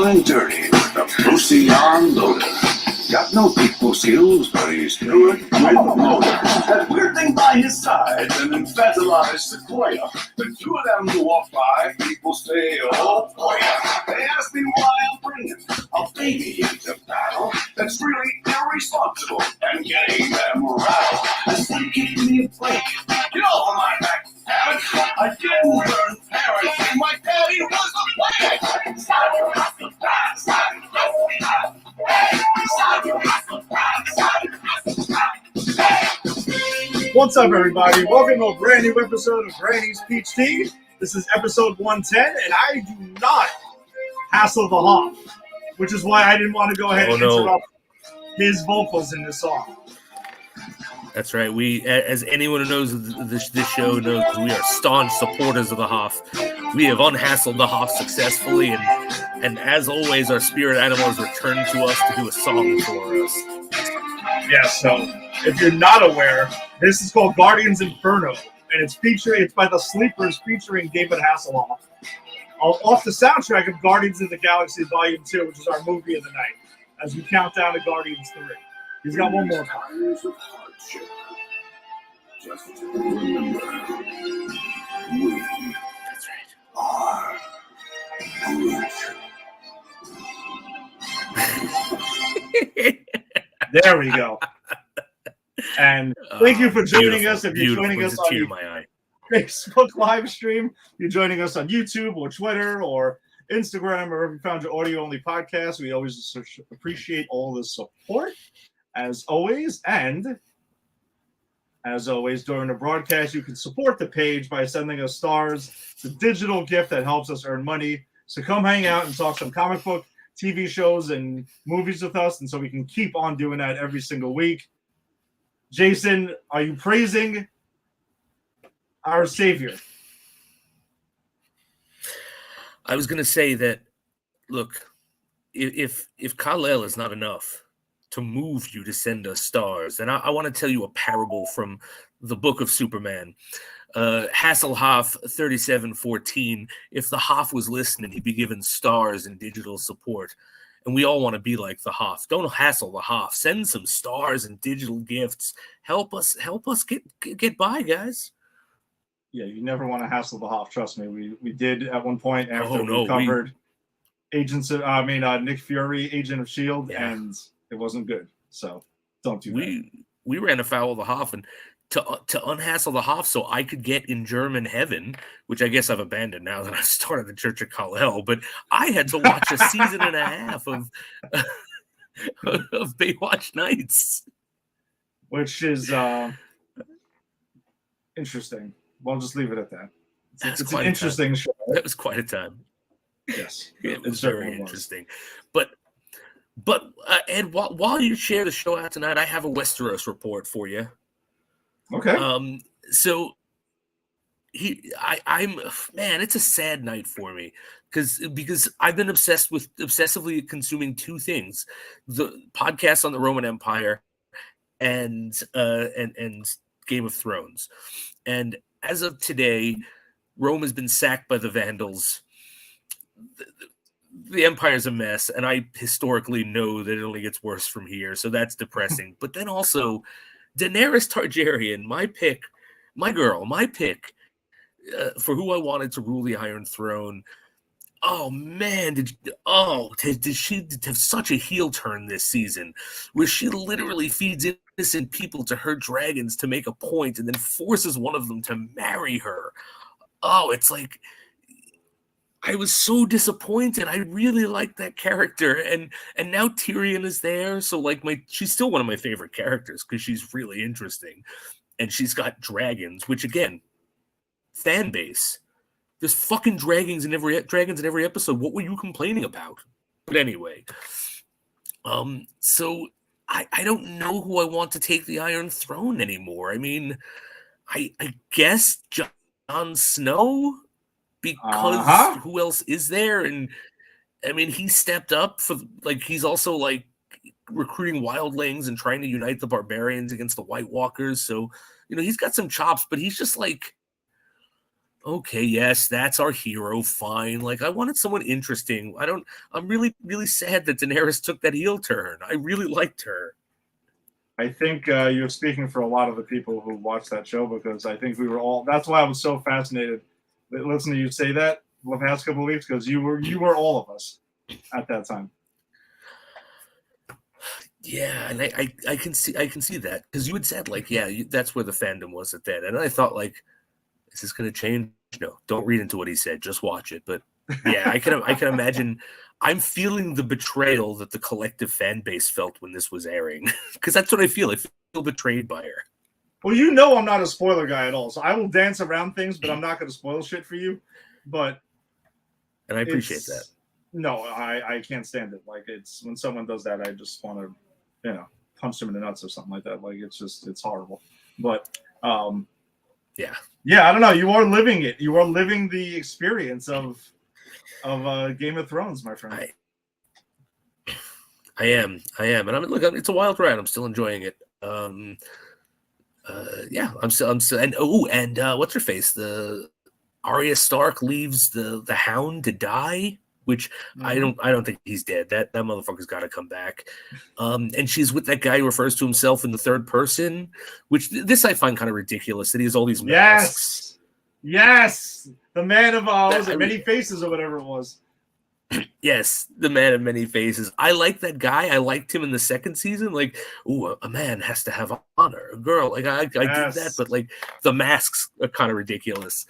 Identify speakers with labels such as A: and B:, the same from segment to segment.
A: And dirty with the Procyon Lotus. Got no people skills, but he's good with motor. That weird thing by his side, an infantilized sequoia. The two of them walk by, people say, oh boy. They ask me why I'm bringing a baby into battle that's really irresponsible and getting them rattled. It's like giving me a break. Get off of my back, damn it. I didn't learn parenting. My daddy was a plague. Stop your hustle, stop.
B: What's up, everybody? Welcome to a brand new episode of Granny's Peach Tea. This is episode 110, and I do not hassle the Hoff, which is why I didn't want to go ahead and interrupt his vocals in this song.
C: That's right. We, as anyone who knows this show knows, we are staunch supporters of the Hoff. We have unhassled the Hoff successfully, and as always, our spirit animals return to us to do a song for us.
B: Yeah, so if you're not aware, this is called Guardians Inferno, and it's by the Sleepers featuring David Hasselhoff. Off the soundtrack of Guardians of the Galaxy Volume 2, which is our movie of the night, as we count down to Guardians 3. He's got one more part.
A: Just remember, we are good.
B: There we go. And thank you for joining us. If you're joining us on the Facebook live stream, you're joining us on YouTube or Twitter or Instagram, or if you found your audio-only podcast, we always appreciate all the support, as always. And as always, during the broadcast, you can support the page by sending us stars. It's a digital gift that helps us earn money. So come hang out and talk some comic book, TV shows, and movies with us, and so we can keep on doing that every single week. Jason, are you praising our Savior?
C: I was going to say that, look, if Kal-El is not enough to move you to send us stars, then I want to tell you a parable from the book of Superman. Hasselhoff 3714. If the Hoff was listening, he'd be given stars and digital support. And we all want to be like the Hoff. Don't hassle the Hoff. Send some stars and digital gifts. Help us get by, guys.
B: Yeah, you never want to hassle the Hoff. Trust me. We did at one point after we covered Nick Fury, Agent of S.H.I.E.L.D., and it wasn't good. So don't do that.
C: We ran afoul of the Hoff, and to unhassle the Hoff so I could get in German heaven, which I guess I've abandoned now that I've started the Church of Kal-El, but I had to watch a season and a half of Baywatch Nights.
B: Which is interesting. We'll just leave it at that. It's an interesting show.
C: That was quite a time.
B: Yes.
C: It was very interesting. But Ed, while you share the show out tonight, I have a Westeros report for you.
B: Okay.
C: So it's a sad night for me because I've been obsessively consuming two things: the podcast on the Roman Empire and Game of Thrones. And as of today, Rome has been sacked by the Vandals. The Empire's a mess, and I historically know that it only gets worse from here, so that's depressing. But then also, Daenerys Targaryen, my pick for who I wanted to rule the Iron Throne. Oh man, did she have such a heel turn this season, where she literally feeds innocent people to her dragons to make a point, and then forces one of them to marry her. Oh, it's like, I was so disappointed. I really liked that character, and now Tyrion is there. So like she's still one of my favorite characters because she's really interesting, and she's got dragons, which again, fan base. There's fucking dragons in every episode. What were you complaining about? But anyway, so I don't know who I want to take the Iron Throne anymore. I mean, I guess Jon Snow, because who else is there? And I mean, he stepped up for, like, he's also like recruiting wildlings and trying to unite the barbarians against the White Walkers. So, you know, he's got some chops, but he's just like, okay, yes, that's our hero. Fine. Like, I wanted someone interesting. I'm really, really sad that Daenerys took that heel turn. I really liked her.
B: I think you're speaking for a lot of the people who watched that show, because I think we were all. That's why I was so fascinated listening to you say that the past couple of weeks, because you were all of us at that time.
C: Yeah, and I can see that, because you had said, like, yeah, that's where the fandom was at that, and I thought, like, is this going to change? No, don't read into what he said. Just watch it. But yeah, I can imagine. I'm feeling the betrayal that the collective fan base felt when this was airing, because that's what I feel. I feel betrayed by her.
B: Well, you know, I'm not a spoiler guy at all, so I will dance around things, but I'm not going to spoil shit for you. And
C: I appreciate that.
B: No, I can't stand it. Like, it's when someone does that, I just want to, you know, punch them in the nuts or something like that. Like, it's horrible. But yeah, I don't know. You are living it. You are living the experience of Game of Thrones, my friend.
C: I am, and look, it's a wild ride. I'm still enjoying it. Yeah, I'm still, and what's her face? The Arya Stark leaves the Hound to die, which I don't think he's dead. That motherfucker's got to come back. And she's with that guy who refers to himself in the third person, which this I find kind of ridiculous, that he has all these masks.
B: Yes, the man of many faces or whatever it was.
C: Yes, the man of many faces. I like that guy. I liked him in the second season. Like, ooh, a man has to have honor. A girl, like I did that, but like the masks are kind of ridiculous.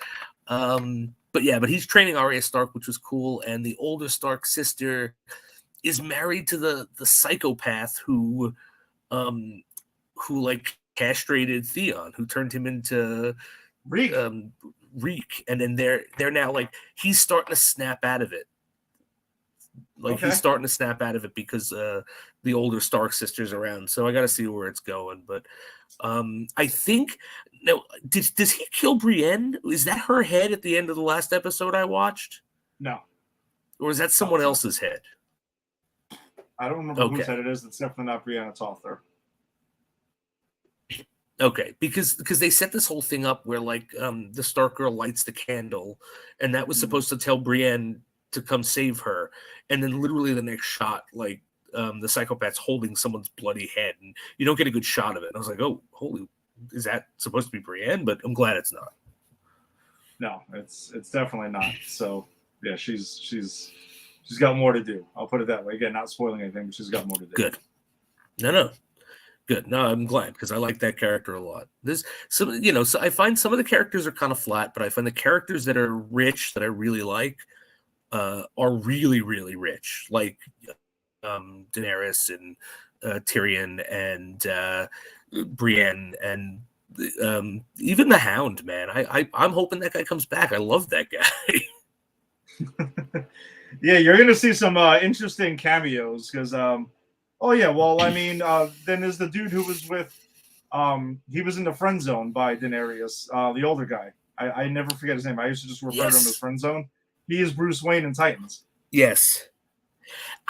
C: But he's training Arya Stark, which was cool. And the older Stark sister is married to the psychopath who like castrated Theon, who turned him into
B: Reek.
C: And then they're now like, he's starting to snap out of it. Like, he's starting to snap out of it because the older Stark sister's around. So I got to see where it's going. But I think, no, does he kill Brienne? Is that her head at the end of the last episode I watched?
B: No.
C: Or is that someone else's head?
B: I don't remember whose head it is. It's definitely not Brienne. It's Arthur.
C: Okay, because they set this whole thing up where, like, the Stark girl lights the candle, and that was supposed to tell Brienne to come save her, and then literally the next shot, like, the psychopath's holding someone's bloody head, and you don't get a good shot of it. And I was like, oh, holy, is that supposed to be Brienne? But I'm glad it's not.
B: No, it's definitely not. So yeah, she's got more to do. I'll put it that way. Again, not spoiling anything, but she's got more to do.
C: Good. No. Good. No, I'm glad, because I like that character a lot. There's some, so I find some of the characters are kind of flat, but I find the characters that are rich that I really like are really, really rich, like Daenerys and Tyrion and Brienne and even the Hound, man. I'm hoping that guy comes back. I love that guy.
B: Yeah, you're gonna see some interesting cameos because then there's the dude who was with he was in the friend zone by Daenerys, the older guy. I never forget his name. I used to just refer to him as friend zone. He is Bruce Wayne in Titans.
C: Yes.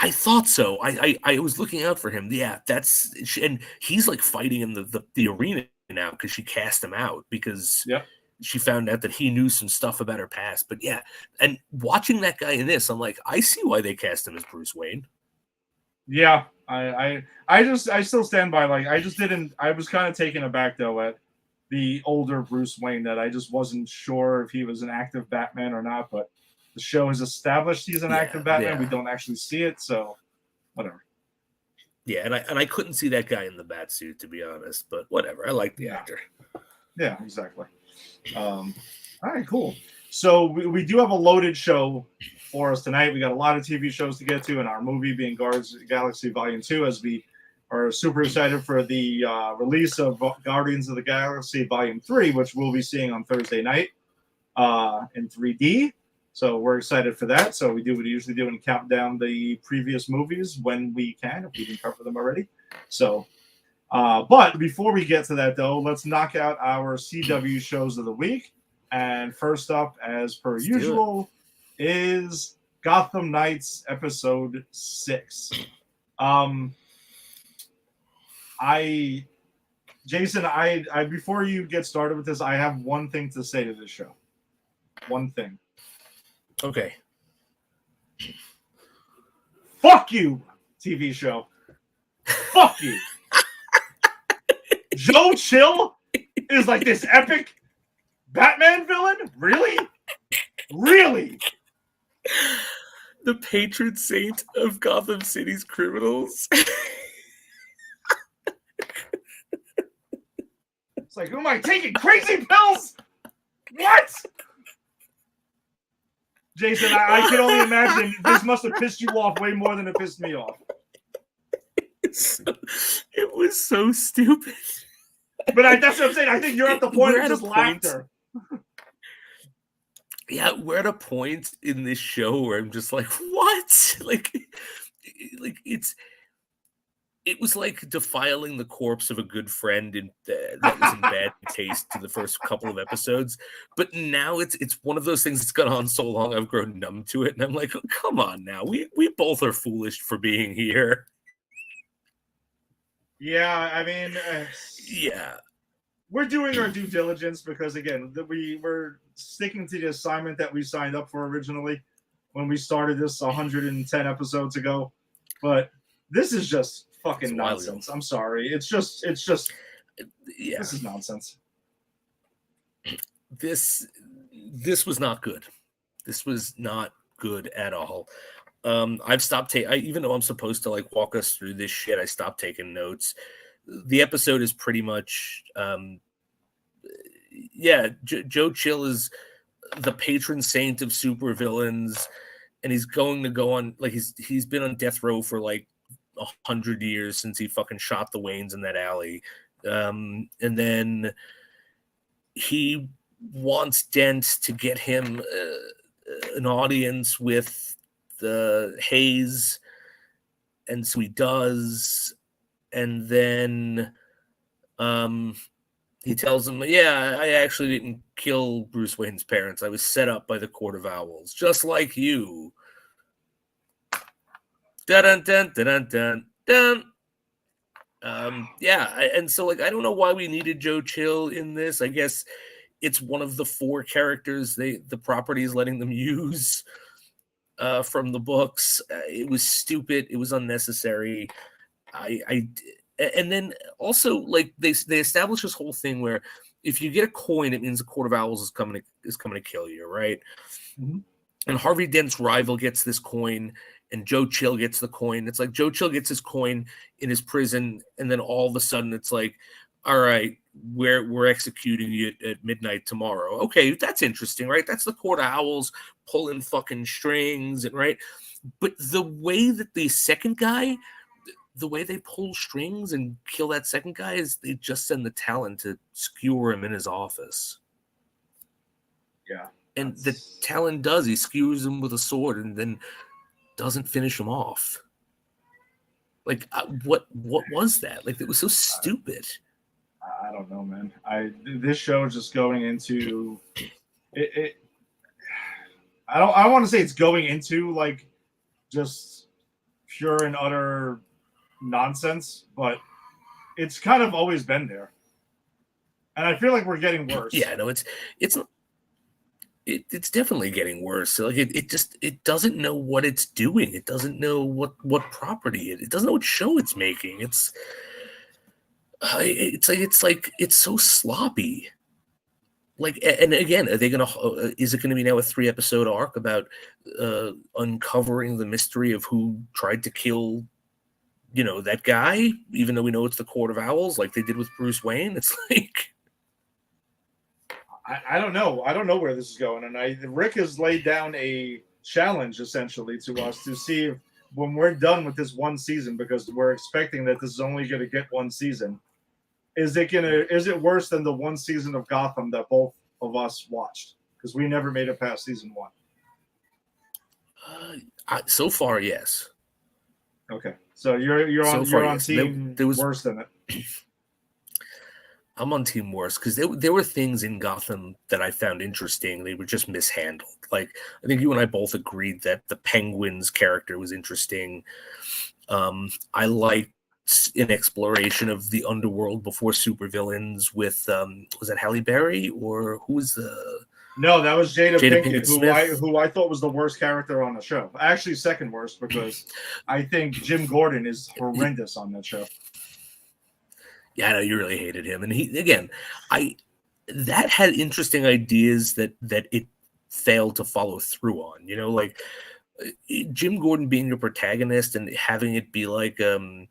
C: I thought so. I was looking out for him. Yeah, and he's like fighting in the arena now because she cast him out because she found out that he knew some stuff about her past. But yeah, and watching that guy in this, I'm like, I see why they cast him as Bruce Wayne.
B: Yeah, I still stand by, like, I was kind of taken aback though at the older Bruce Wayne, that I just wasn't sure if he was an active Batman or not, but the show has established he's an active Batman. Yeah. We don't actually see it, so whatever.
C: Yeah, and I couldn't see that guy in the bat suit, to be honest, but whatever. I like the actor.
B: Yeah, exactly. All right, cool. So we do have a loaded show for us tonight. We got a lot of TV shows to get to, and our movie being Guardians of the Galaxy Volume 2, as we are super excited for the release of Guardians of the Galaxy Volume 3, which we'll be seeing on Thursday night. in 3D. So we're excited for that. So we usually do and count down the previous movies when we can, if we didn't cover them already. So, but before we get to that, though, let's knock out our CW shows of the week. And first up, as per usual, is Gotham Knights episode 6. Jason, I before you get started with this, I have one thing to say to this show. One thing.
C: Okay.
B: Fuck you, TV show. Fuck you. Joe Chill is like this epic Batman villain? Really? Really?
C: The patron saint of Gotham City's criminals.
B: It's like, who am I taking? Crazy pills? What? Jason, I can only imagine this must have pissed you off way more than it pissed me off.
C: It was so stupid.
B: But that's what I'm saying. I think you're at the point of just laughter.
C: Yeah, we're at a point in this show where I'm just like, what? Like it was like defiling the corpse of a good friend that was in bad taste to the first couple of episodes. But now it's one of those things that's gone on so long I've grown numb to it. And I'm like, oh, come on now. We both are foolish for being here.
B: Yeah, I mean...
C: yeah.
B: We're doing our due diligence because, again, we're sticking to the assignment that we signed up for originally when we started this 110 episodes ago. But this is just fucking nonsense. I'm sorry. It's just yeah. This is nonsense.
C: This was not good. This was not good at all. I've stopped even though I'm supposed to like walk us through this shit, I stopped taking notes. The episode is pretty much Joe Chill is the patron saint of supervillains, and he's going to go on like he's been on death row for like 100 years since he fucking shot the Waynes in that alley. And then he wants Dent to get him an audience with the Hayes, and so he does. And then he tells him, yeah, I actually didn't kill Bruce Wayne's parents. I was set up by the Court of Owls, just like you. Dun dun dun dun dun. And so like I don't know why we needed Joe Chill in this. I guess it's one of the 4 characters the property is letting them use from the books. It was stupid. It was unnecessary. And then also like they establish this whole thing where if you get a coin, it means the Court of Owls is coming to kill you, right? Mm-hmm. And Harvey Dent's rival gets this coin, and Joe Chill gets the coin. It's like Joe Chill gets his coin in his prison, and then all of a sudden it's like, all right, we're executing you at midnight tomorrow. Okay, that's interesting, right? That's the Court of Owls pulling fucking strings, and right. But the way that the second guy, the way they pull strings and kill that second guy is they just send the Talon to skewer him in his office.
B: Yeah.
C: And the Talon does. He skewers him with a sword and then doesn't finish him off. Like, what was that? Like, it was so stupid.
B: I don't know, man. This show is just going into it. I want to say it's going into like just pure and utter nonsense, but it's kind of always been there, and I feel like we're getting worse.
C: Yeah, no, it's definitely getting worse. So like it doesn't know what it's doing. It doesn't know what property it doesn't know what show it's making. It's so sloppy. Like, and again, are they gonna? Is it going to be now a 3-episode arc about uncovering the mystery of who tried to kill, that guy? Even though we know it's the Court of Owls, like they did with Bruce Wayne. It's like,
B: I don't know. I don't know where this is going, and Rick has laid down a challenge essentially to us to see if, when we're done with this one season, because we're expecting that this is only going to get one season. Is it worse than the one season of Gotham that both of us watched? Because we never made it past season 1.
C: So far, yes.
B: Okay, so you're on team worse than it.
C: I'm on team worse because there were things in Gotham that I found interesting. They were just mishandled. Like, I think you and I both agreed that the Penguin's character was interesting. I liked an exploration of the underworld before supervillains with was that Halle Berry or who was the?
B: No, that was Jada Pinkett, who I thought was the worst character on the show. Actually, second worst, because I think Jim Gordon is horrendous on that show.
C: Yeah, I know you really hated him, and that had interesting ideas that it failed to follow through on. You know, like Jim Gordon being a protagonist and having it be like a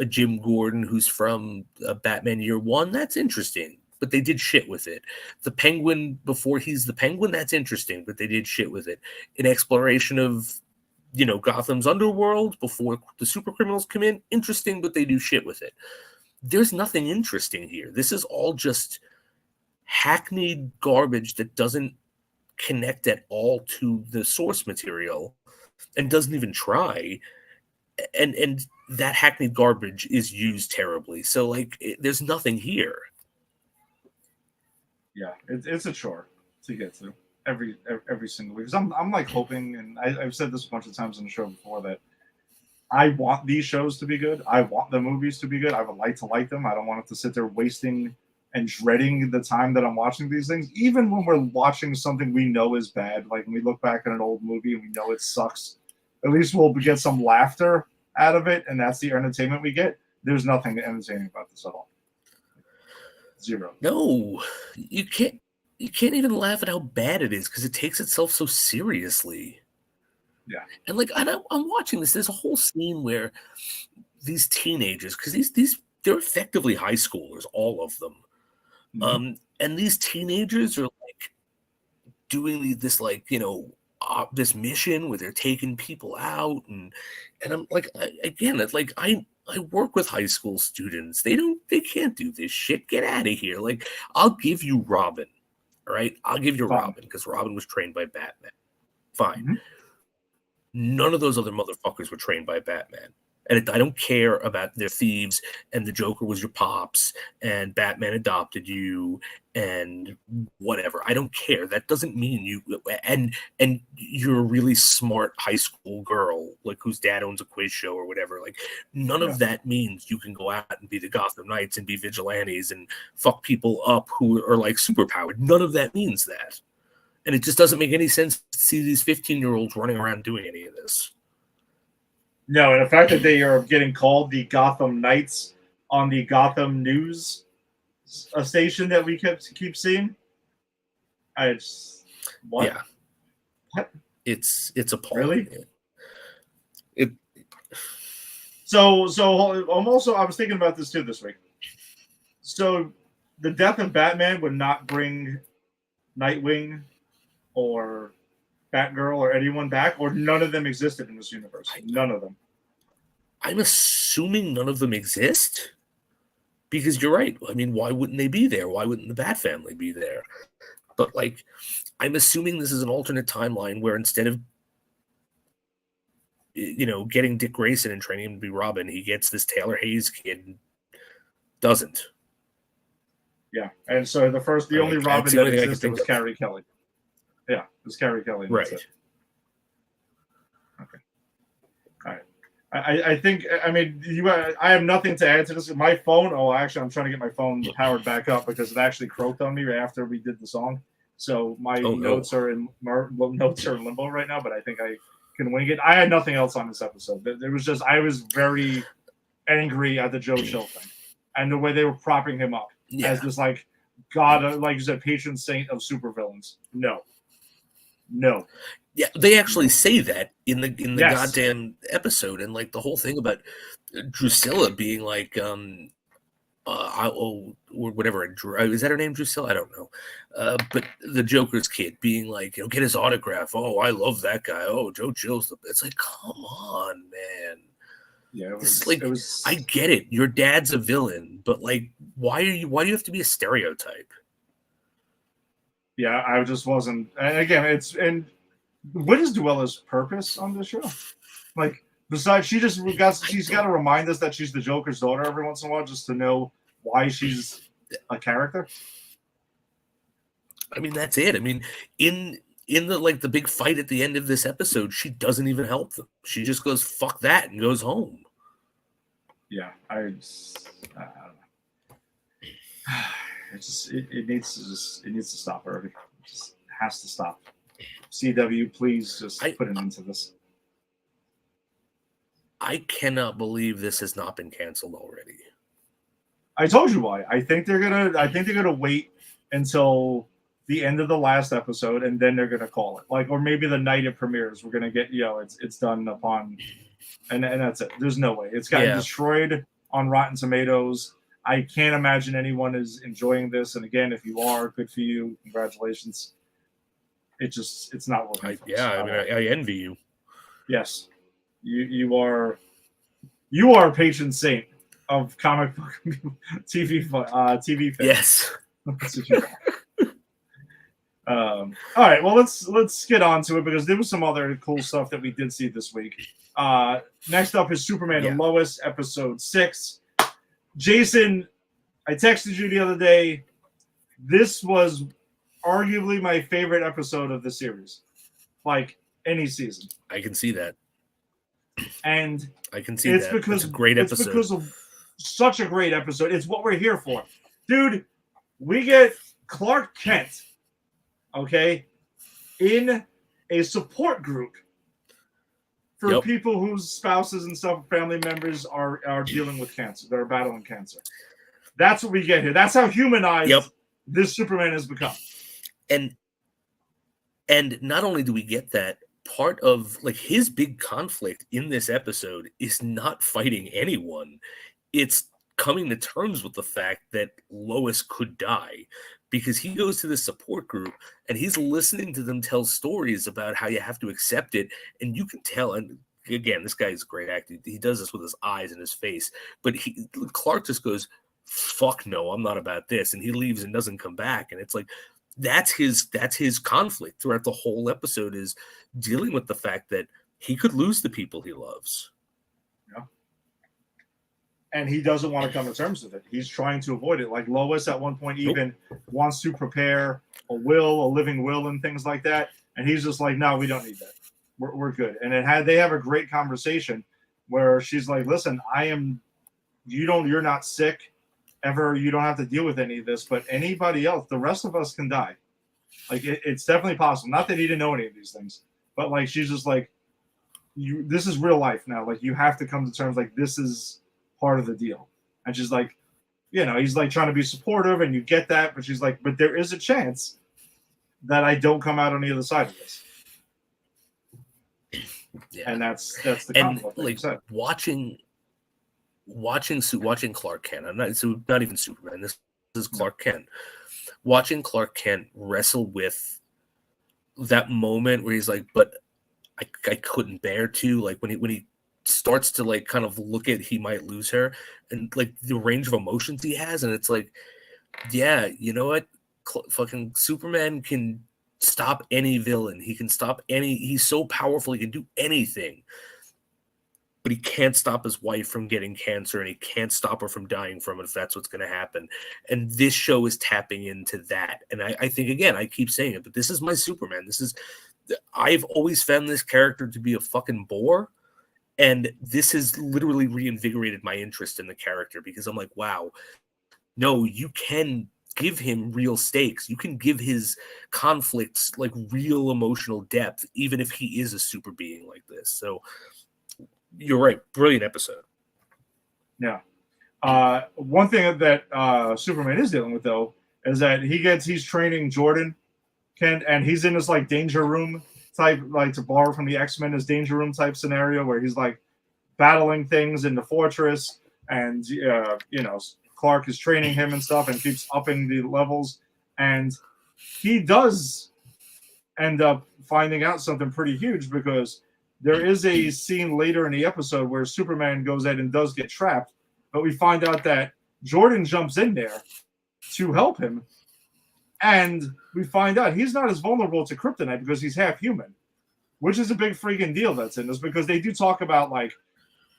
C: Jim Gordon who's from Batman Year One. That's interesting, but they did shit with it. The Penguin before he's the Penguin. That's interesting, but they did shit with it. An exploration of Gotham's underworld before the super criminals come in. Interesting, but they do shit with it. There's nothing interesting here. This is all just hackneyed garbage that doesn't connect at all to the source material and doesn't even try. And that hackneyed garbage is used terribly. So, like, there's nothing here.
B: Yeah, it's a chore to get to every single week. Because I'm like hoping, and I've said this a bunch of times on the show before, that I want these shows to be good. I want the movies to be good. I would like to like them. I don't want it to sit there wasting and dreading the time that I'm watching these things. Even when we're watching something we know is bad, like when we look back at an old movie and we know it sucks, at least we'll get some laughter out of it, and that's the entertainment we get. There's nothing entertaining about this at all. Zero.
C: No, you can't even laugh at how bad it is because it takes itself so seriously.
B: Yeah.
C: And like I'm watching this. There's a whole scene where these teenagers, because these they're effectively high schoolers, all of them. Mm-hmm. And these teenagers are like doing this, like, this mission where they're taking people out, and I'm like, again, it's like I work with high school students. They can't do this shit. Get out of here. Like, I'll give you Robin, all right? I'll give you Robin because Robin was trained by Batman. Fine. Mm-hmm. None of those other motherfuckers were trained by Batman. And I don't care about their thieves and the Joker was your pops and Batman adopted you and whatever. I don't care. That doesn't mean you and you're a really smart high school girl, like whose dad owns a quiz show or whatever. Like, none of that means you can go out and be the Gotham Knights and be vigilantes and fuck people up who are like superpowered. None of that means that. And it just doesn't make any sense to see these 15-year-olds running around doing any of this.
B: No, and the fact that they are getting called the Gotham Knights on the Gotham News station that we keep seeing, what?
C: Yeah, what? It's appalling.
B: Really? So I'm also, I was thinking about this too this week. So the death of Batman would not bring Nightwing or Batgirl or anyone back, or none of them existed in this universe. None of them.
C: I'm assuming none of them exist because you're right. I mean, why wouldn't they be there? Why wouldn't the Bat family be there? But like, I'm assuming this is an alternate timeline where instead of getting Dick Grayson and training him to be Robin, he gets this Taylor Hayes kid and doesn't.
B: Yeah, and so the only Robin that existed was Carrie Kelly. Yeah, it was Carrie Kelly.
C: Right.
B: Okay. All right. I think, I mean, I have nothing to add to this. My phone, actually, I'm trying to get my phone powered back up because it actually croaked on me right after we did the song. So my notes are in limbo right now, but I think I can wing it. I had nothing else on this episode. It was just, I was very angry at the Joe Chill thing and the way they were propping him up as this, like, God, like you said, patron saint of supervillains. No.
C: Yeah, they actually say that in the goddamn episode, and like the whole thing about Drusilla being like, or whatever. Is that her name, Drusilla? I don't know. But the Joker's kid being like, get his autograph. Oh, I love that guy. Oh, Joe Chill's it's like, come on, man.
B: Yeah,
C: it was. I get it. Your dad's a villain, but like, why do you have to be a stereotype?
B: Yeah, I just wasn't. And again, what is Duella's purpose on this show? Like, besides, she's got to remind us that she's the Joker's daughter every once in a while, just to know why she's a character.
C: I mean, that's it. I mean, in the big fight at the end of this episode, she doesn't even help them. She just goes "fuck that" and goes home.
B: Yeah, I don't know. It needs to stop, Irving. It just has to stop. CW, please just put an end to this.
C: I cannot believe this has not been canceled already.
B: I told you why. I think they're gonna wait until the end of the last episode, and then they're gonna call it. Like, or maybe the night it premieres, we're gonna get it's done upon, and that's it. There's no way. It's gotten destroyed on Rotten Tomatoes. I can't imagine anyone is enjoying this. And again, if you are, good for you. Congratulations. It's not working.
C: I envy you.
B: Yes, you are a patron saint of comic book TV fans.
C: Yes.
B: All right, well let's get on to it, because there was some other cool stuff that we did see this week. Next up is Superman and Lois, episode 6. Jason, I texted you the other day. This was arguably my favorite episode of the series, like any season.
C: I can see that.
B: And
C: I can see that. It's a great episode.
B: It's because of such a great episode. It's what we're here for. Dude, we get Clark Kent, okay, in a support group for people whose spouses and stuff, family members are dealing with cancer. They're battling cancer. That's what we get here. That's how humanized this Superman has become.
C: And not only do we get that, part of like his big conflict in this episode is not fighting anyone. It's coming to terms with the fact that Lois could die, because he goes to the support group and he's listening to them tell stories about how you have to accept it. And you can tell, and again, this guy is a great actor. He does this with his eyes and his face, but Clark just goes, "Fuck no, I'm not about this." And he leaves and doesn't come back. And it's like, that's his conflict throughout the whole episode, is dealing with the fact that he could lose the people he loves.
B: Yeah. And he doesn't want to come to terms with it. He's trying to avoid it. Like Lois at one point even wants to prepare a living will and things like that. And he's just like, "No, we don't need that. We're good." And they have a great conversation where she's like, "Listen, you're not sick ever. You don't have to deal with any of this, but anybody else, the rest of us can die. Like it's definitely possible." Not that he didn't know any of these things, but like she's just like, this is real life now. Like you have to come to terms. Like this is part of the deal. And she's like, he's like trying to be supportive, and you get that, but she's like, but there is a chance that I don't come out on the other side of this. Yeah. And that's the conflict.
C: Like watching Clark Kent. Not even Superman. This is Clark Kent. Watching Clark Kent wrestle with that moment where he's like, "But I couldn't bear to," like when he starts to like kind of look at he might lose her, and like the range of emotions he has, and it's like, yeah, you know what? Fucking Superman can stop any villain. He can stop any. He's so powerful. He can do anything. But he can't stop his wife from getting cancer, and he can't stop her from dying from it if that's what's going to happen. And this show is tapping into that. And I think, again, I keep saying it, but this is my Superman. I've always found this character to be a fucking bore. And this has literally reinvigorated my interest in the character, because I'm like, wow, no, you can give him real stakes. You can give his conflicts like real emotional depth, even if he is a super being like this. So you're right. Brilliant episode.
B: Yeah. One thing that Superman is dealing with, though, is that he's training Jordan, Kent, and he's in this like danger room type, like to borrow from the X-Men, this danger room type scenario where he's like battling things in the fortress, and Clark is training him and stuff and keeps upping the levels, and he does end up finding out something pretty huge, because there is a scene later in the episode where Superman goes in and does get trapped, but we find out that Jordan jumps in there to help him, And we find out he's not as vulnerable to kryptonite because he's half human, which is a big freaking deal that's in this, because they do talk about, like,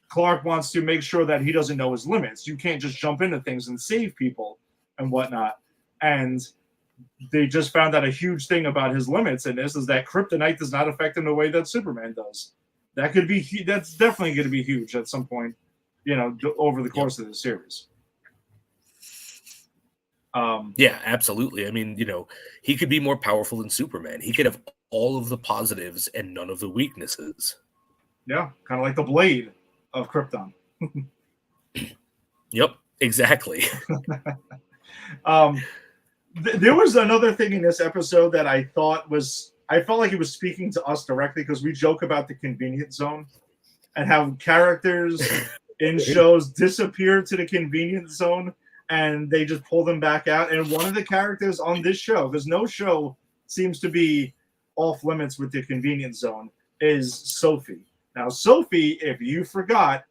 B: Clark wants to make sure that he doesn't know his limits. You can't just jump into things and save people and whatnot. And they just found out a huge thing about his limits in this is that kryptonite does not affect him the way that Superman does. That's definitely going to be huge at some point, over the course of the series.
C: Yeah, absolutely. I mean, he could be more powerful than Superman. He could have all of the positives and none of the weaknesses.
B: Yeah, kind of like the Blade of Krypton.
C: Yep, exactly.
B: There was another thing in this episode that I felt like it was speaking to us directly, because we joke about the convenience zone and how characters in shows disappear to the convenience zone and they just pull them back out. And one of the characters on this show, because no show seems to be off limits with the convenience zone, is Sophie. Now, Sophie, if you forgot,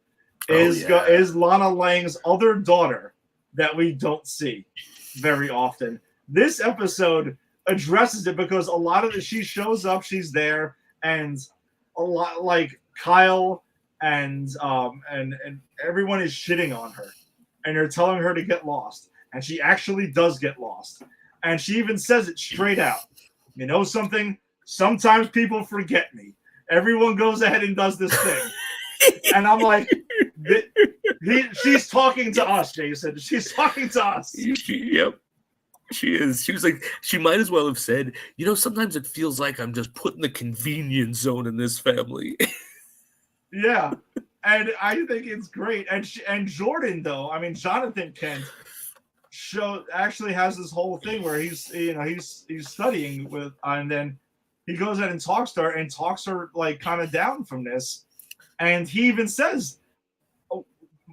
B: is Lana Lang's other daughter that we don't see very often. This episode addresses it because a lot of she shows up, she's there, and a lot like Kyle and everyone is shitting on her, and they're telling her to get lost, and she actually does get lost, and she even says it straight out. You know something? Sometimes people forget me. Everyone goes ahead and does this thing. And I'm like, she's talking to us, Jason. She's talking to us.
C: Yep. She is. She was like, she might as well have said, sometimes it feels like I'm just put in the convenience zone in this family.
B: Yeah. And I think it's great. And Jordan, though, I mean, Jonathan Kent actually has this whole thing where he's studying with, and then he goes out and talks to her and talks her like kind of down from this. And he even says,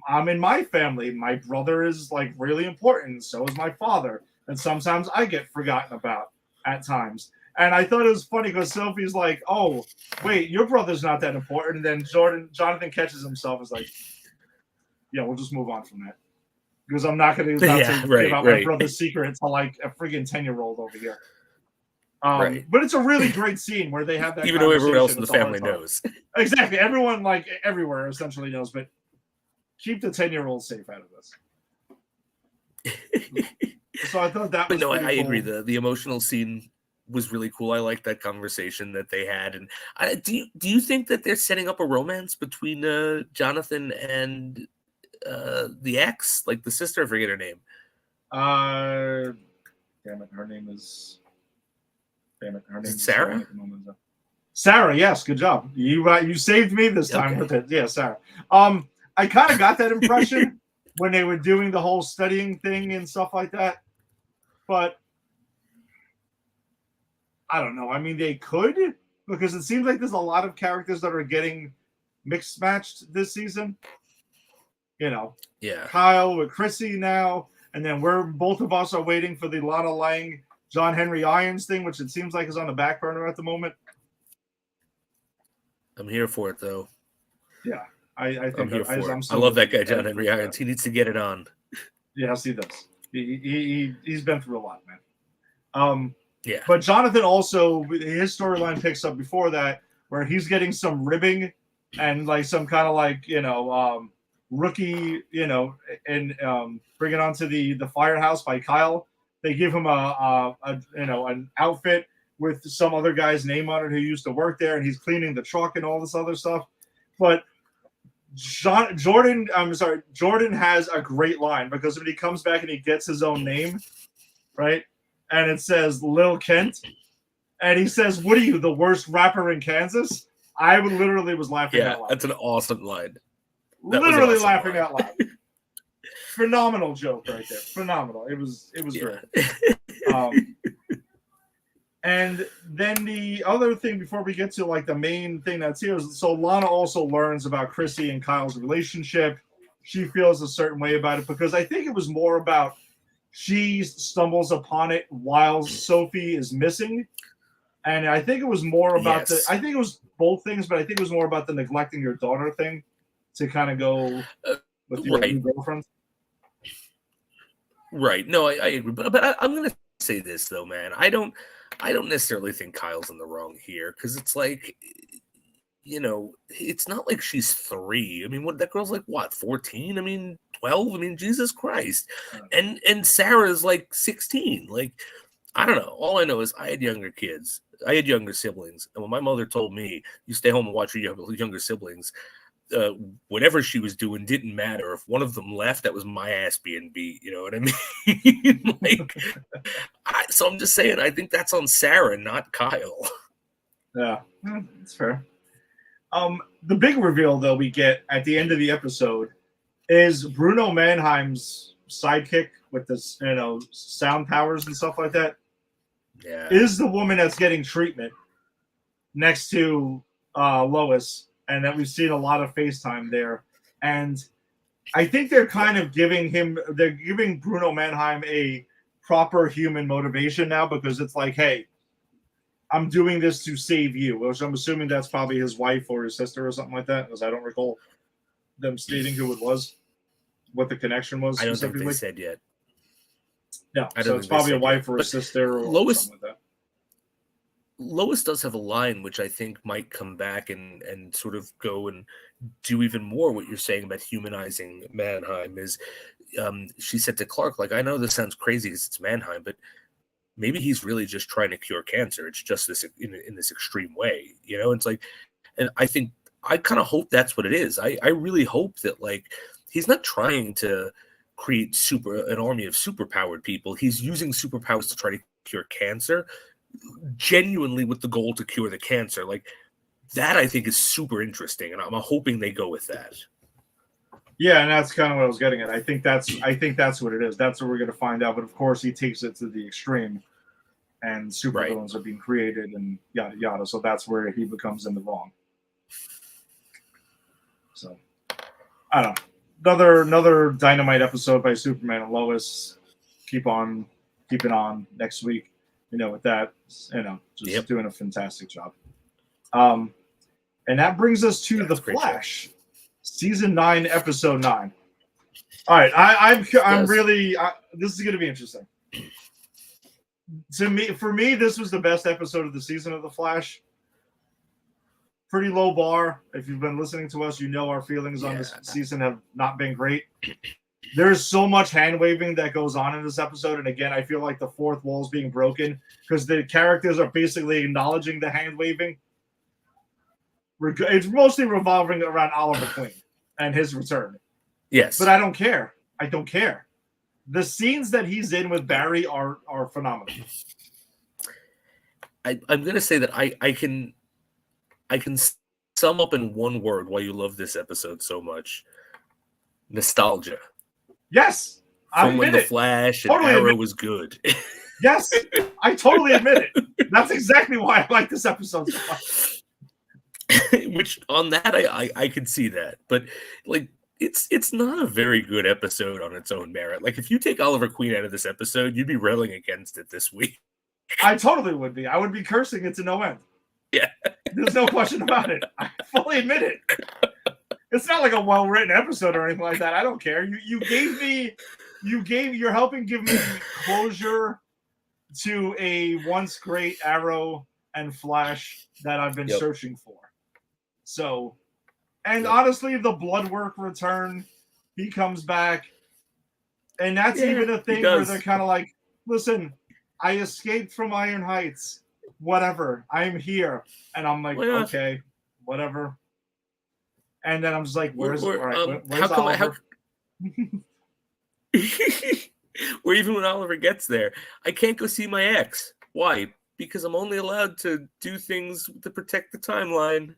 B: I'm in my family. My brother is like really important. So is my father. And sometimes I get forgotten about at times. And I thought it was funny because Sophie's like, oh, wait, your brother's not that important. And then Jonathan catches himself as like, yeah, we'll just move on from that. Because I'm not going to give out my brother's secret to like a friggin' 10-year-old over here. But it's a really great scene where they have that
C: even though everyone else in the family knows.
B: Exactly. Everyone, like everywhere, essentially knows. But keep the 10-year-old safe out of this. So I thought that was
C: I
B: cool.
C: agree. The emotional scene was really cool. I like that conversation that they had. And do you think that they're setting up a romance between Jonathan and the ex, like the sister? I forget her name.
B: Damn it, her name is
C: Sarah.
B: Sarah, yes, good job. You saved me this time with it. Yeah, Sarah. I kind of got that impression when they were doing the whole studying thing and stuff like that, but I don't know. I mean, they could, because it seems like there's a lot of characters that are getting mixed matched this season. Kyle with Chrissy now, and then both of us are waiting for the Lana Lang, John Henry Irons thing, which it seems like is on the back burner at the moment.
C: I'm here for it, though.
B: Yeah, I think
C: I'm here for it. I love that guy, John Henry Irons. He needs to get it on.
B: Yes, he does. He's been through a lot, man.
C: Yeah.
B: But Jonathan also, his storyline picks up before that, where he's getting some ribbing and like some kind of like rookie, and bring it onto the firehouse by Kyle. They give him an outfit with some other guy's name on it who used to work there, and he's cleaning the truck and all this other stuff. But Jordan has a great line, because when he comes back and he gets his own name, right? And it says Lil Kent, and he says, "What are you, the worst rapper in Kansas?" I literally was laughing out loud.
C: That's an awesome line.
B: Literally laughing out loud. Phenomenal joke right there. Phenomenal. It was great. And then the other thing before we get to like the main thing that's here is, so Lana also learns about Chrissy and Kyle's relationship. She feels a certain way about it, because I think it was more about she stumbles upon it while Sophie is missing. And I think it was more about I think it was both things, but I think it was more about the neglecting your daughter thing to kind of go with your new girlfriend.
C: Right. No, I agree. But I'm going to say this though, man. I don't necessarily think Kyle's in the wrong here, because it's like, it's not like she's 3. I mean, what, that girl's like, what, 14? I mean, 12? I mean, Jesus Christ. And Sarah's like 16. Like, I don't know. All I know is I had younger kids. I had younger siblings. And when my mother told me, you stay home and watch your younger siblings, whatever she was doing didn't matter. If one of them left, that was my ass being beat. You know what I mean? Like, so I'm just saying, I think that's on Sarah, not Kyle.
B: Yeah, that's fair. The big reveal, though, we get at the end of the episode is Bruno Mannheim's sidekick with this, sound powers and stuff like that.
C: Yeah,
B: is the woman that's getting treatment next to Lois, and that we've seen a lot of FaceTime there. And I think they're kind of giving Bruno Mannheim a proper human motivation now, because it's like, hey, I'm doing this to save you, which I'm assuming that's probably his wife or his sister or something like that, because I don't recall them stating who it was, what the connection was.
C: I don't think they said yet.
B: No, so it's probably a wife or a sister or something like that.
C: Lois does have a line which I think might come back and sort of go and do even more what you're saying about humanizing Mannheim. Is she said to Clark, like, I know this sounds crazy because it's Mannheim, but maybe he's really just trying to cure cancer. It's just this in this extreme way, It's like, and I think I kind of hope that's what it is. I really hope that, like, he's not trying to create an army of superpowered people. He's using superpowers to try to cure cancer, genuinely with the goal to cure the cancer. Like, that I think is super interesting, and I'm hoping they go with that.
B: Yeah, and that's kind of what I was getting at. I think that's what it is. That's what we're going to find out. But of course, he takes it to the extreme, and supervillains are being created, and yada yada. So that's where he becomes in the wrong. So I don't know. Another Dynamite episode by Superman and Lois. Keeping on next week. With that, just doing a fantastic job. And that brings us to The Flash, season 9, episode 9. All right, I'm really this is going to be interesting. For me, this was the best episode of the season of The Flash. Pretty low bar. If you've been listening to us, our feelings on this season have not been great. There's so much hand waving that goes on in this episode, and again, I feel like the fourth wall is being broken because the characters are basically acknowledging the hand waving. It's mostly revolving around Oliver Queen and his return.
C: Yes,
B: but I don't care. The scenes that he's in with Barry are phenomenal.
C: I'm gonna say that I can sum up in one word why you love this episode so much: nostalgia.
B: Yes,
C: from when The Flash and Arrow was good.
B: Yes, I totally admit it. That's exactly why I like this episode so much.
C: Which on that I can see that, but like it's not a very good episode on its own merit. Like, if you take Oliver Queen out of this episode, you'd be railing against it this week.
B: I totally would be. I would be cursing it to no end.
C: Yeah,
B: there's no question about it. I fully admit it. It's not like a well-written episode or anything like that. I don't care. You're helping give me closure to a once great Arrow and Flash that I've been searching for. So, and honestly, the Bloodwork return, he comes back, and that's even a thing where they're kind of like, listen, I escaped from Iron Heights. Whatever. I'm here. And I'm like, okay, whatever. And then I'm just like, where's Oliver?
C: Or even when Oliver gets there, I can't go see my ex. Why? Because I'm only allowed to do things to protect the timeline.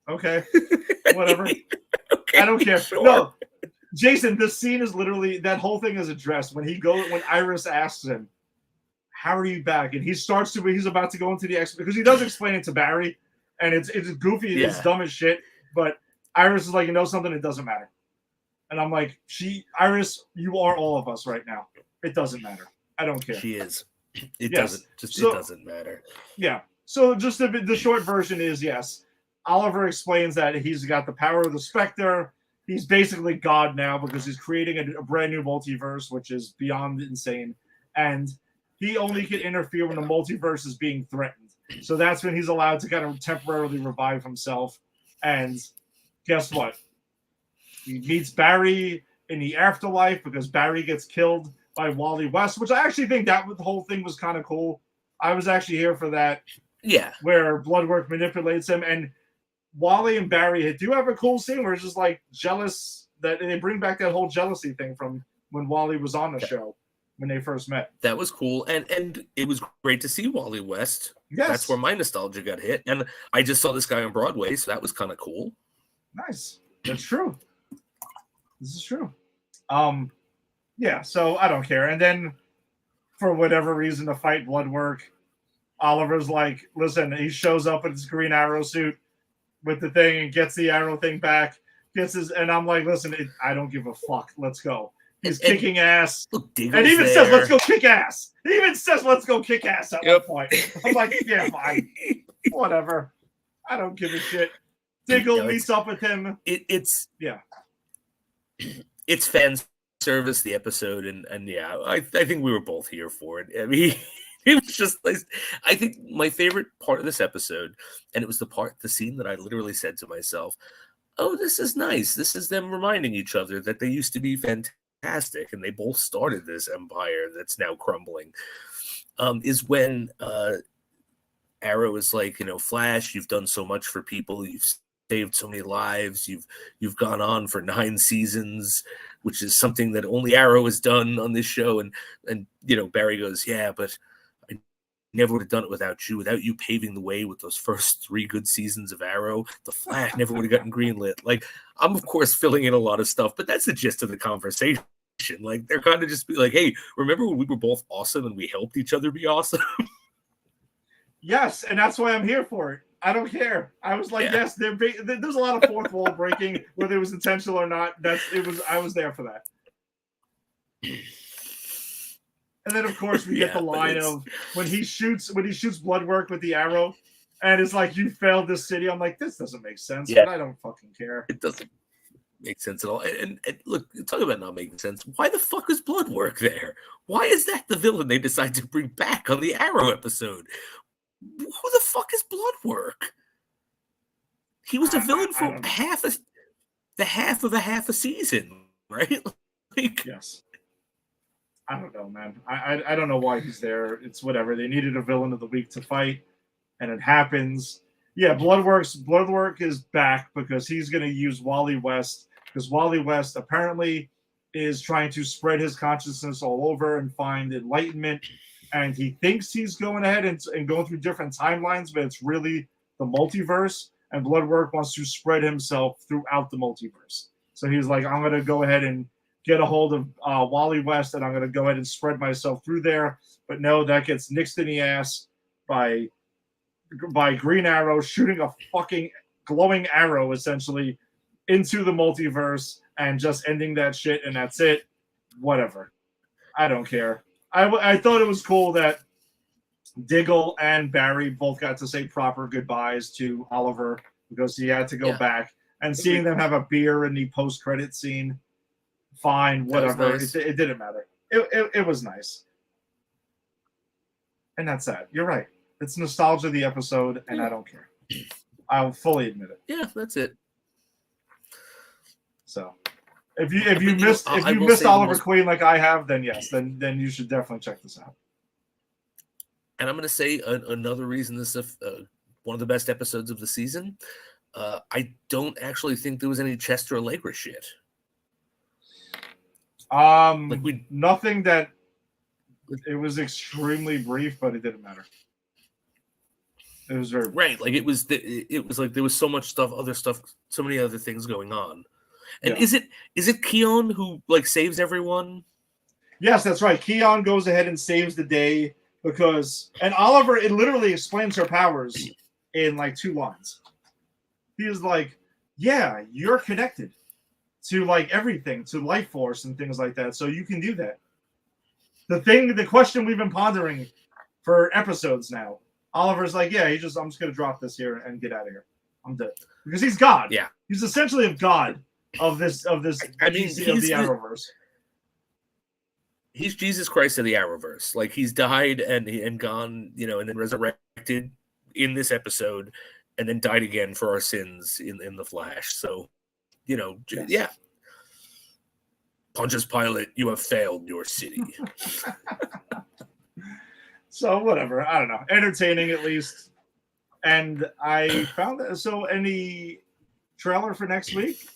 B: Okay. Whatever.
C: Okay,
B: I don't care.
C: Sure.
B: No. Jason, this scene is literally, that whole thing is addressed when Iris asks him, how are you back? And he's about to go into the X, because he does explain it to Barry, and it's goofy, it's dumb as shit. But Iris is like, something, it doesn't matter. And I'm like, Iris, you are all of us right now. It doesn't matter. I don't care.
C: She is. It doesn't matter.
B: Yeah. So just the short version is, yes, Oliver explains that he's got the power of the Spectre. He's basically God now because he's creating a brand new multiverse, which is beyond insane. And he only can interfere when the multiverse is being threatened. So that's when he's allowed to kind of temporarily revive himself. And guess what? He meets Barry in the afterlife because Barry gets killed by Wally West, which I actually think that the whole thing was kind of cool. I was actually here for that.
C: Yeah.
B: Where Bloodwork manipulates him. And Wally and Barry do have a cool scene where it's just like jealous that they bring back that whole jealousy thing from when Wally was on the show when they first met.
C: That was cool. And it was great to see Wally West.
B: Yes.
C: That's where my nostalgia got hit. And I just saw this guy on Broadway, so that was kind of cool.
B: Nice. That's true. This is true. Yeah, so I don't care. And then for whatever reason to fight Bloodwork, Oliver's like, listen, he shows up in his Green Arrow suit with the thing and gets the arrow thing back. And I'm like, listen, I don't give a fuck. Let's go. He's kicking ass. And even says, let's go kick ass. He even says, let's go kick ass at one point. I'm like, yeah, fine. Whatever. I don't give a shit. Diggle meets up with him.
C: It's fan service, the episode, and yeah, I think we were both here for it. I mean, it was just like, I think my favorite part of this episode, and it was the scene that I literally said to myself, oh, this is nice. This is them reminding each other that they used to be fantastic, and they both started this empire that's now crumbling. Is when Arrow is like, Flash, you've done so much for people. You've saved so many lives. You've gone on for 9 seasons, which is something that only Arrow has done on this show. And Barry goes, yeah, but I never would have done it without you paving the way with those first 3 good seasons of Arrow. The Flash never would have gotten greenlit. Like, I'm of course filling in a lot of stuff, but that's the gist of the conversation. Like, they're kind of just be like, hey, remember when we were both awesome and we helped each other be awesome?
B: Yes, and that's why I'm here for it. I don't care. I was like, yes, there's a lot of fourth wall breaking, whether it was intentional or not. I was there for that. And then of course we get the line of when he shoots Bloodwork with the arrow, and it's like, you failed this city. I'm like, this doesn't make sense, but I don't fucking care.
C: It doesn't make sense at all. And look, talk about not making sense. Why the fuck is Bloodwork there? Why is that the villain they decide to bring back on the Arrow episode? Who the fuck is Bloodwork? He was a villain for half a season, right? Like,
B: yes. I don't know, man. I don't know why he's there. It's whatever. They needed a villain of the week to fight, and it happens. Yeah, Bloodwork is back because he's going to use Wally West, because Wally West apparently is trying to spread his consciousness all over and find enlightenment. And he thinks he's going ahead and going through different timelines, but it's really the multiverse. And Bloodwork wants to spread himself throughout the multiverse. So he's like, I'm going to go ahead and get a hold of Wally West, and I'm going to go ahead and spread myself through there. But no, that gets nixed in the ass by Green Arrow shooting a fucking glowing arrow, essentially, into the multiverse and just ending that shit, and that's it. Whatever. I don't care. I thought it was cool that Diggle and Barry both got to say proper goodbyes to Oliver because he had to go back. And seeing them have a beer in the post-credit scene, fine, whatever. Nice. It didn't matter. It was nice. And that's that. You're right. It's nostalgia of the episode, and I don't care. I'll fully admit it.
C: Yeah, that's it.
B: So... If you missed Oliver Queen like I have, then yes, then you should definitely check this out.
C: And I'm going to say another reason this is one of the best episodes of the season. I don't actually think there was any Chester Allegra shit.
B: Nothing that. It was extremely brief, but it didn't matter. It was very brief.
C: Right. Like it was like there was so much stuff, other stuff, so many other things going on. And is it Keon who like saves everyone?
B: Yes, that's right. Keon goes ahead and saves the day and Oliver, it literally explains her powers in like 2 lines. He is like, yeah, you're connected to like everything, to life force and things like that. So you can do that. The question we've been pondering for episodes now. Oliver's like, yeah, I'm just going to drop this here and get out of here. I'm dead. Because he's God.
C: Yeah.
B: He's essentially a god of this. I mean, of the Arrowverse.
C: He's Jesus Christ of the Arrowverse. Like, he's died and gone, and then resurrected in this episode, and then died again for our sins in the Flash. So,
B: Yes.
C: Yeah. Pontius Pilate, you have failed your city.
B: So whatever, I don't know, entertaining at least. And I found that. So any trailer for next week?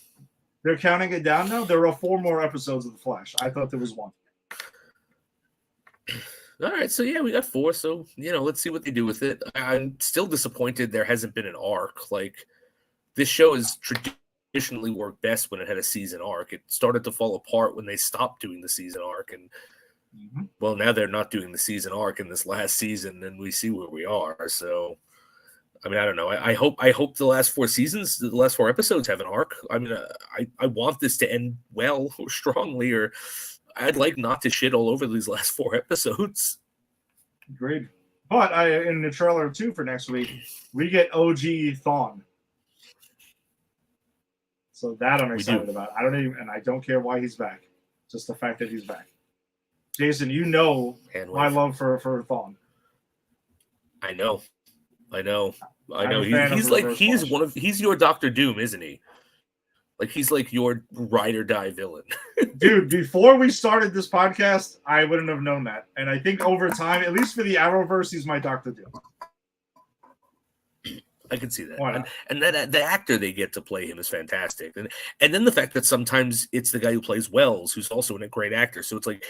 B: They're counting it down now. There are 4 more episodes of The Flash. I thought there was 1.
C: All right, so yeah, we got 4. So let's see what they do with it. I'm still disappointed there hasn't been an arc. Like, this show has traditionally worked best when it had a season arc. It started to fall apart when they stopped doing the season arc, and well, now they're not doing the season arc in this last season, and we see where we are. So, I mean, I don't know. I hope the last 4 seasons, the last 4 episodes have an arc. I mean, I want this to end well or strongly, or I'd like not to shit all over these last 4 episodes.
B: Agreed. But in the trailer too for next week, we get OG Thawne. So that I'm excited about. I don't care why he's back. Just the fact that he's back. Jason, my love for Thawne.
C: I know. He's your Doctor Doom, isn't he? Like, he's like your ride or die villain.
B: Dude, before we started this podcast, I wouldn't have known that. And I think over time, at least for the Arrowverse, he's my Doctor Doom.
C: I can see that. And that the actor they get to play him is fantastic. And then the fact that sometimes it's the guy who plays Wells, who's also a great actor. So it's like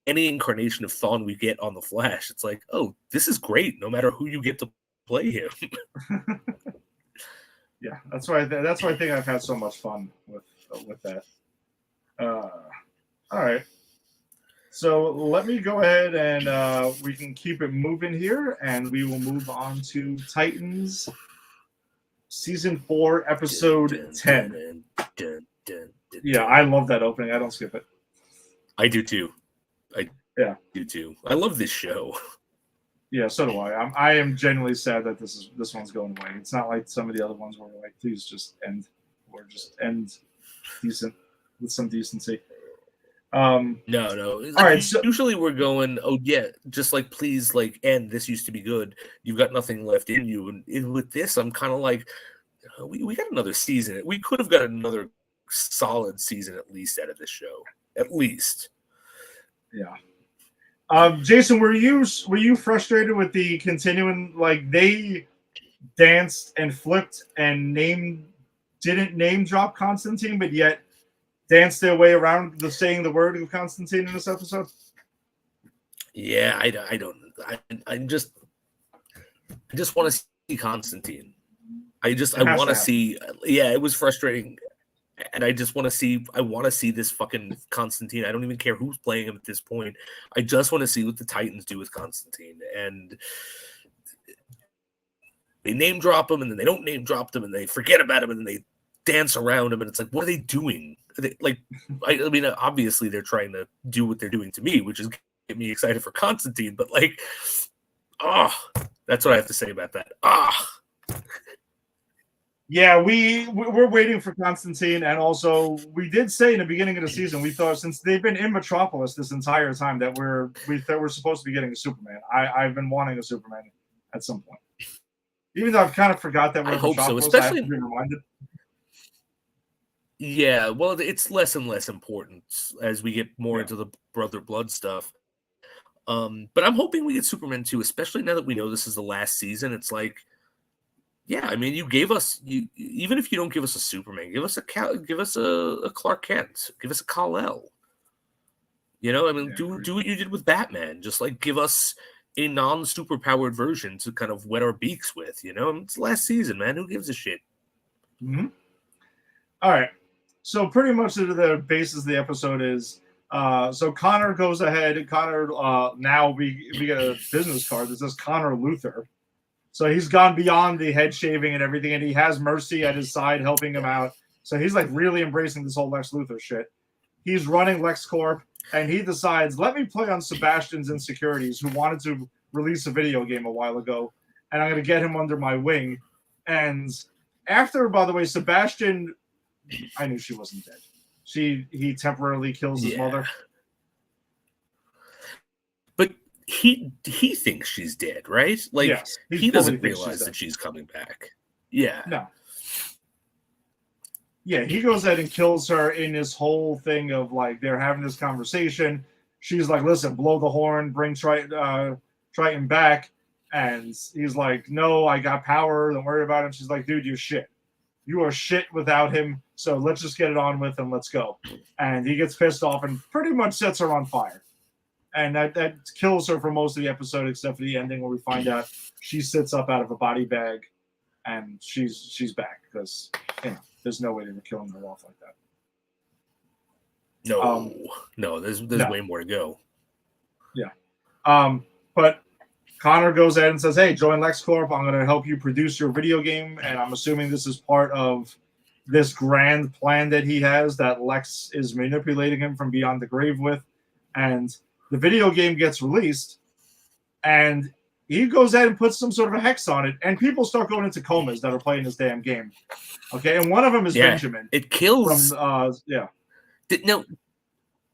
C: any incarnation of Thawne we get on The Flash, it's like, oh, this is great, no matter who you get to play him.
B: Yeah, that's why I think I've had so much fun with that. All right. So let me go ahead and we can keep it moving here, and we will move on to Titans Season 4, Episode 10. Yeah, I love that opening. I don't skip it.
C: I do too. I do too. I love this show.
B: Yeah, so do I. I am genuinely sad that this one's going away. It's not like some of the other ones where we're like, please just end, or just end decent with some decency.
C: No.
B: All right. So,
C: usually we're going, oh yeah, just like, please, like, end. This used to be good. You've got nothing left in you, and with this, I'm kind of like, we got another season. We could have got another solid season at least out of this show, at least.
B: Yeah. Jason, were you frustrated with the continuing, like, they danced and flipped and didn't name drop Constantine, but yet danced their way around saying the word of Constantine in this episode?
C: Yeah, I just want to see Constantine. I want to see. Yeah, it was frustrating. And I just want to see this fucking Constantine. I don't even care who's playing him at this point. I just want to see what the Titans do with Constantine. And they name drop him, and then they don't name drop him, and they forget about him, and then they dance around him. And it's like, what are they doing? I mean, obviously they're trying to do what they're doing to me, which is get me excited for Constantine. But like, that's what I have to say about that.
B: Yeah, we're waiting for Constantine, and also we did say in the beginning of the season we thought, since they've been in Metropolis this entire time, that we thought we're supposed to be getting a Superman. I've been wanting a Superman at some point, even though I've kind of forgot that we're in Metropolis.
C: So, especially
B: I have to be reminded.
C: Yeah, well, it's less and less important as we get more into the Brother Blood stuff. But I'm hoping we get Superman too, especially now that we know this is the last season. It's like, yeah, I mean, you gave us, even if you don't give us a Superman, give us a Clark Kent, give us a Kal-El. You know, I mean, do what you did with Batman. Just like give us a non-superpowered version to kind of wet our beaks with. You know, it's last season, man. Who gives a shit?
B: Mm-hmm. All right. So pretty much the basis of the episode is, so Connor goes ahead. Connor, now we get a business card that says Connor Luther. So he's gone beyond the head shaving and everything, and he has Mercy at his side helping him out. So he's like really embracing this whole Lex Luthor shit. He's running LexCorp, and he decides, let me play on Sebastian's insecurities, who wanted to release a video game a while ago, and I'm going to get him under my wing. And after, by the way, Sebastian, I knew she wasn't dead. He temporarily kills his mother.
C: he thinks she's dead, right? Like
B: yes,
C: he doesn't realize that she's coming back. Yeah.
B: No. Yeah, he goes ahead and kills her in this whole thing of like they're having this conversation. She's like, "Listen, blow the horn, bring Triton back," and he's like, "No, I got power. Don't worry about it." She's like, "Dude, you're shit. You are shit without him. So let's just get it on with and let's go." And he gets pissed off and pretty much sets her on fire. And that kills her for most of the episode, except for the ending where we find out she sits up out of a body bag and she's back because there's no way they were killing her off like that.
C: No, there's way more to go.
B: Yeah. But Connor goes ahead and says, "Hey, join LexCorp. I'm going to help you produce your video game." And I'm assuming this is part of this grand plan that he has that Lex is manipulating him from beyond the grave with. And the video game gets released, and he goes ahead and puts some sort of a hex on it, and people start going into comas that are playing this damn game. Okay, and one of them is Benjamin.
C: It kills.
B: From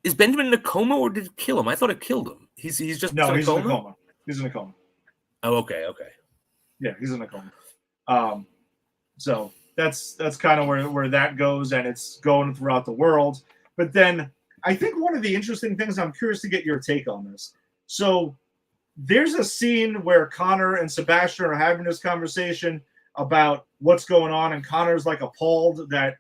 C: is Benjamin in a coma or did it kill him? I thought it killed him. He's just
B: in a coma. He's in a coma.
C: Oh, okay.
B: Yeah, he's in a coma. So that's kind of where that goes, and it's going throughout the world. But then I think one of the interesting things, I'm curious to get your take on this. So there's a scene where Connor and Sebastian are having this conversation about what's going on, and Connor's like appalled that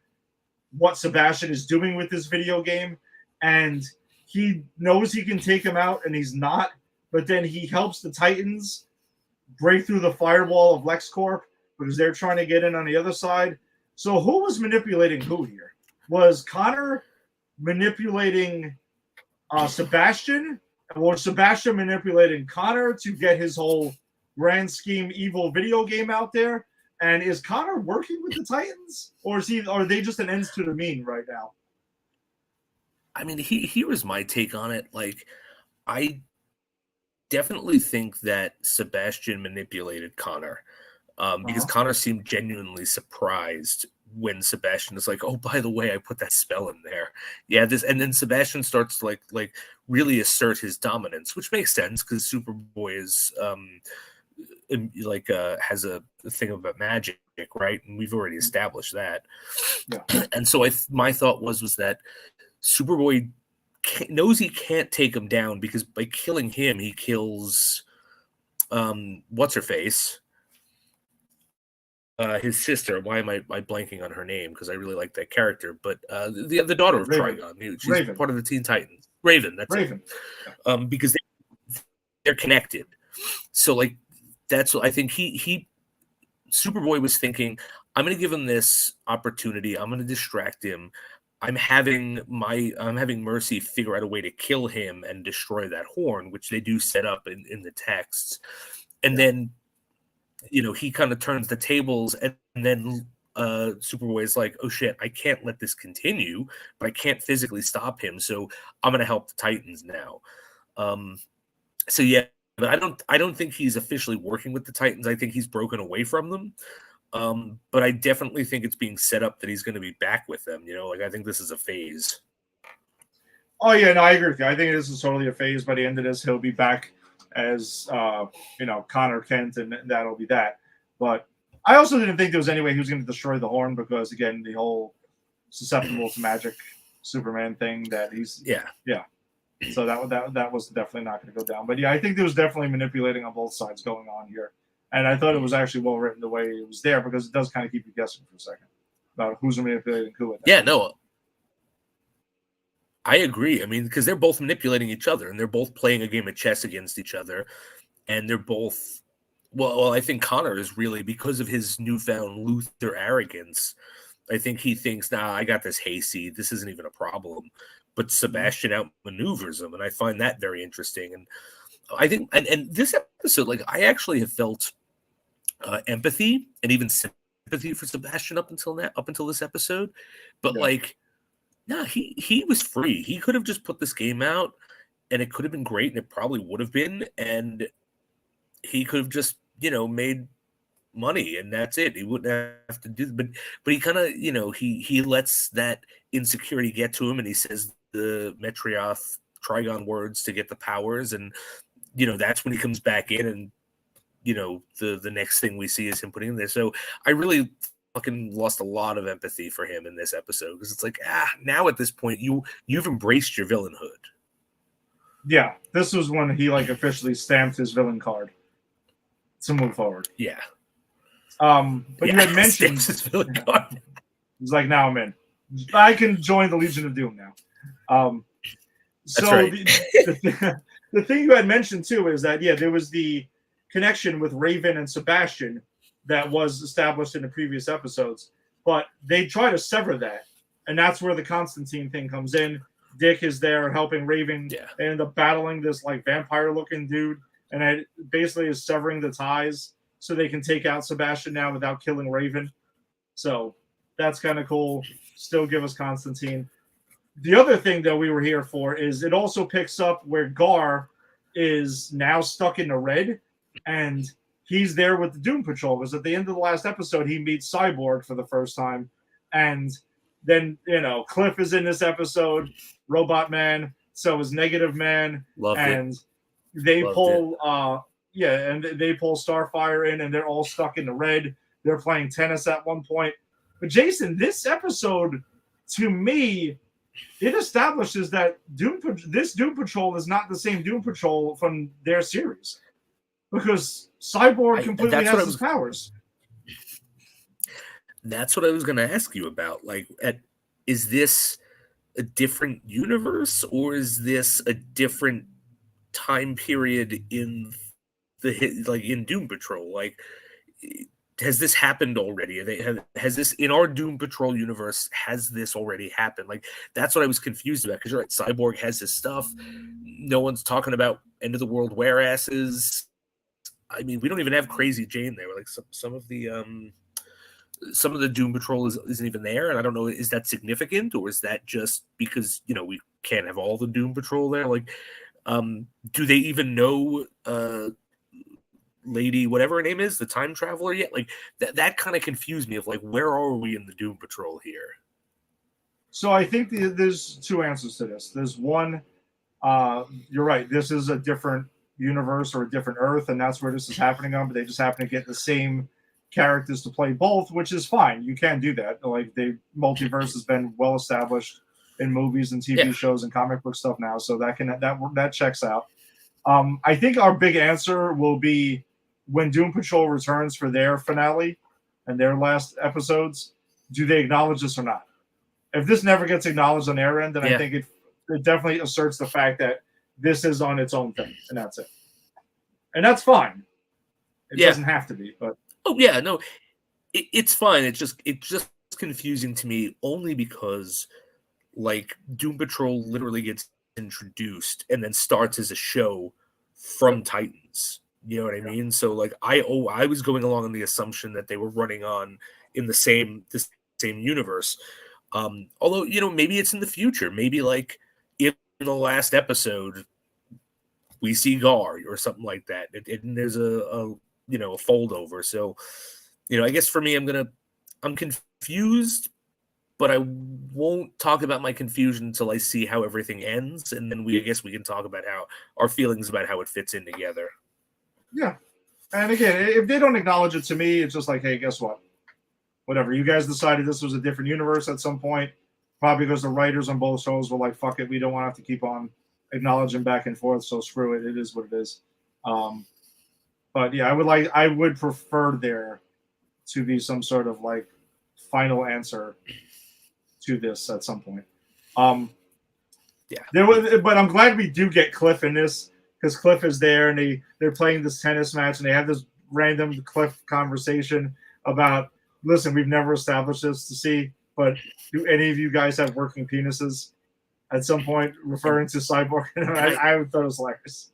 B: what Sebastian is doing with this video game, and he knows he can take him out, and he's not. But then he helps the Titans break through the firewall of LexCorp because they're trying to get in on the other side. So who was manipulating who here? Was Connor manipulating Sebastian, or Sebastian manipulating Connor to get his whole grand scheme evil video game out there? And is Connor working with the Titans, or are they just an ends to the mean right now?
C: I mean, here was my take on it. Like, I definitely think that Sebastian manipulated Connor because Connor seemed genuinely surprised when Sebastian is like, "Oh, by the way, I put that spell in there." Yeah, and then Sebastian starts to like really assert his dominance, which makes sense because Superboy is has a thing about magic, right? And we've already established that. Yeah. And so my thought was that Superboy knows he can't take him down because by killing him, he kills what's her face. His sister. Why am I blanking on her name? Because I really like that character. But the daughter of Trigon. She's Raven. Part of the Teen Titans. Raven. That's Raven. It. Because they're connected. So like that's what I think he Superboy was thinking. I'm going to give him this opportunity. I'm going to distract him. I'm having Mercy figure out a way to kill him and destroy that horn, which they do set up in the texts. And then he kind of turns the tables, and then Superboy is like, "Oh shit, I can't let this continue, but I can't physically stop him, so I'm going to help the Titans now." So yeah, but I don't think he's officially working with the Titans. I think he's broken away from them. But I definitely think it's being set up that he's going to be back with them. Like I think this is a phase.
B: Oh yeah, no, I agree with you. I think this is totally a phase. By the end of this, he'll be back as Connor Kent, and that'll be that. But I also didn't think there was any way he was going to destroy the horn because, again, the whole susceptible to magic Superman thing that he's yeah. So that was definitely not going to go down. But yeah, I think there was definitely manipulating on both sides going on here, and I thought it was actually well written the way it was there because it does kind of keep you guessing for a second about who's manipulating who.
C: Yeah, no. I agree. I mean, because they're both manipulating each other, and they're both playing a game of chess against each other, and they're both. Well, I think Connor is really, because of his newfound Luther arrogance, I think he thinks, "Nah, I got this hayseed. This isn't even a problem." But Sebastian outmaneuvers him, and I find that very interesting. And I think, and this episode, like, I actually have felt empathy and even sympathy for Sebastian up until this episode, but no, he was free. He could have just put this game out, and it could have been great, and it probably would have been, and he could have just made money, and that's it. He wouldn't have to do. But he kind of he lets that insecurity get to him, and he says the Metrioth Trigon words to get the powers, and that's when he comes back in, and the next thing we see is him putting in there. So I really fucking lost a lot of empathy for him in this episode, because it's like, now at this point you've embraced your villainhood.
B: Yeah, this was when he officially stamped his villain card to move forward.
C: Yeah.
B: But you had mentioned
C: his villain card.
B: He's like, now I'm in. I can join the Legion of Doom now.
C: That's right.
B: The thing you had mentioned too is that there was the connection with Raven and Sebastian that was established in the previous episodes, but they try to sever that, and that's where the Constantine thing comes in. Dick is there helping Raven.
C: Yeah.
B: They end up battling this vampire-looking dude, and it basically is severing the ties so they can take out Sebastian now without killing Raven. So that's kind of cool. Still give us Constantine. The other thing that we were here for is it also picks up where Gar is now stuck in the red, and he's there with the Doom Patrol, because at the end of the last episode, he meets Cyborg for the first time. And then, Cliff is in this episode, Robot Man, so is Negative Man.
C: Loved
B: and
C: it.
B: They pull they pull Starfire in, and they're all stuck in the red. They're playing tennis at one point. But Jason, this episode, to me, it establishes that this Doom Patrol is not the same Doom Patrol from their series, because Cyborg completely has his powers.
C: That's what I was going to ask you about. Is this a different universe, or is this a different time period in in Doom Patrol? Has this happened already? Has this in our Doom Patrol universe? Has this already happened? That's what I was confused about. Because you're right, Cyborg has his stuff. No one's talking about end of the world wereasses. I mean, we don't even have Crazy Jane there. Some of the Doom Patrol isn't even there, and I don't know, is that significant, or is that just because we can't have all the Doom Patrol there? Do they even know Lady whatever her name is, the time traveler, yet? That kind of confused me of where are we in the Doom Patrol here?
B: So I think there's two answers to this. There's one, you're right, this is a different universe or a different Earth, and that's where this is happening on, but they just happen to get the same characters to play both, which is fine. You can do that. The multiverse has been well established in movies and TV shows and comic book stuff now, so that checks out. I think our big answer will be when Doom Patrol returns for their finale and their last episodes. Do they acknowledge this or not? If this never gets acknowledged on their end, then I think it definitely asserts the fact that this is on its own thing, and that's it. And that's fine. It doesn't have to be, but
C: it's fine. It's just confusing to me, only because Doom Patrol literally gets introduced and then starts as a show from Titans. You know what I mean? So I was going along on the assumption that they were running on in the same universe. Although maybe it's in the future. Maybe in the last episode we see Gar or something like that, and there's a fold over. So I guess for me, I'm confused, but I won't talk about my confusion until I see how everything ends, and then I guess we can talk about how our feelings about how it fits in together.
B: Yeah. And again, if they don't acknowledge it, to me, it's just hey, guess what? Whatever. You guys decided this was a different universe at some point, probably because the writers on both shows were fuck it, we don't want to have to keep on acknowledging back and forth, so screw it. It is what it is. But yeah, I would prefer there to be some sort of final answer to this at some point. But I'm glad we do get Cliff in this, because Cliff is there, and they're playing this tennis match, and they have this random Cliff conversation about, listen, we've never established this to see, but do any of you guys have working penises? At some point, referring to Cyborg. I thought it was hilarious.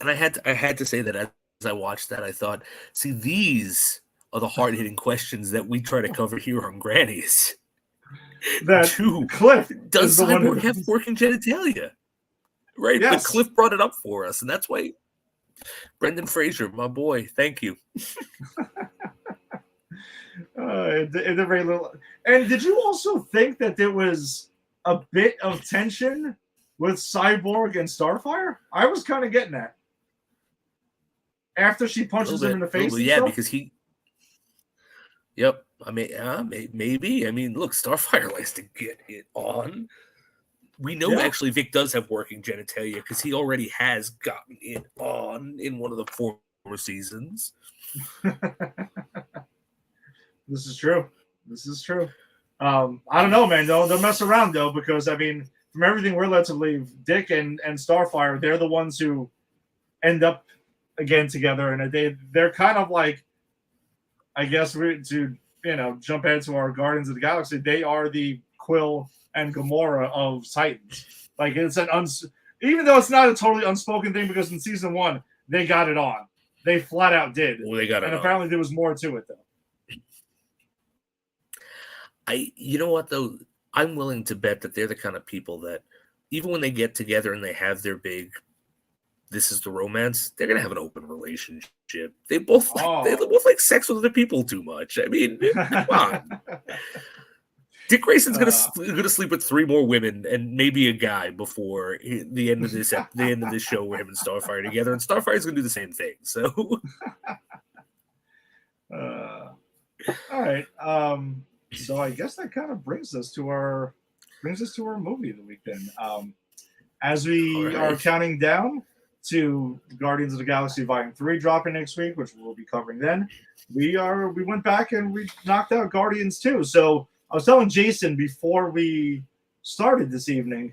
C: And I had to say that as I watched that, I thought, see, these are the hard-hitting questions that we try to cover here on Grannies.
B: Cliff,
C: does Cyborg have working genitalia? Right?
B: Yes.
C: But Cliff brought it up for us, and that's why Brendan Fraser, my boy, thank you.
B: And did you also think that there was a bit of tension with Cyborg and Starfire? I was kind of getting that. After she punches him in the face,
C: yeah, because he. Yep, I mean, maybe. I mean, look, Starfire likes to get it on. We know actually Vic does have working genitalia because he already has gotten it on in one of the former seasons.
B: This is true. I don't know, man. They'll mess around though, because I mean, from everything we're led to believe, Dick and Starfire, they're the ones who end up again together, and they're kind of like, I guess to jump into our Guardians of the Galaxy, they are the Quill and Gamora of Titans. Like it's even though it's not a totally unspoken thing, because in season 1 they got it on. They flat out did.
C: Well, they got it
B: and
C: on.
B: Apparently there was more to it though.
C: You know what though? I'm willing to bet that they're the kind of people that even when they get together and they have their big, this is the romance, they're gonna have an open relationship. They both like sex with other people too much. I mean, come on. Dick Grayson's gonna sleep with 3 more women and maybe a guy before the end of this show where him and Starfire together, and Starfire's gonna do the same thing. So,
B: all right. So I guess that kind of brings us to our movie of the week then. As we are counting down to Guardians of the Galaxy Volume 3 dropping next week, which we'll be covering then, we went back and we knocked out Guardians 2. So I was telling Jason before we started this evening,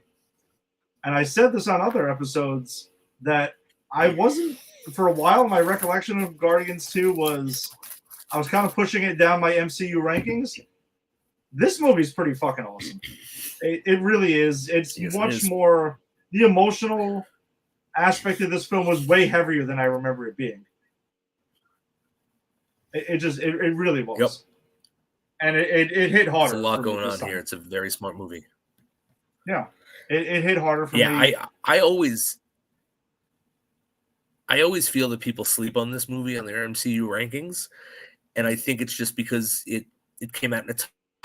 B: and I said this on other episodes, that I wasn't, for a while, my recollection of Guardians 2 was I was kind of pushing it down my MCU rankings. This movie's pretty fucking awesome. It really is. It's much more, the emotional aspect of this film was way heavier than I remember it being. It really was.
C: Yep.
B: And it hit harder.
C: There's a lot going on here. It's a very smart movie.
B: Yeah. It hit harder for me.
C: Yeah, I always feel that people sleep on this movie on their MCU rankings. And I think it's just because it came out in a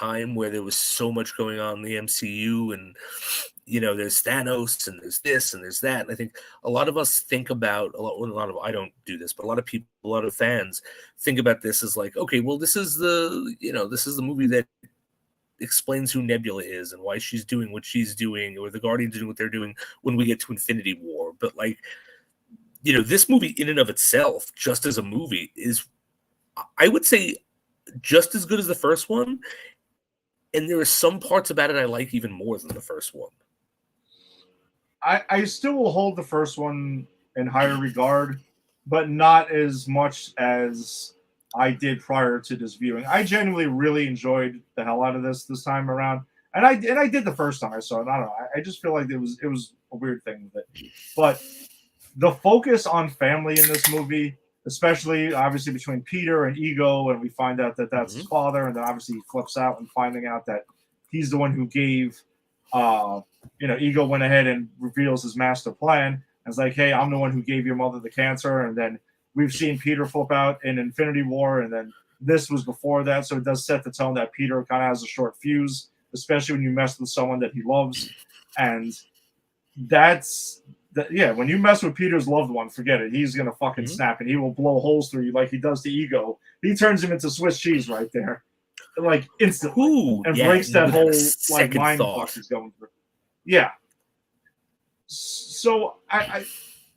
C: time where there was so much going on in the MCU, and there's Thanos and there's this and there's that. And I think a lot of us think about I don't do this, but a lot of people, a lot of fans think about this as like, okay, well, this is the movie that explains who Nebula is and why she's doing what she's doing, or the Guardians doing what they're doing when we get to Infinity War. But like, this movie in and of itself, just as a movie, is, I would say, just as good as the first one. And there are some parts about it I like even more than the first one.
B: I still will hold the first one in higher regard, but not as much as I did prior to this viewing. I genuinely really enjoyed the hell out of this time around, and I did the first time I saw it. I don't know. I just feel like it was a weird thing with it, but the focus on family in this movie, especially obviously between Peter and Ego, and we find out that that's his father, and then obviously he flips out and finding out that he's the one who gave, Ego went ahead and reveals his master plan. And it's like, hey, I'm the one who gave your mother the cancer. And then we've seen Peter flip out in Infinity War, and then this was before that, so it does set the tone that Peter kind of has a short fuse, especially when you mess with someone that he loves. And when you mess with Peter's loved one, forget it. He's gonna fucking snap, and he will blow holes through you like he does to Ego. He turns him into Swiss cheese right there, like instantly, and breaks that whole like mind fuck he's going through. Yeah. So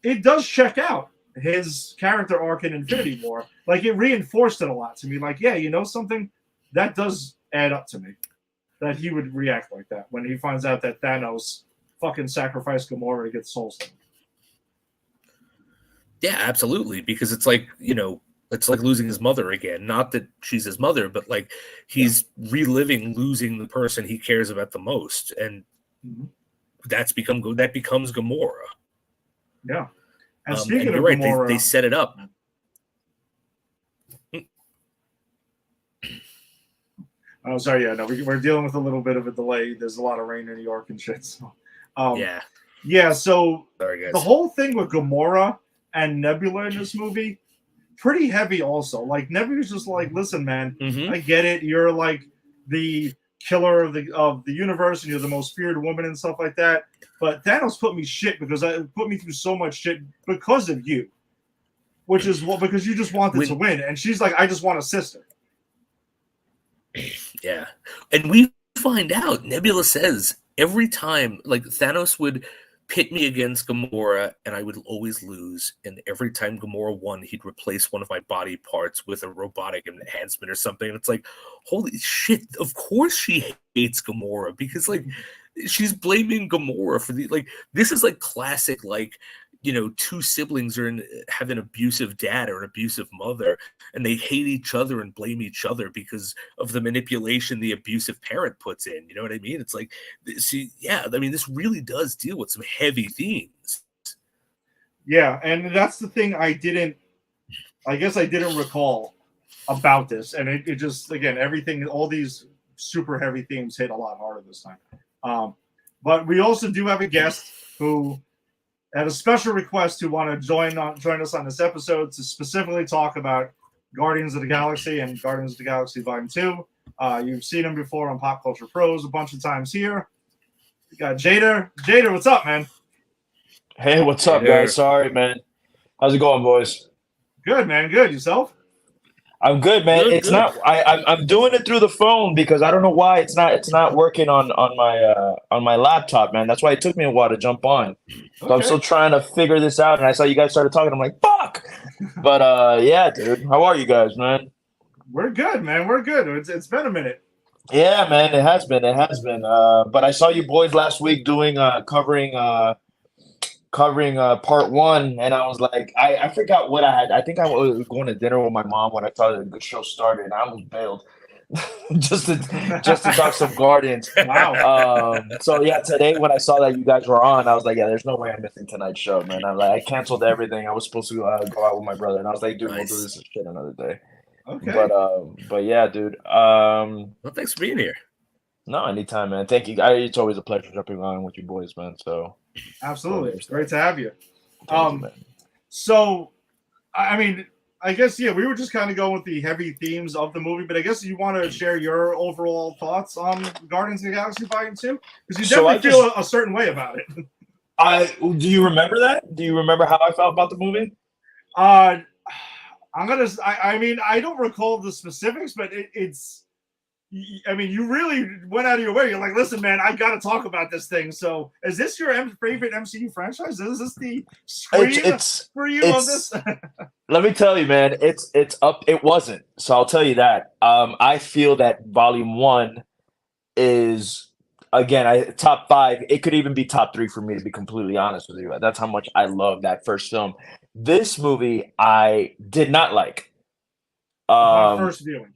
B: it does check out his character arc in Infinity War. Like, it reinforced it a lot to me. Like, yeah, something that does add up to me, that he would react like that when he finds out that Thanos fucking sacrificed Gamora to get Soul Stone.
C: Yeah, absolutely. Because it's like, it's like losing his mother again. Not that she's his mother, but like he's reliving losing the person he cares about the most. And that becomes Gamora.
B: Yeah. And speaking of
C: right,
B: Gamora,
C: they set it up.
B: Oh, sorry. Yeah, no, we're dealing with a little bit of a delay. There's a lot of rain in New York and shit. So, yeah. So
C: sorry, guys.
B: The whole thing with Gamora and Nebula in this movie, pretty heavy. Also, like Nebula's just like, listen, man, I get it. You're like the killer of the universe, and you're the most feared woman and stuff like that. But Thanos put me through so much shit because of you, which is because you just wanted to win, and she's like, I just want a sister.
C: Yeah, and we find out Nebula says every time, like, Thanos would pit me against Gamora and I would always lose, and every time Gamora won, he'd replace one of my body parts with a robotic enhancement or something. And it's like, holy shit, of course she hates Gamora, because like she's blaming Gamora for this is like classic, like, you know, two siblings have an abusive dad or an abusive mother, and they hate each other and blame each other because of the manipulation the abusive parent puts in. You know what I mean? It's like, see, yeah, I mean, this really does deal with some heavy themes.
B: Yeah, and that's the thing I guess I didn't recall about this, and it just, again, everything, all these super heavy themes hit a lot harder this time. But we also do have a guest who had a special request to want to join us on this episode to specifically talk about Guardians of the Galaxy and Guardians of the Galaxy Volume 2. You've seen him before on Pop Culture Pros a bunch of times here. We got Jader. Jader, what's up, man?
D: Hey, what's up, guys? Sorry, man. How's it going, boys?
B: Good, man. Good. Yourself?
D: I'm good, man. It's good. Not. I'm doing it through the phone because I don't know why it's not working on my laptop, man. That's why it took me a while to jump on. So okay. I'm still trying to figure this out. And I saw you guys started talking. I'm like, fuck. But yeah, dude. How are you guys, man?
B: We're good, man. We're good. It's been a minute.
D: Yeah, man. It has been. But I saw you boys last week doing covering part one, and I was like, I forgot what I had. I think I was going to dinner with my mom when I saw the show started, and I almost bailed just to talk some Guardians.
B: Wow.
D: So yeah, today when I saw that you guys were on, I was like, yeah, there's no way I'm missing tonight's show, man. I'm like, I canceled everything. I was supposed to go out with my brother, and I was like, dude, we'll do this shit another day.
B: Okay.
D: But yeah, dude.
C: Well, thanks for being here.
D: No, anytime, man. Thank you. It's always a pleasure jumping on with you boys, man. So.
B: Absolutely. It's great to have you. So, I mean, I guess, yeah, we were just kind of going with the heavy themes of the movie, but I guess you want to share your overall thoughts on Guardians of the Galaxy Volume 2? Because you definitely feel a certain way about it.
D: Do you remember that? Do you remember how I felt about the movie?
B: I mean, I don't recall the specifics, but it's, I mean, you really went out of your way. You're like, listen, man, I got to talk about this thing. So, is this your favorite MCU franchise? Is this the scream for you on this?
D: Let me tell you, man, it's up. It wasn't. So I'll tell you that. I feel that Volume 1 is, again, top 5. It could even be top 3 for me, to be completely honest with you. That's how much I love that first film. This movie, I did not like.
B: First viewing.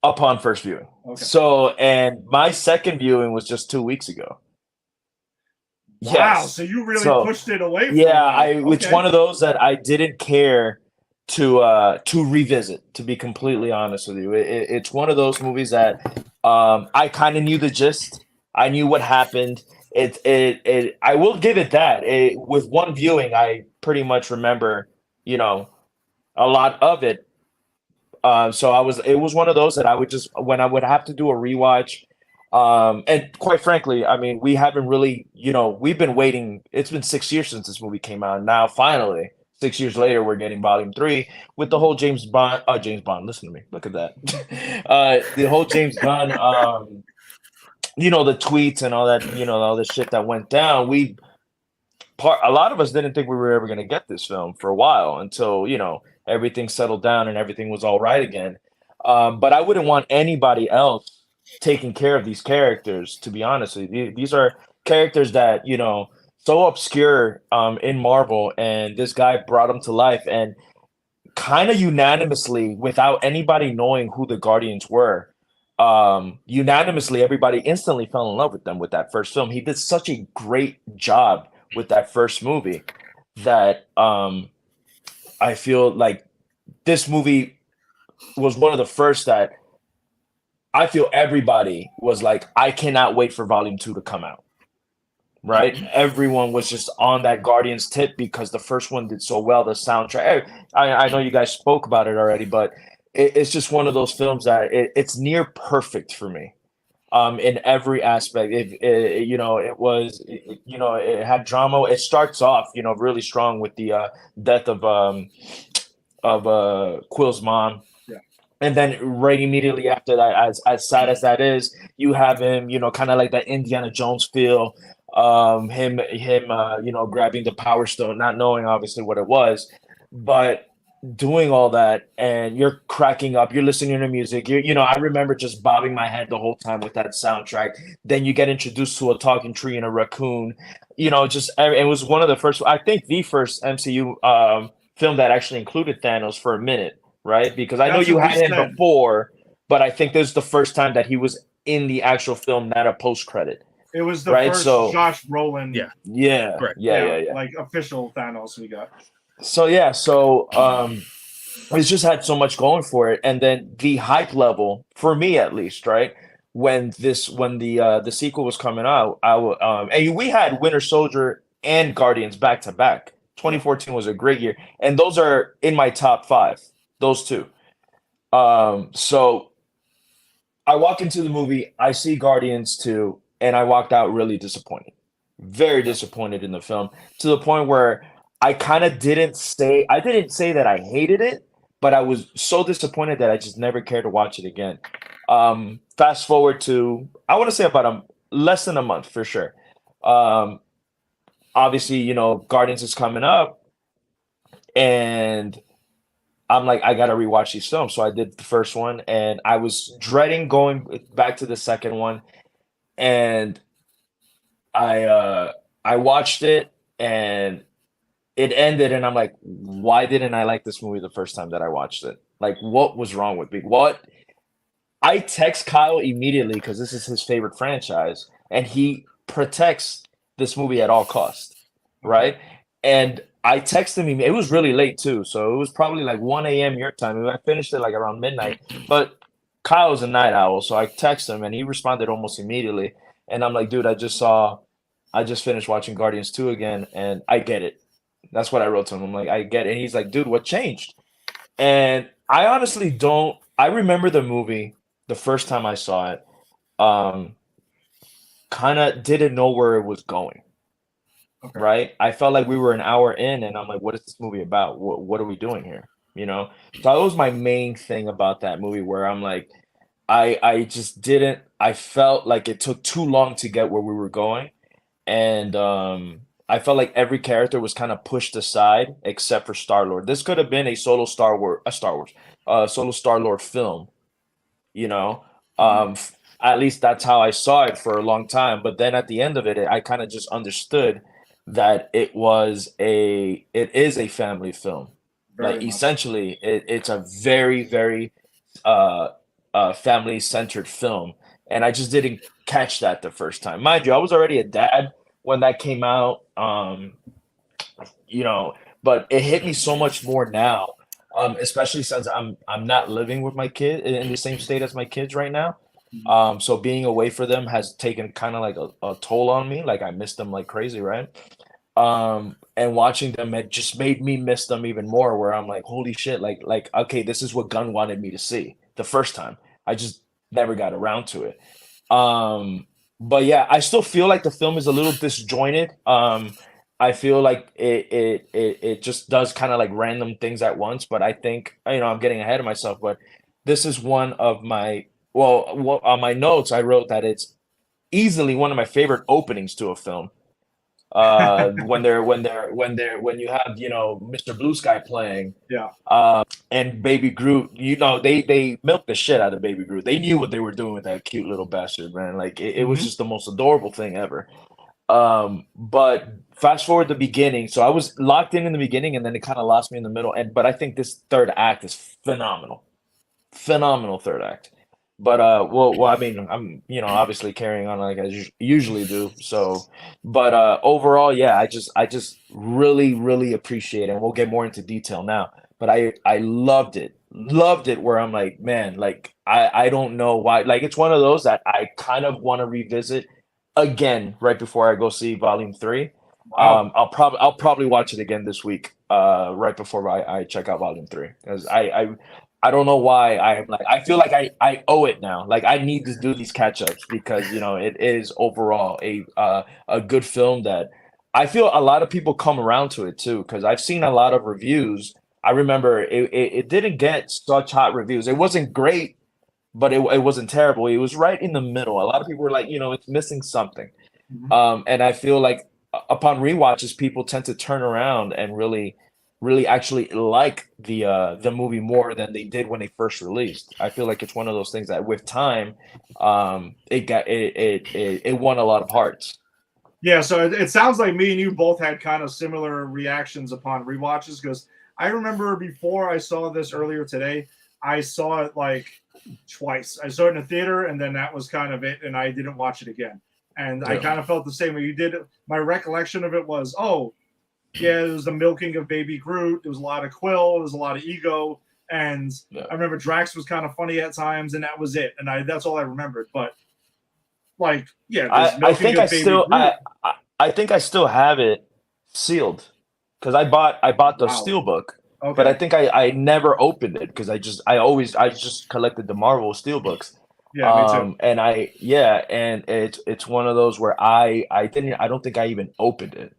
D: Upon first viewing. Okay. So, and my second viewing was just 2 weeks ago.
B: Wow, yes. So you really pushed it away from
D: It's one of those that I didn't care to revisit, to be completely honest with you. It's one of those movies that I kind of knew the gist. I knew what happened. I will give it that. With one viewing, I pretty much remember, a lot of it. So it was one of those that I would just, when I would have to do a rewatch, and quite frankly, I mean, we haven't really, we've been waiting. It's been 6 years since this movie came out. Now, finally, 6 years later, we're getting Volume 3 with the whole James Bond. Listen to me. Look at that. The whole James Gunn, the tweets and all that, all the shit that went down. A lot of us didn't think we were ever going to get this film for a while until, everything settled down and everything was all right again. But I wouldn't want anybody else taking care of these characters, to be honest with you. These are characters that, so obscure in Marvel, and this guy brought them to life, and kind of unanimously, without anybody knowing who the Guardians were, unanimously, everybody instantly fell in love with them with that first film. He did such a great job with that first movie that I feel like this movie was one of the first that I feel everybody was like, I cannot wait for Volume 2 to come out. Right? Everyone was just on that Guardians tip because the first one did so well. The soundtrack, I know you guys spoke about it already, but it's just one of those films that it's near perfect for me. in every aspect. It had drama. It starts off, really strong with the death of Quill's mom.
B: Yeah.
D: And then right immediately after that, as sad as that is, you have him, kind of like that Indiana Jones feel. Him, grabbing the Power Stone, not knowing obviously what it was, but doing all that, and you're cracking up, you're listening to music. I remember just bobbing my head the whole time with that soundtrack. Then you get introduced to a talking tree and a raccoon. It was one of the first, I think, the first MCU film that actually included Thanos for a minute, right? Because I know
B: That's
D: you
B: what
D: had
B: we
D: him
B: said.
D: before, but I think this is the first time that he was in the actual film, not a post credit.
B: It was the
D: Right,
B: first
D: so-
B: Josh Brolin,
D: Yeah,
C: Correct.
D: yeah.
B: like official Thanos we got.
D: So it's just had so much going for it, and then the hype level for me, at least, right? When the sequel was coming out, and we had Winter Soldier and Guardians back to back. 2014 was a great year, and those are in my top 5. Those two. So I walk into the movie, I see Guardians 2, and I walked out really disappointed. Very disappointed in the film, to the point where I didn't say that I hated it, but I was so disappointed that I just never cared to watch it again. Fast forward to, I want to say, about less than a month for sure. Obviously, Guardians is coming up, and I'm like, I gotta rewatch these films. So I did the first one, and I was dreading going back to the second one, and I watched it, and it ended, and I'm like, why didn't I like this movie the first time that I watched it? Like, what was wrong with me? I text Kyle immediately, because this is his favorite franchise, and he protects this movie at all costs, right? And I texted him. It was really late too, so it was probably like 1 a.m. your time. I finished it like around midnight. But Kyle's a night owl, so I texted him, and he responded almost immediately. And I'm like, dude, I just finished watching Guardians 2 again, and I get it. That's what I wrote to him. I'm like, I get it. And he's like, dude, what changed? And I honestly don't. I remember the movie the first time I saw it. Kind of didn't know where it was going.
B: Okay.
D: Right? I felt like we were an hour in, and I'm like, what is this movie about? What are we doing here? So that was my main thing about that movie, where I'm like, I just didn't. I felt like it took too long to get where we were going, and I felt like every character was kind of pushed aside except for Star-Lord. This could have been a solo solo Star-Lord film, at least that's how I saw it for a long time. But then at the end of it, I kind of just understood that it is a family film.
B: Very
D: Like,
B: much.
D: essentially, it's a very, very family centered film, and I just didn't catch that the first time. Mind you, I was already a dad when that came out, but it hit me so much more now, especially since I'm not living with my kid in the same state as my kids right now. So being away for them has taken kind of like a toll on me. Like, I miss them like crazy, right? And watching them, it just made me miss them even more, where I'm like, holy shit, like okay, this is what Gunn wanted me to see the first time. I just never got around to it. But yeah, I still feel like the film is a little disjointed. I feel like it just does kind of like random things at once, but I think, I'm getting ahead of myself, but this is one of my, on my notes, I wrote that it's easily one of my favorite openings to a film. When you have, Mr. Blue Sky playing, and Baby Groot, they milked the shit out of Baby Groot. They knew what they were doing with that cute little bastard, man. Like, it was just the most adorable thing ever. But fast forward the beginning, so I was locked in the beginning, and then it kind of lost me in the middle. But I think this third act is phenomenal third act. But I mean, I'm obviously carrying on like I usually do. So, but overall, yeah, I just really appreciate it. And we'll get more into detail now. But I loved it, Where I'm like, man, like I don't know why. Like, it's one of those that I kind of want to revisit again right before I go see Volume 3.
B: Wow.
D: I'll probably watch it again this week, right before I check out Volume 3, because I I don't know why I feel like I owe it now. Like I need to do these catch ups because it is overall a good film that I feel a lot of people come around to it too. Because I've seen a lot of reviews. I remember it didn't get such hot reviews. It wasn't great, but it wasn't terrible. It was right in the middle. A lot of people were like, it's missing something. And I feel like upon rewatches, people tend to turn around and really actually like the movie more than they did when they first released. I feel like it's one of those things that with time, it won a lot of hearts.
B: Yeah, so it sounds like me and you both had kind of similar reactions upon rewatches, because I remember before I saw this earlier today, I saw it like twice. I saw it in the theater, and then that was kind of it, and I didn't watch it again. And I kind of felt the same way you did. My recollection of it was, yeah, it was the milking of Baby Groot. There was a lot of Quill. There was a lot of ego. And I remember Drax was kind of funny at times, and that was it. And that's all I remembered. But, like, yeah,
D: I think I think I still have it sealed because I bought the Steelbook. Okay. But I think I never opened it because I just collected the Marvel Steelbooks.
B: Yeah, me too.
D: And it's one of those where I don't think I even opened it.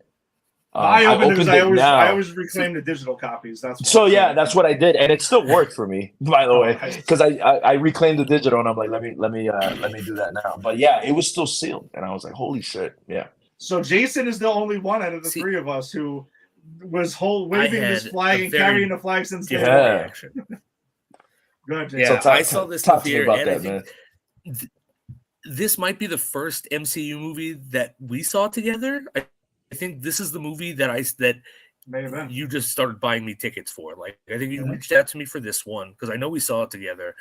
B: I opened it because I always reclaim the digital copies. That's
D: what I did, and it still worked for me, by the way, because I reclaimed the digital, and I'm like, let me do that now. But yeah, it was still sealed, and I was like, holy shit, yeah.
B: So Jason is the only one out of the three of us who was waving this flag and carrying the flag since day one. Go ahead, Jason.
C: Yeah, I saw this in the theater, and I think this might be the first MCU movie that we saw together. I think this is the movie that you just started buying me tickets for. Like, I think you reached out to me for this one because I know we saw it together.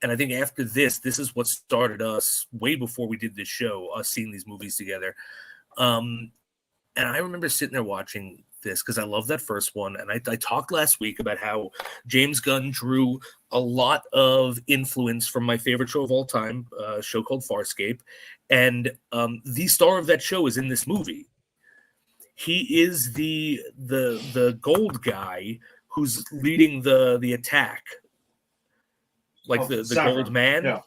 C: And I think after this is what started us way before we did this show, us seeing these movies together. And I remember sitting there watching this because I love that first one. And I talked last week about how James Gunn drew a lot of influence from my favorite show of all time, a show called Farscape. And the star of that show is in this movie. He is the gold guy who's leading the attack, like the gold man.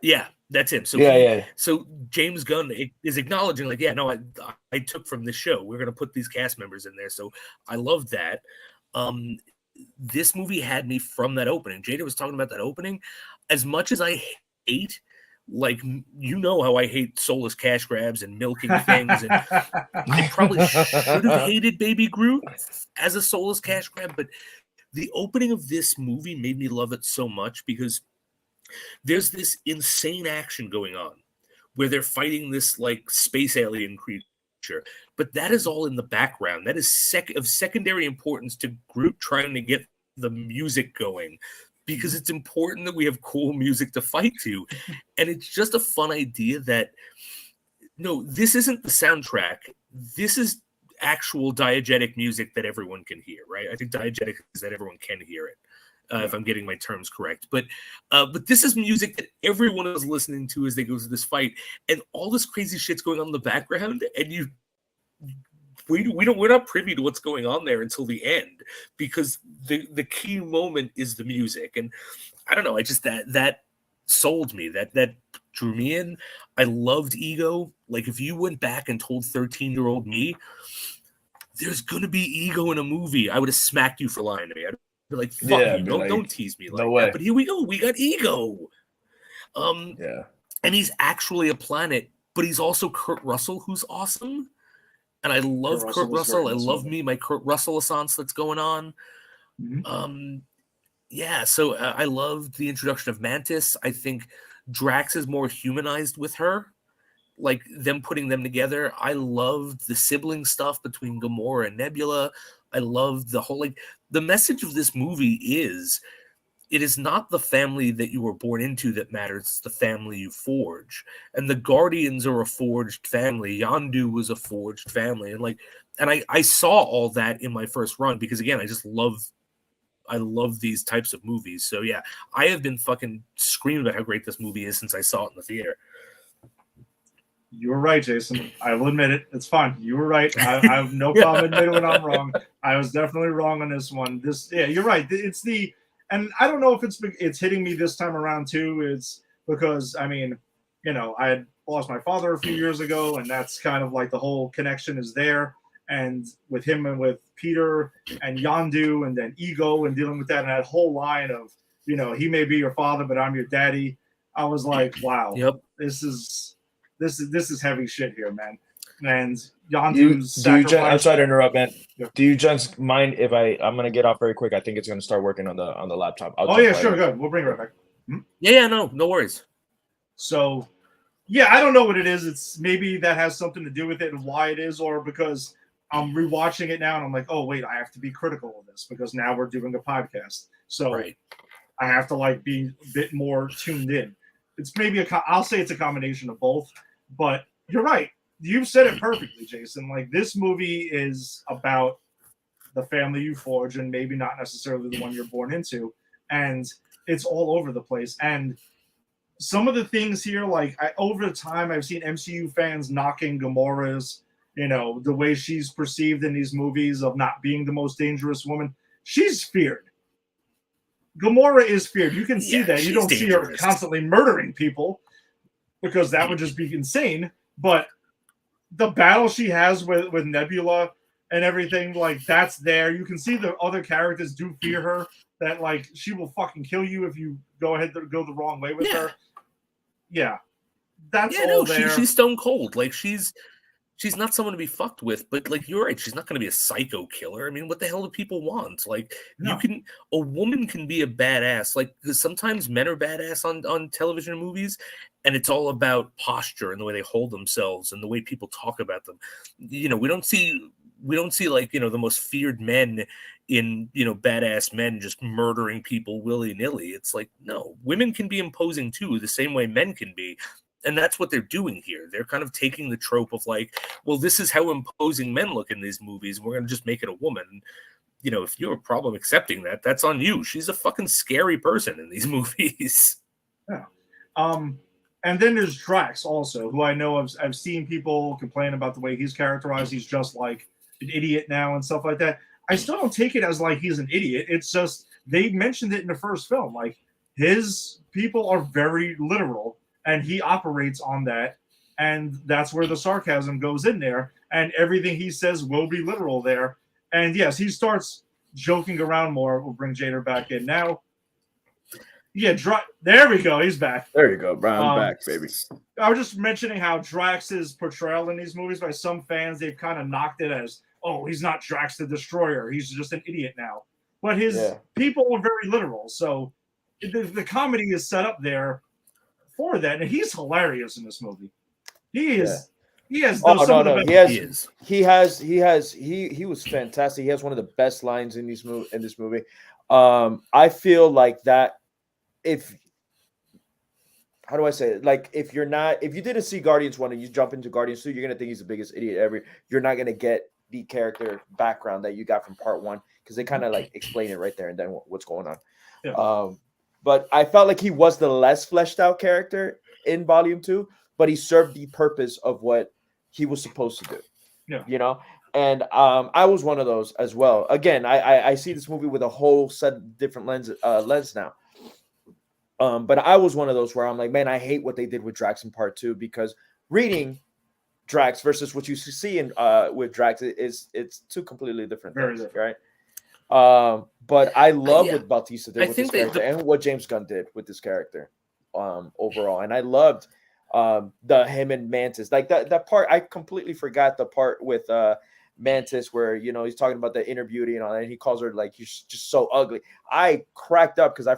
C: Yeah, that's him. So so James Gunn is acknowledging, like, I took from this show. We're gonna put these cast members in there. So I love that. This movie had me from that opening. Jada was talking about that opening. As much as I hate, like, how I hate soulless cash grabs and milking things, and I probably should have hated Baby Groot as a soulless cash grab, but the opening of this movie made me love it so much because there's this insane action going on where they're fighting this like space alien creature, but that is all in the background. That is of secondary importance to Groot trying to get the music going, because it's important that we have cool music to fight to. And it's just a fun idea that, no, this isn't the soundtrack. This is actual diegetic music that everyone can hear, right? I think diegetic is that everyone can hear it, if I'm getting my terms correct. But this is music that everyone is listening to as they go through this fight. And all this crazy shit's going on in the background, and we're not privy to what's going on there until the end, because the key moment is the music. And I don't know, I just that sold me, that drew me in. I loved Ego. Like, if you went back and told 13-year-old me there's gonna be Ego in a movie, I would have smacked you for lying to me. I'd be like, fuck you, don't tease me like that. But here we go, we got Ego. And he's actually a planet, but he's also Kurt Russell, who's awesome. And I love Kurt Russell. I love my Kurt Russell-assance that's going on. So I loved the introduction of Mantis. I think Drax is more humanized with her, like them putting them together. I loved the sibling stuff between Gamora and Nebula. I loved the whole, like, the message of this movie is, it is not the family that you were born into that matters. It's the family you forge. And the Guardians are a forged family. Yondu was a forged family. And I saw all that in my first run because, again, I love these types of movies. So, yeah, I have been fucking screaming about how great this movie is since I saw it in the theater.
B: You were right, Jason. I will admit it. It's fine. You were right. I have no problem admitting when I'm wrong. I was definitely wrong on this one. You're right. and I don't know if it's hitting me this time around too. It's because I mean, I had lost my father a few years ago, and that's kind of like the whole connection is there. And with him and with Peter and Yondu, and then Ego, and dealing with that, and that whole line of he may be your father, but I'm your daddy. I was like, wow,
C: Yep.
B: this is heavy shit here, man. And Yondu's sacrifice.
D: I'm sorry to interrupt, man.
B: Yeah.
D: Do you just mind if I'm gonna get off very quick? I think it's gonna start working on the laptop.
B: Oh yeah, sure, good. We'll bring it right back.
C: Yeah, no worries.
B: So, yeah, I don't know what it is. It's maybe that has something to do with it and why it is, or because I'm rewatching it now and I'm like, oh wait, I have to be critical of this because now we're doing a podcast, so
C: Right.
B: I have to like be a bit more tuned in. It's maybe I'll say it's a combination of both, but you're right. You've said it perfectly, Jason. Like, this movie is about the family you forge and maybe not necessarily the one you're born into, and it's all over the place. And some of the things here, like over the time, I've seen MCU fans knocking Gamora's, the way she's perceived in these movies of not being the most dangerous woman. She's feared. Gamora is feared. You can see that. You don't see her constantly murdering people because that would just be insane. But the battle she has with Nebula and everything, like, that's there. You can see the other characters do fear her, that like she will fucking kill you if you go the wrong way with her. Yeah. That's all there.
C: She's stone cold. Like, she's not someone to be fucked with, but like, you're right, she's not going to be a psycho killer. I mean, what the hell do people want? Like, a woman can be a badass. Like, because sometimes men are badass on television and movies, and it's all about posture and the way they hold themselves and the way people talk about them. We don't see like, the most feared men in, badass men just murdering people willy-nilly. It's like, no, women can be imposing too, the same way men can be. And that's what they're doing here. They're kind of taking the trope of like, well, this is how imposing men look in these movies. We're going to just make it a woman. If you have a problem accepting that, that's on you. She's a fucking scary person in these movies.
B: Yeah. And then there's Drax also, who I know I've seen people complain about the way he's characterized. He's just like an idiot now and stuff like that. I still don't take it as like he's an idiot. It's just they mentioned it in the first film. Like, his people are very literal, and he operates on that, and that's where the sarcasm goes in there, and everything he says will be literal there. And yes, he starts joking around more. We'll bring Jader back in now. Yeah, there we go. He's back.
E: There you go, Brian. I'm back, baby.
B: I was just mentioning how Drax's portrayal in these movies by some fans, they've kind of knocked it as, oh, he's not Drax the Destroyer. He's just an idiot now. But his people are very literal. So the comedy is set up there for that, and he's hilarious in this movie. He is. He has.
D: He was fantastic. He has one of the best lines in this movie. I feel like that. How do I say it? Like, if you didn't see Guardians 1 and you jump into Guardians 2, you're gonna think he's the biggest idiot ever. You're not gonna get the character background that you got from part 1, because they kind of like explain it right there and then what's going on. Yeah. But I felt like he was the less fleshed out character in Volume 2, but he served the purpose of what he was supposed to do. Yeah. And I was one of those as well. Again, I see this movie with a whole set of different lens now. But I was one of those where I'm like, man, I hate what they did with Drax in part 2, because reading Drax versus what you see in with Drax it's two completely different things, right? But I love what Bautista did with this character and what James Gunn did with this character overall. And I loved him and Mantis. Like that part, I completely forgot the part with Mantis where, he's talking about the inner beauty and all that, and he calls her like, you're just so ugly. I cracked up because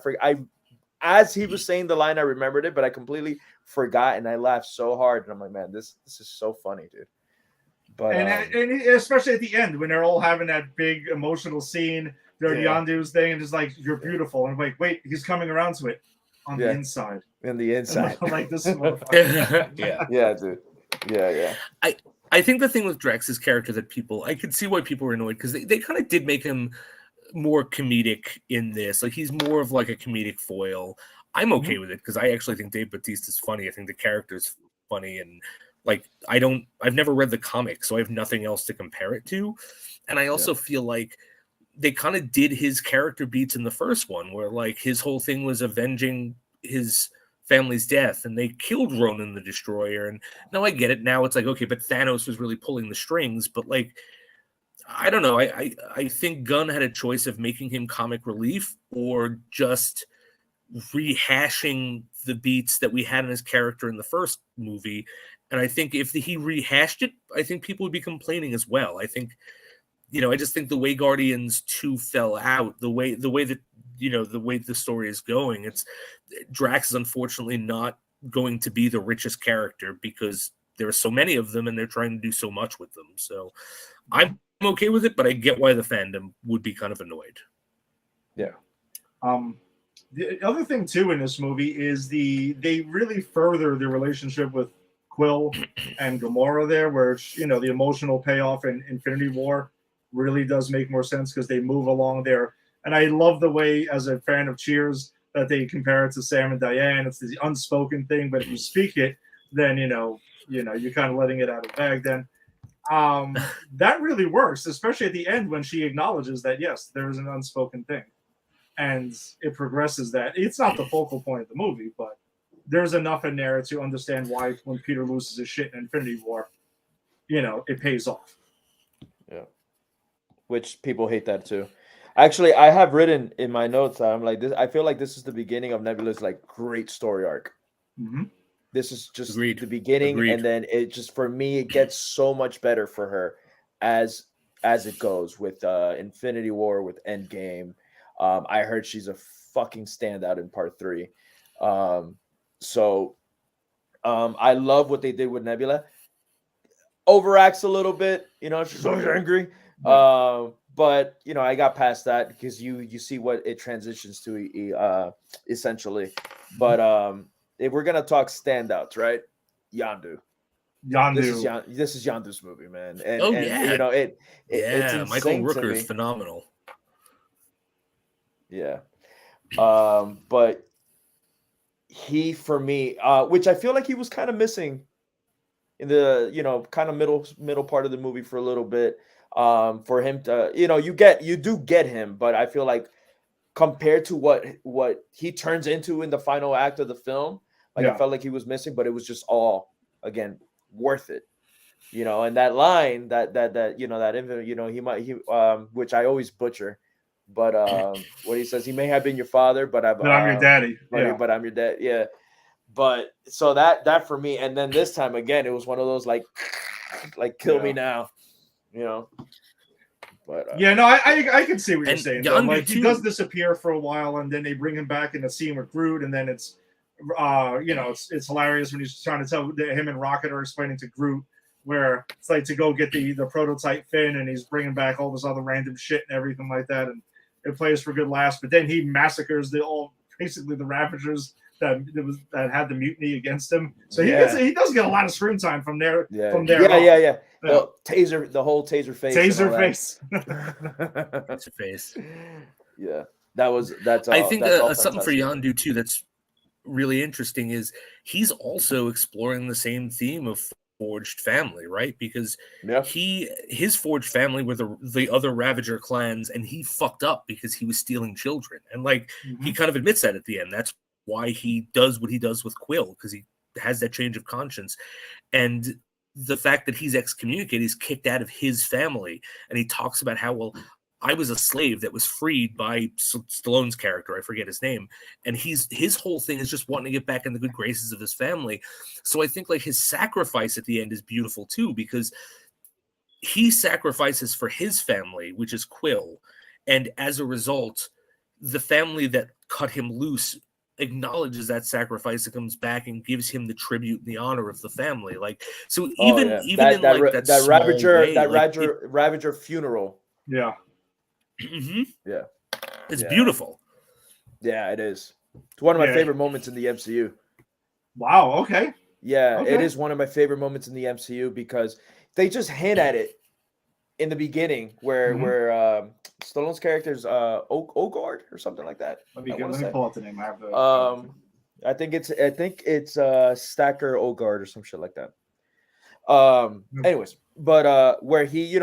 D: as he was saying the line, I remembered it, but I completely forgot, and I laughed so hard. And I'm like, man, this is so funny, dude. But
B: and especially at the end when they're all having that big emotional scene, Yondu's thing, and it's like, you're beautiful, and I'm like, wait, he's coming around to it on the inside.
D: In the inside,
B: I'm like, this is motherfucker.
D: yeah, dude, yeah.
C: I think the thing with Drax's character that I could see why people were annoyed, because they kind of did make him more comedic in this. Like, he's more of like a comedic foil. I'm okay with it because I actually think Dave Bautista's funny. I think the character's funny, and like, I've never read the comic, so I have nothing else to compare it to. And I also feel like they kind of did his character beats in the first one, where like his whole thing was avenging his family's death, and they killed Ronan the Destroyer. And now I get it. Now it's like, okay, but Thanos was really pulling the strings. But like, I don't know. I think Gunn had a choice of making him comic relief or just rehashing the beats that we had in his character in the first movie. And I think if he rehashed it, I think people would be complaining as well. I think, I just think the way Guardians 2 fell out, the way that, the way the story is going, Drax is unfortunately not going to be the richest character because there are so many of them and they're trying to do so much with them. So I'm okay with it, but I get why the fandom would be kind of annoyed.
D: Yeah.
B: The other thing too in this movie is they really further the relationship with Quill and Gamora there, where the emotional payoff in Infinity War really does make more sense because they move along there. And I love the way, as a fan of Cheers, that they compare it to Sam and Diane. It's the unspoken thing, but if you speak it, then you're kind of letting it out of the bag. Then that really works, especially at the end when she acknowledges that yes, there is an unspoken thing, and it progresses that. It's not the focal point of the movie, but there's enough in there to understand why when Peter loses his shit in Infinity War, it pays off.
D: Yeah. Which people hate that too. Actually, I have written in my notes that I'm like this. I feel like this is the beginning of Nebula's like great story arc.
B: Mm-hmm.
D: This is just
C: Agreed.
D: the beginning,
C: Agreed.
D: and then it just, for me, it gets so much better for her as it goes with Infinity War, with Endgame. I heard she's a fucking standout in Part 3. So I love what they did with Nebula. Overacts a little bit, she's so angry. But I got past that because you see what it transitions to essentially. But if we're gonna talk standouts, right? Yondu. This is Yondu's movie, man. And it's insane.
C: Michael Rooker
D: to
C: is
D: me.
C: phenomenal.
D: Yeah. But he, for me, which I feel like he was kind of missing in the kind of middle part of the movie for a little bit. For him to, you do get him, but I feel like compared to what he turns into in the final act of the film, I felt like he was missing, but it was just all, again, worth it. And that line which I always butcher, but what he says, he may have been your father, but I'm
B: your daddy.
D: But I'm your dad. Yeah. But so that for me, and then this time again, it was one of those like kill me now, But
B: I can see what you're saying.
C: Yondu
B: he does disappear for a while, and then they bring him back in a scene with Groot, and then it's it's hilarious when he's trying to tell him and Rocket are explaining to Groot where it's like to go get the prototype Finn, and he's bringing back all this other random shit and everything like that, and it plays for good laughs. But then he massacres basically the Ravagers that had the mutiny against him. So he does get a lot of screen time from there.
D: Yeah. The whole taser face.
B: Taser face.
C: Taser face.
D: Yeah, that's all.
C: I think
D: that's
C: something for Yondu too that's really interesting is he's also exploring the same theme of forged family, right? Because his forged family were the other Ravager clans, and he fucked up because he was stealing children, and he kind of admits that at the end. That's why he does what he does with Quill, because he has that change of conscience. And the fact that he's excommunicated, he's kicked out of his family, and he talks about how, well, I was a slave that was freed by Stallone's character, I forget his name, and his whole thing is just wanting to get back in the good graces of his family. So I think his sacrifice at the end is beautiful too, because he sacrifices for his family, which is Quill, and as a result, the family that cut him loose acknowledges that sacrifice and comes back and gives him the tribute and the honor of the family.
D: Ravager funeral.
B: Yeah.
C: Mm-hmm.
D: Yeah.
C: It's beautiful.
D: Yeah, it is. It's one of my favorite moments in the MCU.
B: Wow. Okay.
D: Yeah, it is one of my favorite moments in the MCU because they just hint at it in the beginning where Stallone's character's Ogord or something like that.
B: Let me pull out the name. I have the.
D: I think it's Stacker Ogord or some shit like that. Anyways, but where he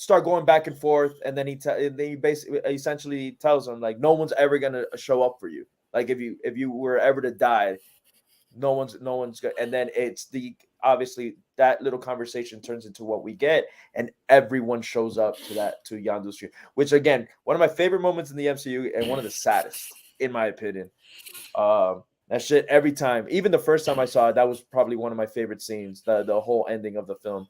D: start going back and forth, and then he basically essentially tells him like, no one's ever gonna show up for you. Like if you were ever to die, no one's good. And then it's obviously that little conversation turns into what we get, and everyone shows up to Yondu Street, which again, one of my favorite moments in the MCU and one of the saddest in my opinion. That shit every time, even the first time I saw it, that was probably one of my favorite scenes. The whole ending of the film,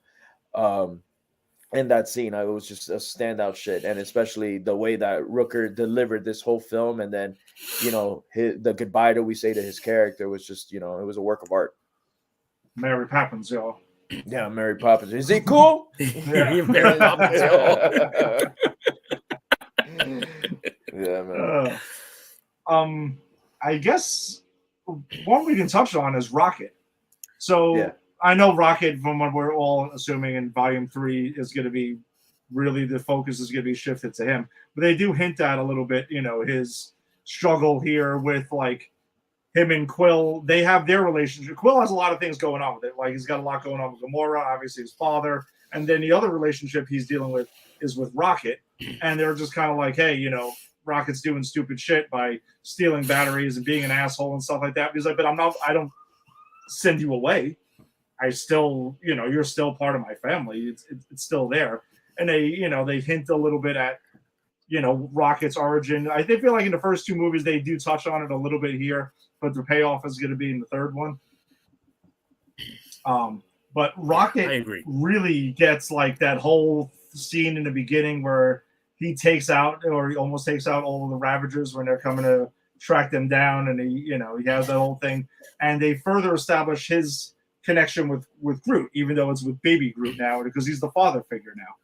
D: in that scene, it was just a standout shit, and especially the way that Rooker delivered this whole film, and then the goodbye that we say to his character was just it was a work of art.
B: Mary Poppins, y'all.
D: Yeah, Mary Poppins. Is he cool?
C: Yeah. Mary Poppins, y'all.
D: Yeah, man.
B: I guess one we can touch on is Rocket. So I know Rocket, from what we're all assuming in Volume 3, is going to be really the focus is going to be shifted to him. But they do hint at a little bit, his struggle here with like him and Quill. They have their relationship. Quill has a lot of things going on with it. Like he's got a lot going on with Gamora, obviously his father, and then the other relationship he's dealing with is with Rocket. And they're just kind of like, hey, Rocket's doing stupid shit by stealing batteries and being an asshole and stuff like that. He's like, but I don't send you away. I still, you're still part of my family. It's still there. And they hint a little bit at, Rocket's origin. I feel like in the first two movies, they do touch on it a little bit here, but the payoff is going to be in the third one. But Rocket really gets like that whole scene in the beginning where he takes out, or he almost takes out all of the Ravagers when they're coming to track them down. And he has that whole thing. And they further establish his connection with Groot, even though it's with baby Groot now, because he's the father figure now.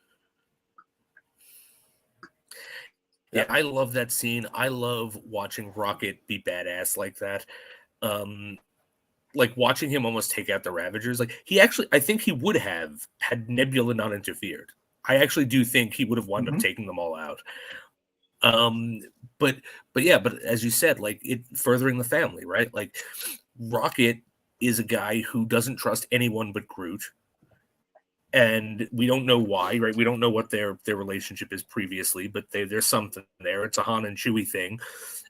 C: Yeah, I love that scene. I love watching Rocket be badass like that. Like watching him almost take out the Ravagers. Like I think he would have had Nebula not interfered. I actually do think he would have wound up taking them all out. But as you said, like it furthering the family, right? Like Rocket is a guy who doesn't trust anyone but Groot. And we don't know why, right? We don't know what their relationship is previously, but there's something there. It's a Han and Chewie thing.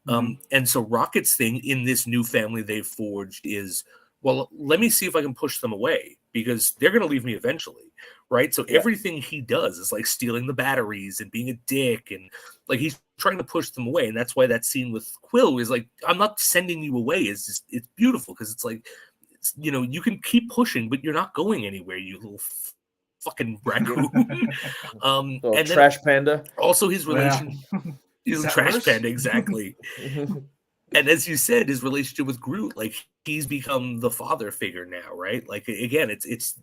C: And so Rocket's thing in this new family they've forged is, well, let me see if I can push them away, because they're going to leave me eventually, right? So everything he does is like stealing the batteries and being a dick, and like he's trying to push them away. And that's why that scene with Quill is like, I'm not sending you away. It's beautiful, because it's like, you can keep pushing, but you're not going anywhere, you little fucking raccoon.
D: And trash panda.
C: Also, his relation, he's a trash panda, exactly. And as you said, his relationship with Groot, like he's become the father figure now, right? Like again, it's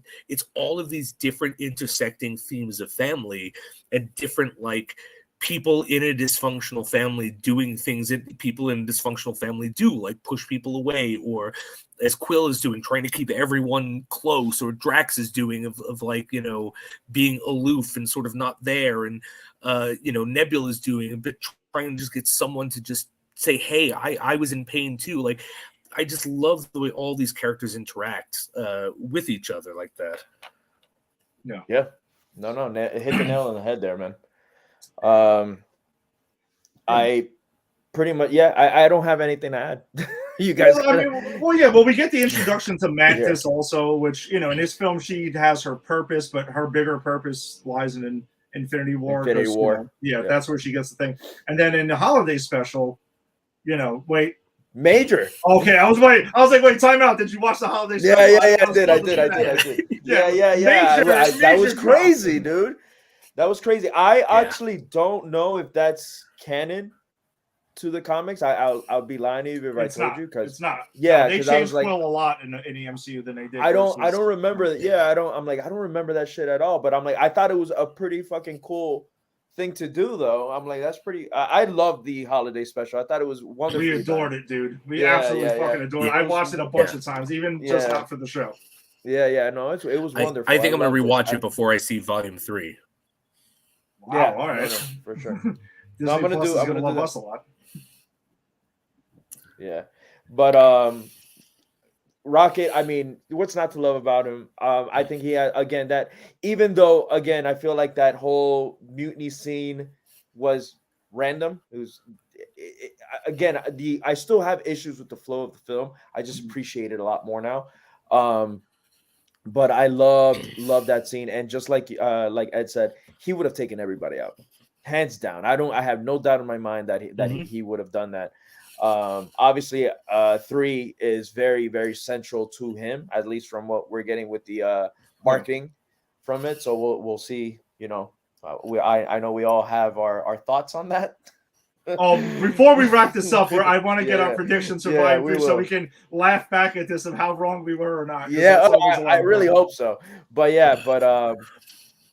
C: all of these different intersecting themes of family and different like people in a dysfunctional family doing things that people in a dysfunctional family do, like push people away, or as Quill is doing, trying to keep everyone close, or Drax is doing of like, being aloof and sort of not there. And, Nebula is doing a bit, trying to just get someone to just say, hey, I was in pain too. Like, I just love the way all these characters interact with each other like that.
B: Yeah.
D: Yeah. No, hit the nail on the head there, man. I pretty much, I don't have anything to add. You guys,
B: well, we get the introduction to Mantis also, which in this film she has her purpose, but her bigger purpose lies in Infinity War. That's where she gets the thing. And then in the holiday special,
D: Major.
B: Okay, I was like, wait, time out. Did you watch the holiday special?
D: I did. Yeah. That was crazy, dude. That was crazy. I actually don't know if that's canon to the comics. I'll be lying to you if I told you, because
B: it's not.
D: Yeah,
B: they changed Quill a lot in the MCU than they did.
D: I don't remember. I don't remember that shit at all. But I'm like, I thought it was a pretty fucking cool thing to do, though. I'm like, that's pretty. I love the holiday special. I thought it was wonderful.
B: We adored it, dude. We absolutely fucking adored it. I watched it a bunch of times, even just not for the show.
D: Yeah. No, it was wonderful.
C: I think I'm gonna rewatch it before I see Volume 3.
B: Wow,
D: yeah,
B: all right,
D: for sure.
B: No, I'm gonna love us a lot.
D: Yeah, but Rocket, I mean, what's not to love about him? I think he had, again, that even though, again, I feel like that whole mutiny scene was random. It was, again, I still have issues with the flow of the film. I just appreciate it a lot more now. But I loved that scene, and just like Ed said, he would have taken everybody out, hands down. I have no doubt in my mind that he would have done that. Obviously, 3 is very, very central to him, at least from what we're getting with the marketing from it. So we'll see. You know, I know we all have our thoughts on that.
B: Before we wrap this up, I want to get our predictions for Volume 3 so
D: will.
B: we can laugh back at this of how wrong we were or not.
D: Yeah, I really hope so. But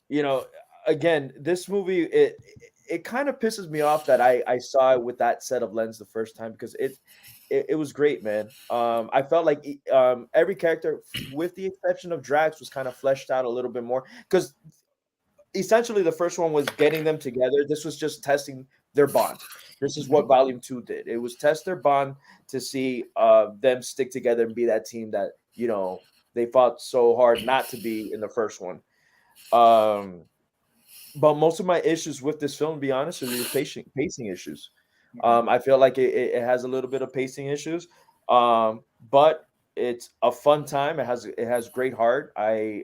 D: you know, again, this movie it kind of pisses me off that I saw it with that set of lens the first time, because it was great, man. I felt like every character, with the exception of Drax, was kind of fleshed out a little bit more, because essentially the first one was getting them together. This was just testing their bond. This is what Volume 2 did. It was test their bond to see them stick together and be that team that, you know, they fought so hard not to be in the first one. But most of my issues with this film, to be honest with you, pacing issues. I feel like it has a little bit of pacing issues, but it's a fun time. It has great heart. I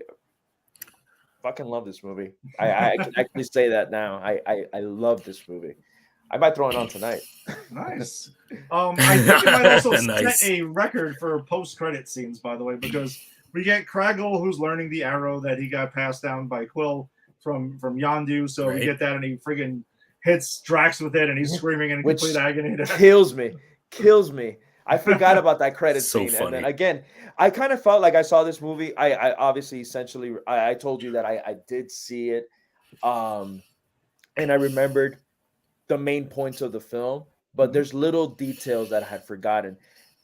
D: fucking love this movie. I can actually say that now. I love this movie. I might throw it on tonight.
B: Nice. I think it might also set a record for post-credit scenes, by the way, because we get Craggle, who's learning the arrow that he got passed down by Quill from Yondu. So we get that, and he friggin' hits Drax with it, and he's screaming in complete agony.
D: Kills me. I forgot about that credit scene.
C: Funny.
D: And then again, I kind of felt like I saw this movie. I obviously essentially I told you that I did see it. And I remembered the main points of the film, but there's little details that I had forgotten.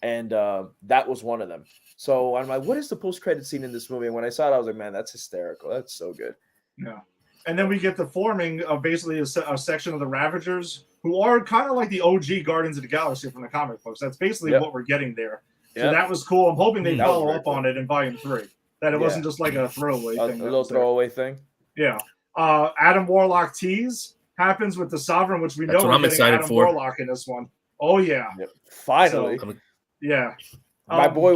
D: And that was one of them. So I'm like, what is the post-credit scene in this movie? And when I saw it, I was like, man, that's hysterical. That's so good.
B: Yeah. And then we get the forming of basically a section of the Ravagers, who are kind of like the OG Guardians of the Galaxy from the comic books. That's basically what we're getting there. So that was cool. I'm hoping they follow up on it in Volume 3. That it wasn't just like a throwaway thing.
D: A little throwaway thing.
B: Yeah. Adam Warlock tease happens with the Sovereign, which we know we're getting Adam Warlock in this one. Oh yeah.
D: Finally.
B: So, yeah.
D: My boy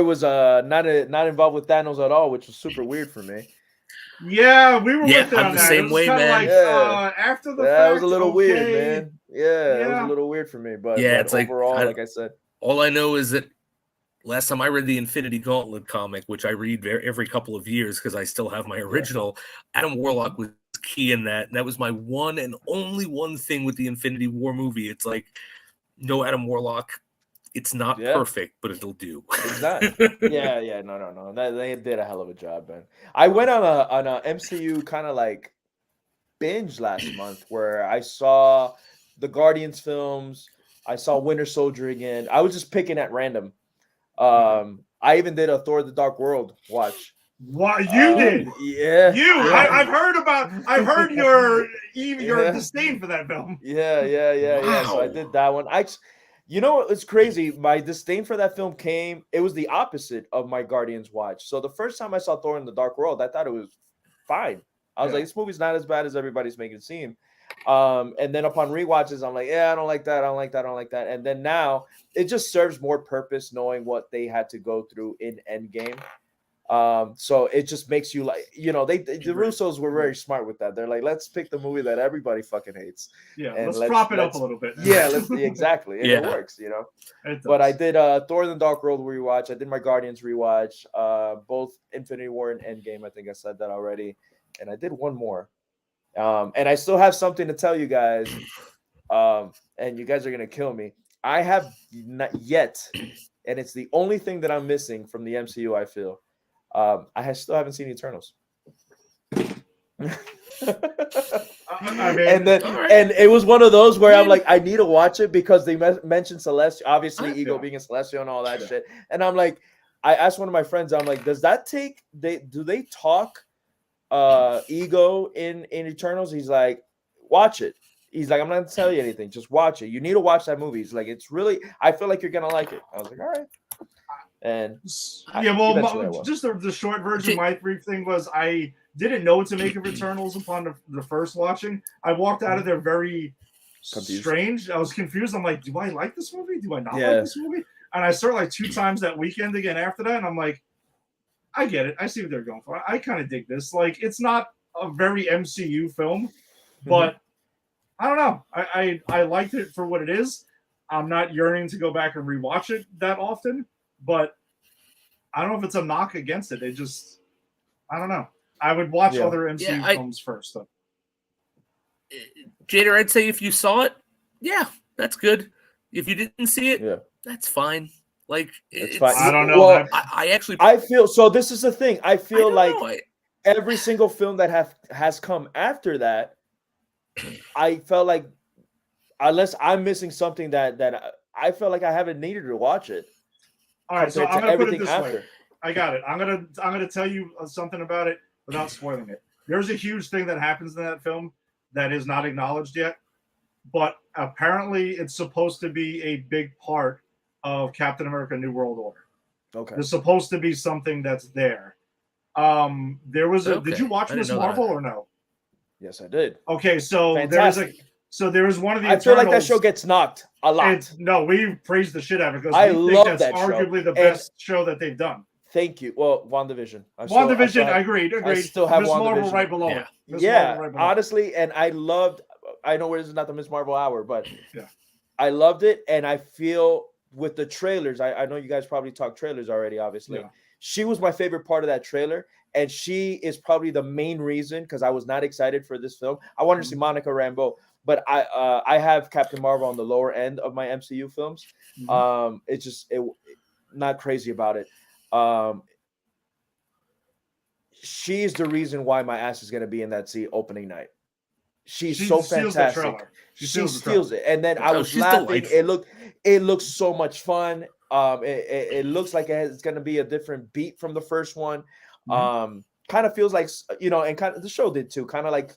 D: was not involved with Thanos at all, which was super weird for me.
B: Yeah, we were with
C: I'm the same way, man.
B: Like, after the fact,
D: it was a little weird, man. Yeah, it was a little weird for me, but
C: it's
D: overall,
C: like
D: I said,
C: all I know is that last time I read the Infinity Gauntlet comic, which I read every couple of years because I still have my original, Adam Warlock was key in that. And that was my one and only one thing with the Infinity War movie. It's like, no Adam Warlock. It's not perfect, but it'll do.
D: It's not. No. They did a hell of a job, man. I went on a MCU kind of like binge last month where I saw the Guardians films. I saw Winter Soldier again. I was just picking at random. I even did a Thor: The Dark World watch.
B: What you did?
D: Yeah.
B: I've heard your disdain for that film.
D: Yeah.
C: Wow.
D: So I did that one. You know, it's crazy. My disdain for that film it was the opposite of my Guardians watch. So the first time I saw Thor in the Dark World, I thought it was fine. I was like, this movie's not as bad as everybody's making it seem. And then upon rewatches, I'm like, I don't like that. And then now it just serves more purpose knowing what they had to go through in Endgame. So it just makes you like, the Russos were very smart with that. They're like, let's pick the movie that everybody fucking hates.
B: Yeah, and let's prop it up a little bit.
D: Yeah, exactly. And it works, But I did Thor: The Dark World rewatch. I did my Guardians rewatch, both Infinity War and Endgame. I think I said that already. And I did one more. And I still have something to tell you guys. And you guys are gonna kill me. I have not yet, and it's the only thing that I'm missing from the MCU, I feel. Still haven't seen Eternals. And it was one of those where I'm like, I need to watch it because they mentioned Celestial, obviously Ego being a Celestial and all that shit. And I'm like, I asked one of my friends, I'm like, does that do they talk Ego in Eternals? He's like, watch it. He's like, I'm not gonna tell you anything, just watch it. You need to watch that movie. He's like, it's really, I feel like you're gonna like it. I was like, all right. And
B: yeah, well,
D: eventually I will.
B: just the short version. My brief thing was I didn't know what to make of Eternals upon the first watching. I walked out of there very strange. I was confused. I'm like, do I like this movie? Do I not like this movie? And I saw it like 2 times that weekend again after that, and I'm like, I get it. I see what they're going for. I kind of dig this. Like, it's not a very MCU film, but I don't know. I liked it for what it is. I'm not yearning to go back and rewatch it that often, but I don't know if it's a knock against it. I don't know. I would watch other MCU films first, though.
C: Jader, I'd say if you saw it, that's good. If you didn't see it, that's fine. Like, it's fine.
B: I don't know.
D: Well, I feel so. This is the thing. I feel like every single film that has come after that, I felt like, unless I'm missing something that I felt like I haven't needed to watch it.
B: All right, so I'm gonna put it this way. I got it. I'm gonna tell you something about it without spoiling it. There's a huge thing that happens in that film that is not acknowledged yet, but apparently it's supposed to be a big part of Captain America: New World Order.
D: Okay,
B: there's supposed to be something that's there. There was a. Okay. Did you watch Miss Marvel or no?
D: Yes, I did.
B: Okay, so there is one of the.
D: I feel like that show gets knocked a lot.
B: No, we praised the shit out of it because we think that's arguably the best show that they've done.
D: Thank you. Well, WandaVision.
B: I agreed.
D: I still have
B: Miss Marvel right below
D: it. Yeah, honestly, and I loved. I know this is not the Miss Marvel hour, but I loved it, and I feel with the trailers. I know you guys probably talked trailers already. Obviously, she was my favorite part of that trailer. And she is probably the main reason, because I was not excited for this film. I wanted to see Monica Rambeau, but I have Captain Marvel on the lower end of my MCU films. It's just not crazy about it. She's the reason why my ass is going to be in that seat opening night. She's so fantastic. She steals it. And then I was laughing. Delightful. It looks so much fun. It looks like it's going to be a different beat from the first one. Kind of feels like, and kind of the show did too, kind of like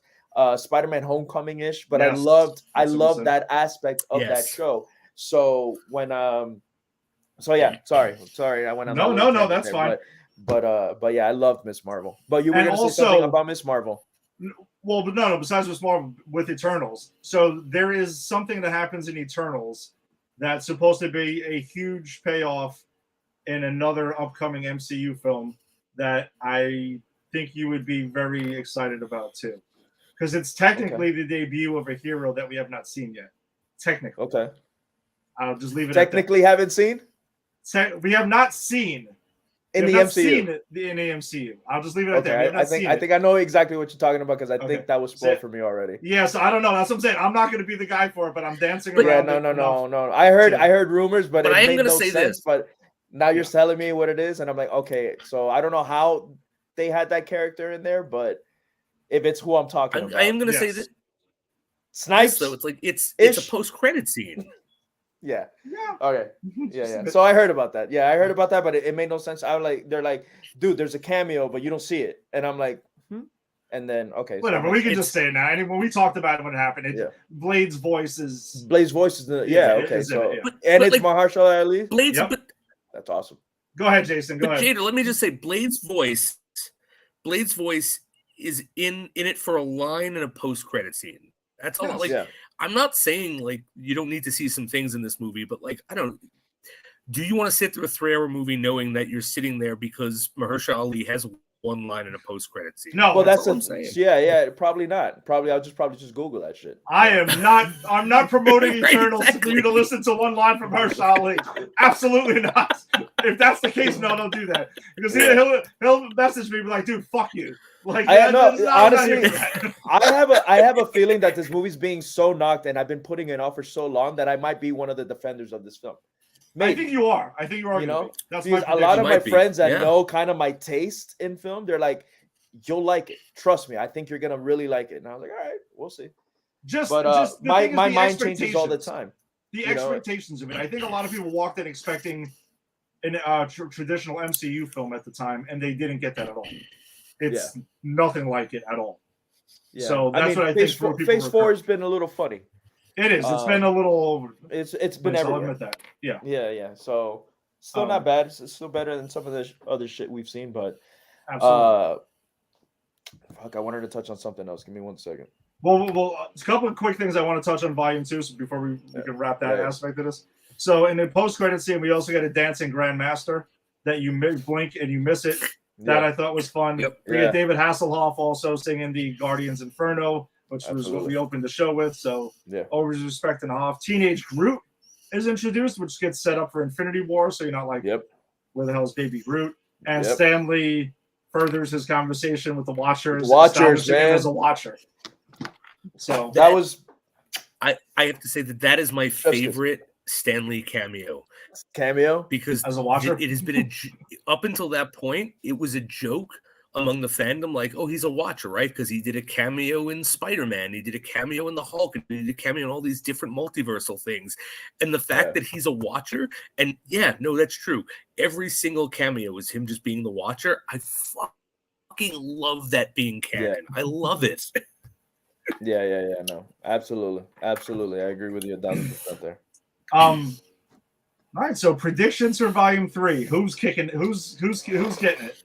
D: Spider-Man Homecoming-ish, but I loved that aspect of that show. So when sorry, I went on.
B: No, that's fine.
D: But yeah, I loved Miss Marvel. But you were going to say something about Miss Marvel.
B: Well, but no, besides Miss Marvel, with Eternals. So there is something that happens in Eternals that's supposed to be a huge payoff in another upcoming MCU film that I think you would be very excited about too, because it's technically the debut of a hero that we have not seen yet. Technically, I'll just leave it.
D: Technically, haven't seen.
B: We have not seen
D: in the MCU.
B: In the MCU, I'll just leave it at that.
D: I think I know exactly what you're talking about because I think that was spoiled for me already.
B: Yeah, so I don't know. That's what I'm saying. I'm not going to be the guy for it, but I'm dancing around.
D: Yeah, no. I heard rumors, but it made no sense. But now you're telling me what it is, and I'm like, okay. So I don't know how they had that character in there, but if it's who I'm talking about,
C: I am going to say that
D: Snipes.
C: So it's like it's a post-credit scene.
D: Yeah. Okay. Yeah. So I heard about that. Yeah, I heard about that, but it made no sense. I was like, they're like, dude, there's a cameo, but you don't see it, and I'm like, and then
B: whatever. We can just say it now. And when we talked about it when it happened, Blade's voice is
D: okay. So and it's Mahershala Ali.
C: Blade's,
D: that's awesome.
B: Go ahead, Jason. Go ahead.
C: Jada, let me just say, Blade's voice is in it for a line in a post-credit scene. That's all. I'm not saying like you don't need to see some things in this movie, but like do you want to sit through a 3-hour movie knowing that you're sitting there because Mahershala Ali has one line in a post-credit scene?
B: No,
D: well, that's what I'm saying. Yeah, probably not. I'll just Google that shit.
B: I'm not promoting Eternals for you to listen to one line from Mahershala Ali. Absolutely not. If that's the case, no, don't do that. Because he'll message me like, dude, fuck you. Like,
D: honestly, I have a feeling that this movie's being so knocked, and I've been putting it off for so long that I might be one of the defenders of this film.
B: Maybe. I think you are. You know,
D: that's a lot of my friends that know kind of my taste in film. They're like, "You'll like it. Trust me. I think you're gonna really like it." And I was like, "All right, we'll see." My mind changes all the time.
B: The expectations of it. I think a lot of people walked in expecting a traditional MCU film at the time, and they didn't get that at all. It's nothing like it at all. Yeah. So that's what I think.
D: Phase 4 has been a little funny.
B: It is. It's been a little.
D: It's been everywhere.
B: I'll admit that. Yeah.
D: Yeah. So Still not bad. It's still better than some of the other shit we've seen, but
B: absolutely.
D: Fuck, I wanted to touch on something else. Give me 1 second.
B: Well, a couple of quick things I want to touch on Volume 2 so before we can wrap that aspect of this. So in the post-credit scene, we also got a dancing Grandmaster that you blink and you miss it. That I thought was fun.
C: Yep.
B: We got David Hasselhoff also singing the Guardians Inferno, which was what we opened the show with. So always respect and Hoff. Teenage Groot is introduced, which gets set up for Infinity War. So you're not like, where the hell is Baby Groot? And Stanley furders his conversation with the Watchers.
D: Watchers, man.
B: As a Watcher. So
D: that was.
C: I have to say that is my favorite Stanley cameo because
B: as a Watcher,
C: it has been up until that point. It was a joke among the fandom, like, oh, he's a Watcher, right? Because he did a cameo in Spider-Man, he did a cameo in the Hulk, and he did a cameo in all these different multiversal things. And the fact that he's a Watcher, and that's true. Every single cameo is him just being the Watcher. I fucking love that being canon. I love it.
D: No, absolutely. I agree with you 1,000% there.
B: All right, so predictions for Volume 3. Who's kicking? Who's getting it?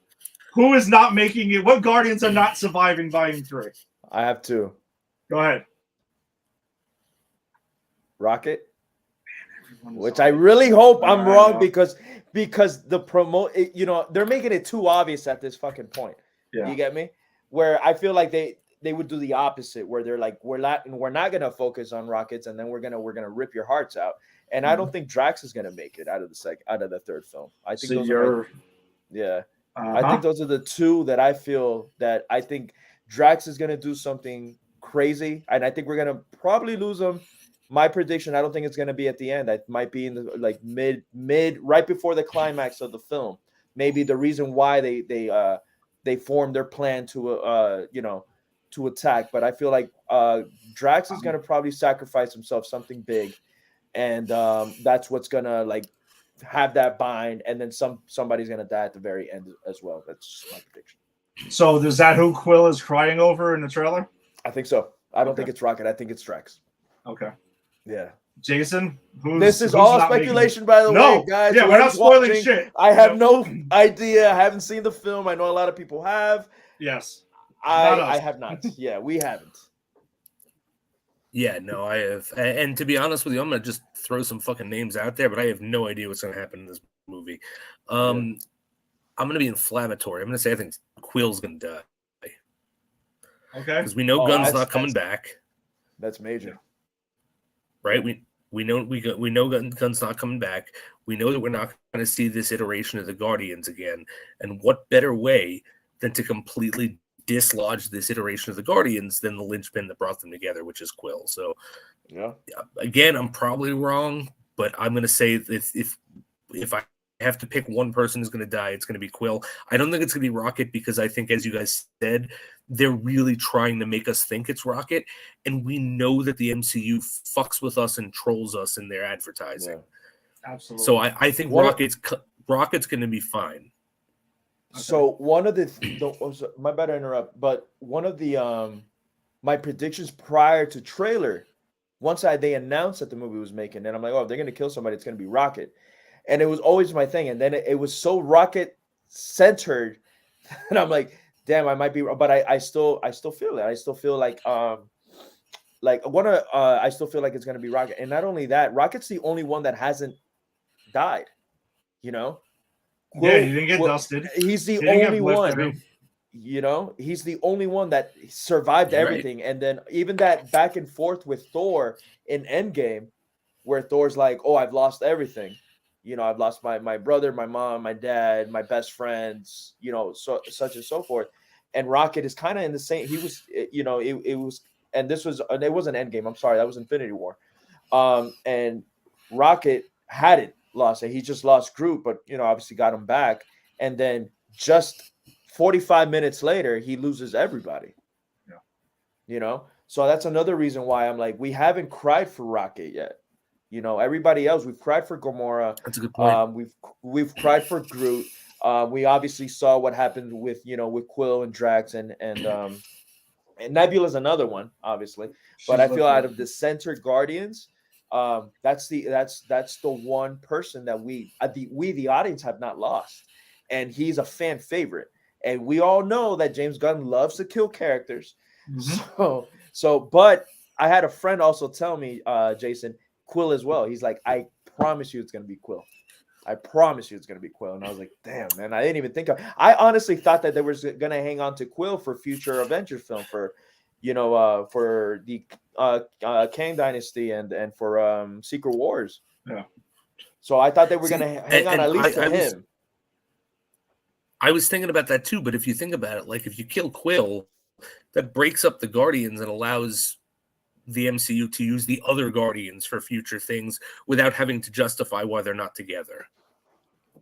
B: Who is not making it? What Guardians are not surviving Volume 3?
D: I have 2.
B: Go ahead.
D: Rocket, which I really hope I'm wrong because the they're making it too obvious at this fucking point. You get me? Where I feel like they would do the opposite, where they're like, we're not gonna focus on Rockets, and then we're gonna rip your hearts out. And I don't think Drax is gonna make it out of the third film. I think I think those are the two that I feel that I think Drax is gonna do something crazy, and I think we're gonna probably lose him. My prediction, I don't think it's gonna be at the end. It might be in the like mid right before the climax of the film. Maybe the reason why they formed their plan to attack, but I feel like Drax is gonna probably sacrifice himself something big, and that's what's gonna like have that bind, and then somebody's gonna die at the very end as well. That's my prediction.
B: So is that who Quill is crying over in the trailer?
D: I think so. I don't think it's Rocket. I think it's Drax.
B: Okay.
D: Yeah.
B: Jason,
D: this is all speculation, by the way, guys.
B: Yeah, we're not spoiling shit.
D: I have no idea. I haven't seen the film. I know a lot of people have.
B: Yes.
D: I have not. Yeah, we haven't.
C: Yeah, no, I have. And to be honest with you, I'm going to just throw some fucking names out there, but I have no idea what's going to happen in this movie. I'm going to be inflammatory. I'm going to say I think Quill's going to die.
B: Okay.
C: Because we know Gunn's not coming back.
D: That's major.
C: Right? We know Gunn's not coming back. We know that we're not going to see this iteration of the Guardians again. And what better way than to completely dislodge this iteration of the Guardians than the linchpin that brought them together, which is Quill. So, again, I'm probably wrong, but I'm going to say if I have to pick one person who's going to die, it's going to be Quill. I don't think it's going to be Rocket because I think, as you guys said, they're really trying to make us think it's Rocket, and we know that the MCU fucks with us and trolls us in their advertising.
B: Yeah, absolutely.
C: So I think Rocket's going to be fine.
D: Okay. So one of the my bad to interrupt, but one of the my predictions prior to trailer, once they announced that the movie was making, and I'm like, oh, if they're gonna kill somebody, it's gonna be Rocket, and it was always my thing, and then it was so Rocket centered, and I'm like, damn, I might be, but I still feel it. I still feel like I still feel like it's gonna be Rocket, and not only that, Rocket's the only one that hasn't died, you know.
B: Yeah, he didn't get dusted.
D: He's the only one. You know, he's the only one that survived everything. Right. And then even that back and forth with Thor in Endgame, where Thor's like, "Oh, I've lost everything. You know, I've lost my brother, my mom, my dad, my best friends. You know, so such and so forth." And Rocket is kind of in the same. He was, you know, it was, and this was, it wasn't Endgame. I'm sorry, that was Infinity War. And Rocket hadn't lost it. He just lost Groot, but you know, obviously got him back. And then just 45 minutes later, he loses everybody. Yeah. You know, so that's another reason why I'm like, we haven't cried for Rocket yet. You know, everybody else, we've cried for Gamora.
C: That's a good point.
D: We've cried for Groot. We obviously saw what happened with, you know, with Quill and Drax and Nebula's another one, obviously. But I feel out of the center Guardians, That's the one person that we the audience have not lost, and he's a fan favorite. And we all know that James Gunn loves to kill characters. But I had a friend also tell me, Jason, Quill as well. He's like, I promise you it's gonna be Quill. I promise you it's gonna be Quill. And I was like, damn, man, I didn't even think of. I honestly thought that they were gonna hang on to Quill for future Avengers film, for for the Kang Dynasty and for Secret Wars.
B: Yeah.
D: So I thought they were gonna hang on at least to him.
C: I was thinking about that too, but if you think about it, like if you kill Quill, that breaks up the Guardians and allows the MCU to use the other Guardians for future things without having to justify why they're not together.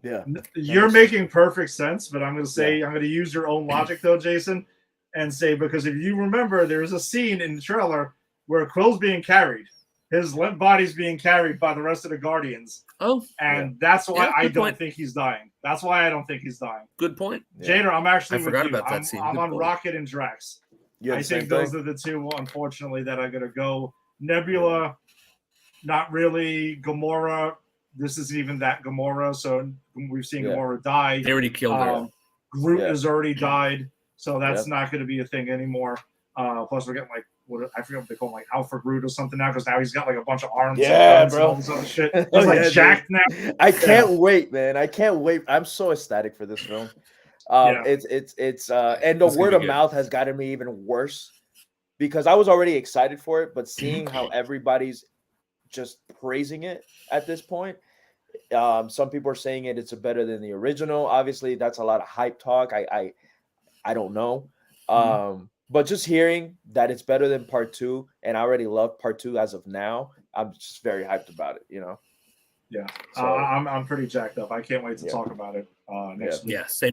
D: Yeah.
B: You're making perfect sense, but I'm going to say, I'm going to use your own logic though, Jason, and say, because if you remember, there's a scene in the trailer where Quill's being carried. His limp body's being carried by the rest of the Guardians.
C: Oh.
B: And that's why I don't think he's dying. That's why I don't think he's dying.
C: Good point.
B: Jader, I'm actually
C: I forgot
B: with you.
C: about that scene.
B: I'm
C: Good
B: on
C: point.
B: Rocket and Drax. I think those are the two, unfortunately, that are going to go. Nebula, not really. Gamora, this isn't even that Gamora, so we've seen Gamora die.
C: They already killed her.
B: Groot has already died, so that's not going to be a thing anymore. Plus, we're getting like, I forget what they call him, like Alpha Groot or something now, because now he's got like a bunch of arms.
D: Yeah,
B: bro. And all this other shit. He's
D: like
B: jacked now.
D: I can't wait, man. I can't wait. I'm so ecstatic for this film. It's and the word of mouth has gotten me even worse, because I was already excited for it, but seeing how everybody's just praising it at this point. Some people are saying it's better than the original. Obviously, that's a lot of hype talk. I don't know. But just hearing that it's better than part 2, and I already love part 2 as of now, I'm just very hyped about it,
B: Yeah.
D: So,
B: I'm pretty jacked up. I can't wait to talk about it next week.
C: Yeah, same.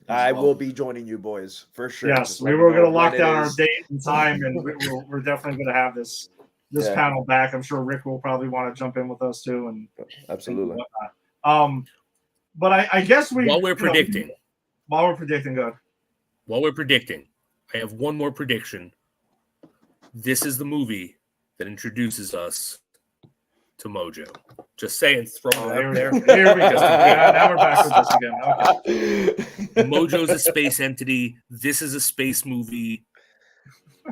D: I will be joining you boys for sure.
B: Yes, we were going to lock down our date and time, and we're definitely going to have this panel back. I'm sure Rick will probably want to jump in with us too, and
D: absolutely.
B: And but I guess
C: while we're predicting,
B: good.
C: While we're predicting, I have one more prediction. This is the movie that introduces us to Mojo. Just saying, throw it out there.
B: Here we go. Now we're back with this again. Okay.
C: Mojo's a space entity. This is a space movie.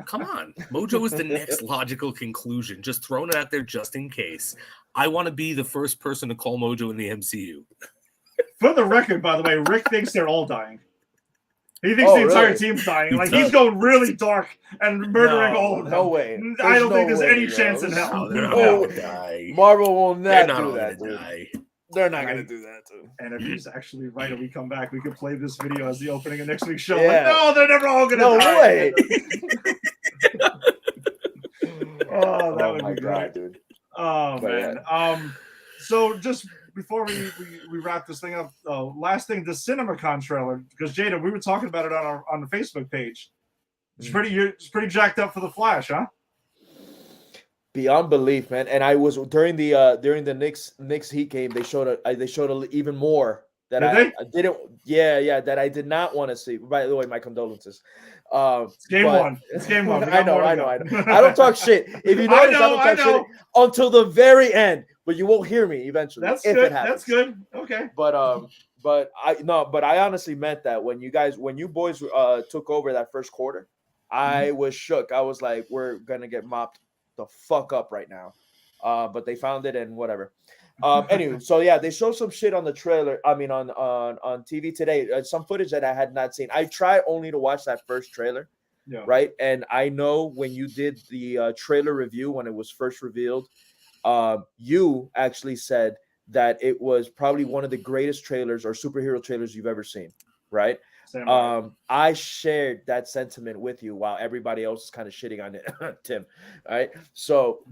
C: Come on. Mojo is the next logical conclusion. Just throwing it out there just in case. I want to be the first person to call Mojo in the MCU.
B: For the record, by the way, Rick thinks they're all dying. He thinks the entire team's dying. Like, he's going really dark and murdering all of them.
D: No way.
B: I don't think there's any chance in hell.
D: Marvel will not do that, dude. They're not going to do that, dude.
B: And if he's actually right and we come back, we could play this video as the opening of next week's show. Like, no, they're never all going to die.
D: No way.
B: That would be great,
D: dude.
B: Oh, man. So just before we wrap this thing up, last thing, the CinemaCon trailer, because Jada, we were talking about it on the Facebook page. It's pretty jacked up for the Flash, huh?
D: Beyond belief, man. And I was during the Knicks Heat game, they showed even more that I didn't. Yeah, that I did not want to see. By the way, my condolences.
B: It's game one.
D: I know. I don't talk shit. If you notice, I don't talk shit until the very end. But you won't hear me eventually.
B: That's
D: good.
B: That's good. Okay.
D: But I honestly meant that when you boys took over that first quarter, I was shook. I was like, we're gonna get mopped the fuck up right now. But they found it and whatever. Anyway, so yeah, they showed some shit on the trailer. I mean, on TV today, some footage that I had not seen. I tried only to watch that first trailer, right? And I know when you did the trailer review when it was first revealed, you actually said that it was probably one of the greatest trailers or superhero trailers you've ever seen, right? I shared that sentiment with you while everybody else is kind of shitting on it, Tim. All right, so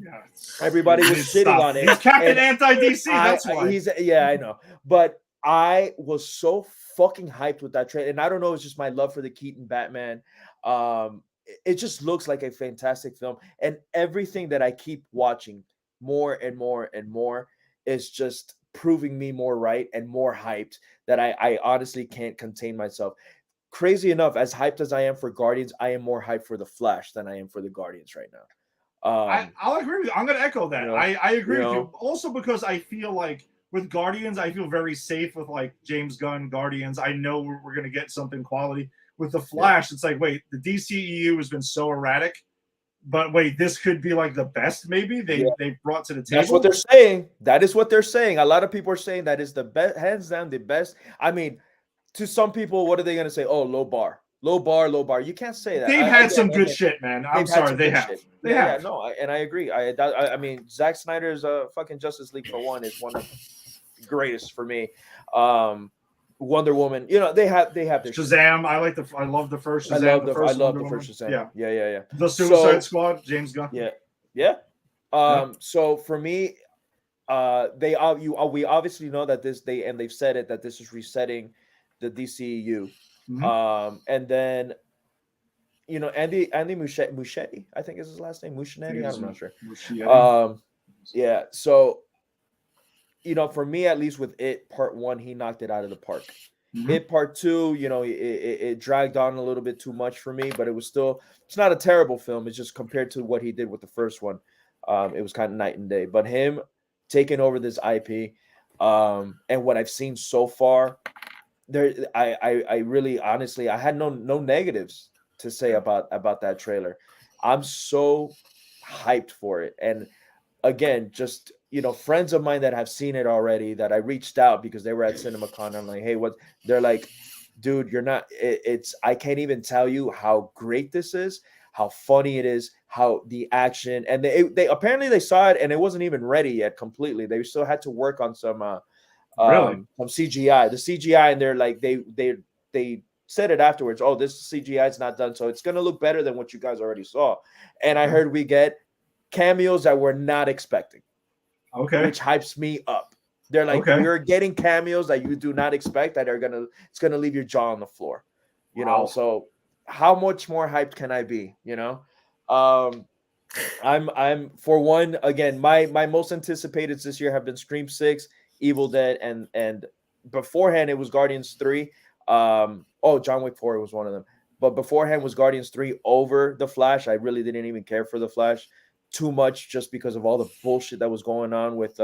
D: everybody was shitting on it.
B: He's Captain Anti-DC. That's why.
D: I know, but I was so fucking hyped with that trailer, and I don't know, it's just my love for the Keaton Batman. It just looks like a fantastic film, and everything that I keep watching more and more and more is just proving me more right and more hyped that I honestly can't contain myself. Crazy enough, as hyped as I am for Guardians, I am more hyped for the Flash than I am for the Guardians right now.
B: I'll agree with you. I'm going to echo that.
D: You know,
B: I agree with
D: you.
B: you. Also because I feel like with Guardians, I feel very safe with like James Gunn Guardians. I know we're going to get something quality. With the Flash, it's like, wait, the DCEU has been so erratic, but wait, this could be like the best maybe they brought to the table.
D: That's what they're saying. That is what they're saying. A lot of people are saying that is the best, hands down the best. I mean, to some people, what are they going to say? Oh, low bar. You can't say that.
B: They've had some good shit, man. I'm sorry, they have. They have.
D: Yeah, no, and I agree. I mean, Zack Snyder's fucking Justice League for one is one of the greatest for me. Wonder Woman, they have their
B: Shazam. I love the first Shazam.
D: I love the first Shazam. Yeah.
B: The Suicide Squad, James Gunn.
D: Yeah. So for me, we obviously know that they've said it that this is resetting the DCEU.
B: Mm-hmm.
D: And then Andy Muschietti, I think is his last name. Muschietti, I'm not sure. Yeah. So for me, at least with It Part 1, he knocked it out of the park. Mm-hmm. It Part 2, it dragged on a little bit too much for me, but it's not a terrible film. It's just compared to what he did with the first one, it was kind of night and day. But him taking over this IP, and what I've seen so far, I really honestly I had no negatives to say about that trailer. I'm so hyped for it, and again, just friends of mine that have seen it already, that I reached out because they were at CinemaCon. I'm like, hey, what? They're like, dude, you're not. I can't even tell you how great this is, how funny it is, how the action, and they apparently they saw it and it wasn't even ready yet completely. They still had to work on some CGI. The CGI, and they're like they said it afterwards. Oh, this CGI is not done, so it's gonna look better than what you guys already saw. And I heard we get cameos that we're not expecting.
B: Okay.
D: Which hypes me up. They're like, you're getting cameos that you do not expect that it's gonna leave your jaw on the floor. Wow. So how much more hyped can I be? I'm for one, again, my most anticipated this year have been Scream 6, Evil Dead, and beforehand it was Guardians 3. John Wick 4 was one of them. But beforehand was Guardians 3 over The Flash. I really didn't even care for The Flash too much just because of all the bullshit that was going on with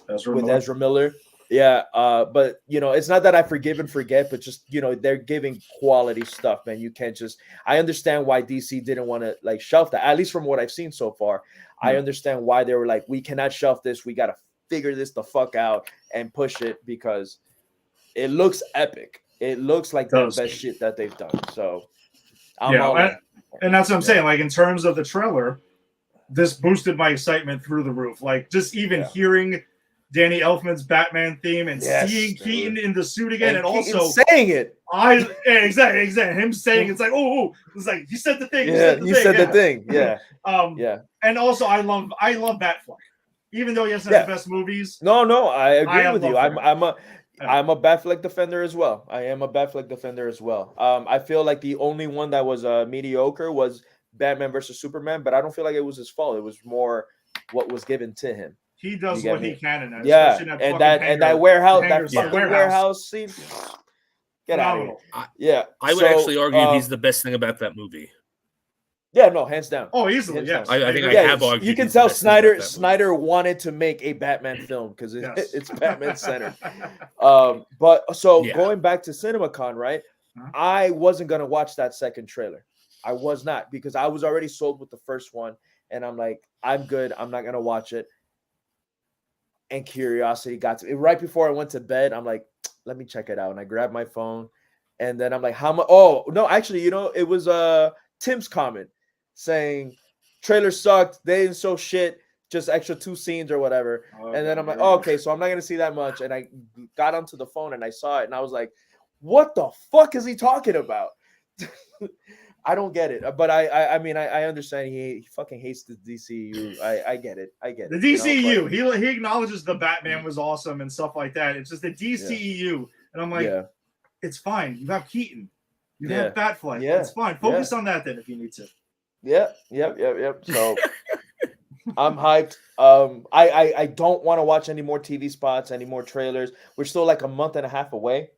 D: Ezra Miller. Yeah, but it's not that I forgive and forget, but just they're giving quality stuff, man. You can't just. I understand why DC didn't want to shelf that, at least from what I've seen so far. I understand why they were like, we cannot shelf this. We got to figure this the fuck out and push it because it looks epic. It looks like the best shit that they've done. So
B: and that's what I'm saying. Like in terms of the trailer, this boosted my excitement through the roof. Like just even hearing Danny Elfman's Batman theme and seeing Keaton in the suit again, and also
D: saying it.
B: Exactly. Him saying it's like, it's like he said the thing.
D: You said the thing. Yeah.
B: And also I love Batfleck, even though he hasn't had the best movies.
D: No, I agree with you. I'm a Batfleck defender as well. I am a Batfleck defender as well. I feel like the only one that was mediocre was Batman versus Superman, but I don't feel like it was his fault. It was more what was given to him.
B: He does what he can in that.
D: Yeah, that warehouse scene. Get out of here.
C: I would actually argue he's the best thing about that movie.
D: Yeah, no, hands down.
B: Oh, easily, yes.
C: I think I have argued.
D: You can tell Snyder wanted to make a Batman film because it's Batman centered. Going back to CinemaCon, right? I wasn't gonna watch that second trailer. I was not, because I was already sold with the first one, and I'm like, I'm good. I'm not gonna watch it. And curiosity got to me. Right before I went to bed, I'm like, let me check it out. And I grabbed my phone, and then I'm like, how much? Oh no, actually, it was Tim's comment saying trailer sucked. They didn't show shit, just extra 2 scenes or whatever. And then I'm like, okay, so I'm not gonna see that much. And I got onto the phone and I saw it, and I was like, what the fuck is he talking about? I don't get it, but I mean I understand he fucking hates the DCU. I get it.
B: The DCU, he acknowledges the Batman was awesome and stuff like that. It's just the DCEU, and I'm like, it's fine. You have Keaton, you have Batfleck. It's fine. Focus on that then if you need to. Yep.
D: So I'm hyped. I don't want to watch any more TV spots, any more trailers. We're still like a month and a half away.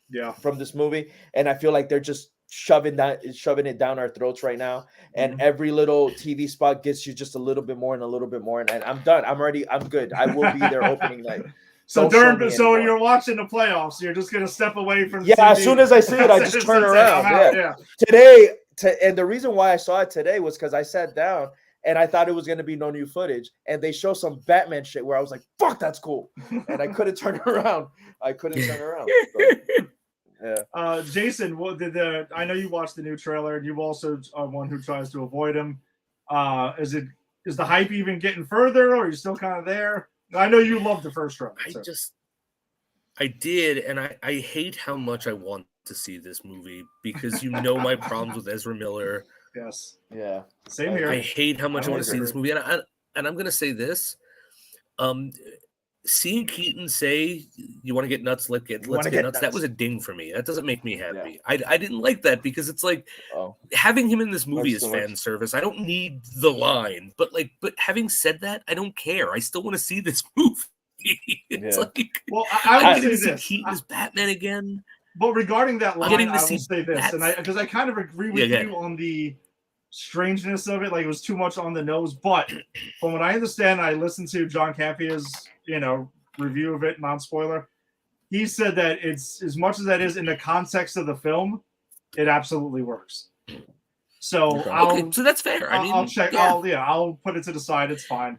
B: Yeah.
D: From this movie, and I feel like they're just shoving it down our throats right now, and every little TV spot gets you just a little bit more and a little bit more, and I'm done. I'm good. I will be there opening night.
B: So when you're watching the playoffs, you're just gonna step away from the TV.
D: As soon as I see it, I just turn around.
B: Yeah.
D: Today, and the reason why I saw it today was because I sat down and I thought it was gonna be no new footage, and they show some Batman shit where I was like, "Fuck, that's cool," and I couldn't turn around. So,
B: Jason, I know you watched the new trailer, and you also are one who tries to avoid him. Is the hype even getting further, or are you still kind of there? I know you loved the first trailer.
C: I did, and I hate how much I want to see this movie because my problems with Ezra Miller.
B: Yes.
D: Yeah.
B: Same here.
C: I hate how much I want to see this movie, and I'm going to say this. Seeing Keaton say, "You want to get nuts? Let's get nuts." That was a ding for me. That doesn't make me happy. Yeah. I didn't like that because it's like having him in this movie is fan service. I don't need the line, but having said that, I don't care. I still want to see this movie. It's
B: I would
C: say
B: this:
C: Keaton is Batman again.
B: But regarding that line, I will say this, because I kind of agree with you on the strangeness of it. Like, it was too much on the nose. But from what I understand, I listened to John Campia's review of it, non-spoiler. He said that it's, as much as that is in the context of the film, it absolutely works. So
C: so that's fair.
B: I'll check. Yeah. I'll put it to the side. It's fine.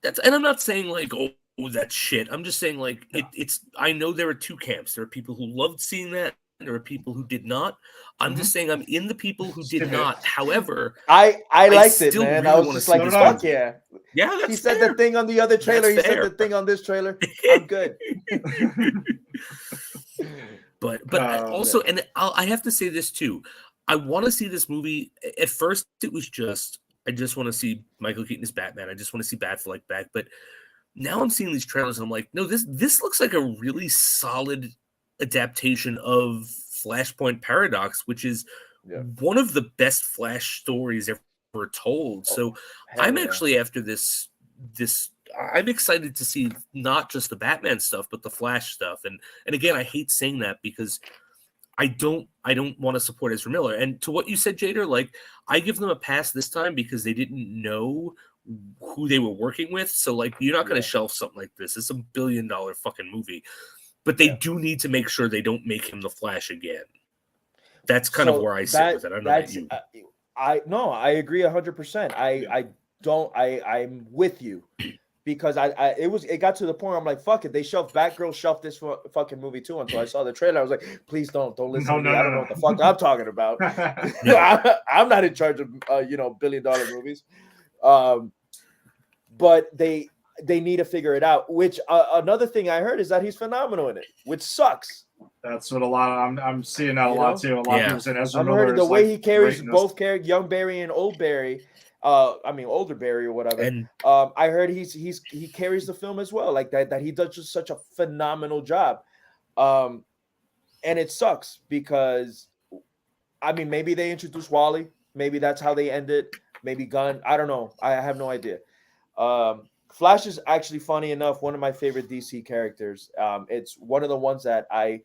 C: And I'm not saying like, oh, that's shit. I'm just saying like it's. I know there are two camps. There are people who loved seeing that. There are people who did not. I'm just saying I'm in the people who did not. However,
D: I liked it, man.
C: Really
D: I was just like, fuck yeah.
C: Yeah, that's
D: he said the thing on the other trailer. He said the thing on this trailer. I'm good.
C: but also, and I have to say this too. I want to see this movie. At first, it was I just want to see Michael Keaton as Batman. I just want to see Batfleck back. But now I'm seeing these trailers, and I'm like, no, this looks like a really solid adaptation of Flashpoint Paradox, which is one of the best Flash stories ever told. So I'm actually after this. I'm excited to see not just the Batman stuff, but the Flash stuff. And again, I hate saying that because I don't want to support Ezra Miller. And to what you said, Jader, like, I give them a pass this time because they didn't know who they were working with. So like, you're not going to shelf something like this. It's $1 billion fucking movie. But they do need to make sure they don't make him the Flash again. That's kind of where I sit with it. I don't know about you.
D: I agree 100%. I'm with you because it got to the point where I'm like, fuck it. They Batgirl shelved this fucking movie too until I saw the trailer. I was like, please don't listen to me. I don't know what the fuck I'm talking about. I'm not in charge of $1 billion movies. But they need to figure it out, which another thing I heard is that he's phenomenal in it, which sucks.
B: That's what I'm seeing that a lot too. A lot of people saying Ezra Miller
D: the way he carries both characters, young Barry and old Barry, older Barry or whatever. And I heard he carries the film as well, like that he does just such a phenomenal job. And it sucks because maybe they introduced Wally, maybe that's how they end it, maybe Gunn. I don't know. I have no idea. Flash is actually, funny enough, one of my favorite DC characters. It's one of the ones that I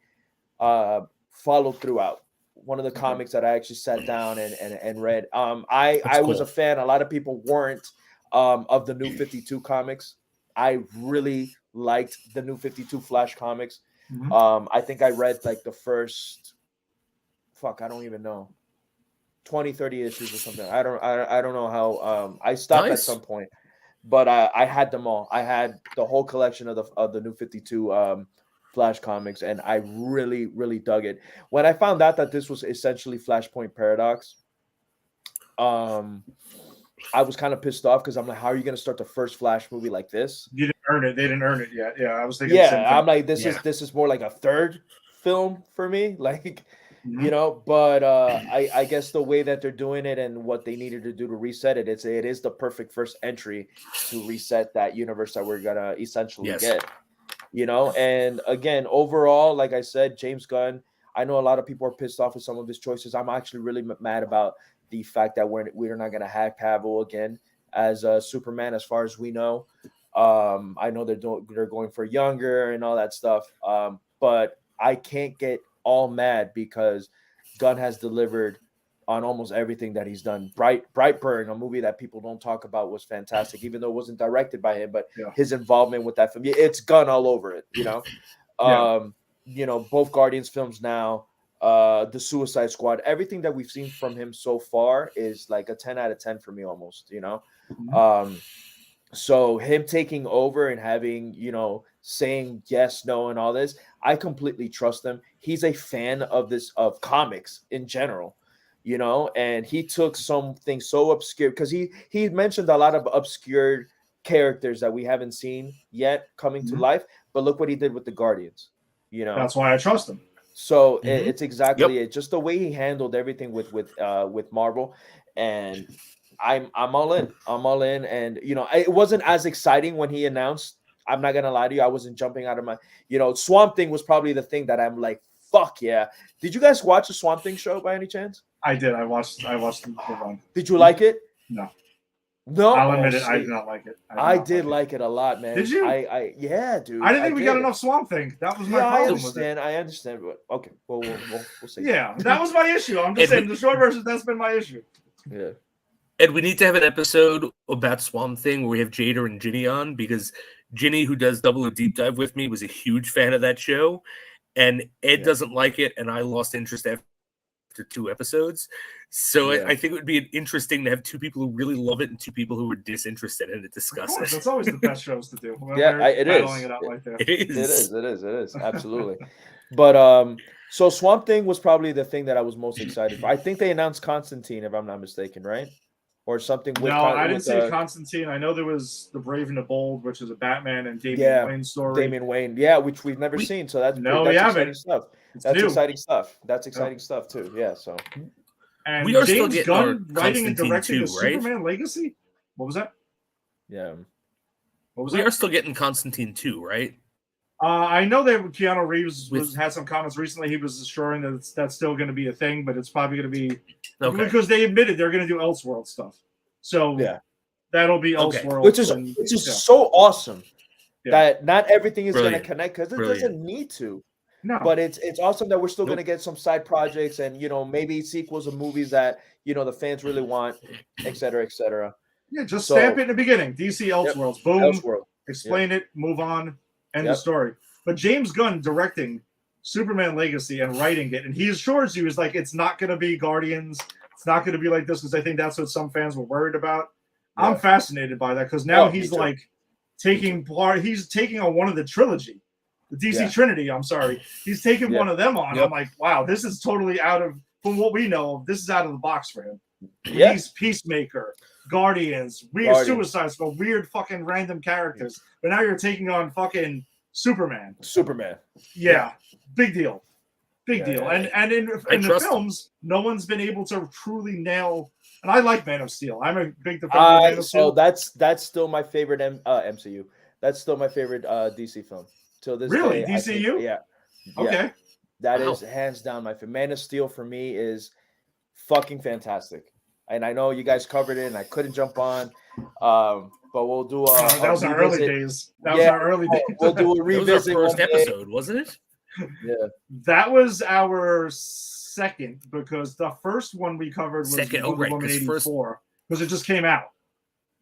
D: followed throughout. One of the comics that I actually sat down and read. I was a fan. A lot of people weren't of the New 52 comics. I really liked the New 52 Flash comics. I think I read like the first, I don't even know, 20, 30 issues or something. I don't know how. I stopped at some point. But I had them all. I had the whole collection of the New 52 Flash comics, and I really, really dug it. When I found out that this was essentially Flashpoint Paradox, I was kind of pissed off because I'm like, how are you going to start the first Flash movie like this?
B: You didn't earn it. They didn't earn it yet. Yeah, I was thinking.
D: Yeah, I'm like, this is more like a third film for me. Like. But I guess the way that they're doing it and what they needed to do to reset it, it is the perfect first entry to reset that universe that we're gonna essentially get. And again, overall, like I said, James Gunn, I know a lot of people are pissed off with some of his choices. I'm actually really mad about the fact that we're not gonna have Cavill again as Superman, as far as we know. I know they're going for younger and all that stuff, but I can't get all mad because Gunn has delivered on almost everything that he's done. Brightburn, a movie that people don't talk about, was fantastic, even though it wasn't directed by him, but his involvement with that film, it's Gunn all over it, you know. You know, both Guardians films now, the Suicide Squad, everything that we've seen from him so far is like a 10 out of 10 for me almost, you know. So him taking over and having, you know, saying yes, no, and all this, I completely trust him. He's a fan of comics in general, you know, and he took something so obscure because he mentioned a lot of obscure characters that we haven't seen yet coming to life, but look what he did with the Guardians, you know.
B: That's why I trust him.
D: So it's exactly it. Just the way he handled everything with Marvel, and I'm all in. I'm all in, and you know, it wasn't as exciting when he announced. I'm not gonna lie to you, I wasn't jumping out of my, you know, Swamp Thing was probably the thing that I'm like, fuck yeah. Did you guys watch the Swamp Thing show by any chance?
B: I did. I watched the run.
D: Did you like it?
B: No, I'll admit it. I did not like it.
D: I did like it a lot, man.
B: Did you?
D: Yeah, dude.
B: I didn't think we got enough Swamp Thing. That was my problem.
D: I understand. Okay, well, we'll see.
B: Yeah, that was my issue. I'm just saying the short version. That's been my issue.
D: Yeah.
C: And we need to have an episode about Swamp Thing where we have Jada and Ginny on, because Ginny, who does Double a Deep Dive with me, was a huge fan of that show, and Ed doesn't like it, and I lost interest after 2 episodes. So I think it would be interesting to have 2 people who really love it and 2 people who are disinterested in it discuss it.
B: That's always the best shows to do.
D: It is. It is. Absolutely. But so Swamp Thing was probably the thing that I was most excited for. I think they announced Constantine, if I'm not mistaken, right? Or something.
B: I didn't see Constantine. I know there was The Brave and the Bold, which is a Batman and Damian Wayne story.
D: Damian Wayne, which we've never seen. So that's exciting stuff. That's exciting stuff too. Yeah. So.
B: And
C: we are
B: James
C: still getting
B: Gunn
C: our
B: writing and directing
C: too,
B: the
C: right?
B: Superman Legacy. What was that?
D: Yeah.
B: What was
C: we
B: that?
C: are still getting Constantine 2, right?
B: I know that Keanu Reeves had some comments recently. He was assuring that that's still going to be a thing, but it's probably going to be because they admitted they're going to do Elseworld stuff. So that'll be Elseworld,
D: which is so awesome that not everything is going to connect, because it doesn't need to.
B: No,
D: but it's awesome that we're still going to get some side projects and, you know, maybe sequels of movies that, you know, the fans really want, et cetera, et cetera.
B: Yeah, just stamp it in the beginning. DC Elseworlds, boom, Elseworld. Explain it, move on, end the story. But James Gunn directing Superman Legacy and writing it, and he assures you, is like, it's not going to be Guardians, it's not going to be like this, because I think that's what some fans were worried about. Yeah. I'm fascinated by that, because now he's like taking part. He's taking on one of the trilogy. The DC Trinity, I'm sorry. He's taking one of them on. I'm like, wow, this is totally out of, from what we know, this is out of the box for him. Yeah. He's Peacemaker, Guardians, weird Suicide Squad, weird fucking random characters. But now you're taking on fucking Superman. Yeah. Big deal. Big deal. And in the films, no one's been able to truly nail. And I like Man of Steel. I'm a big defender of Man of Steel.
D: That's still my favorite MCU. That's still my favorite DC film. Till this
B: really?
D: day,
B: DCU?
D: Yeah.
B: Okay.
D: That is hands down my favorite. Man of Steel for me is fucking fantastic. And I know you guys covered it and I couldn't jump on. But we'll do
B: that was our early days.
D: We'll do a revisit.
C: That was our first episode, wasn't it?
D: Yeah.
B: That was our second, because the first one we covered was Wonder Woman 84. Because it just came out.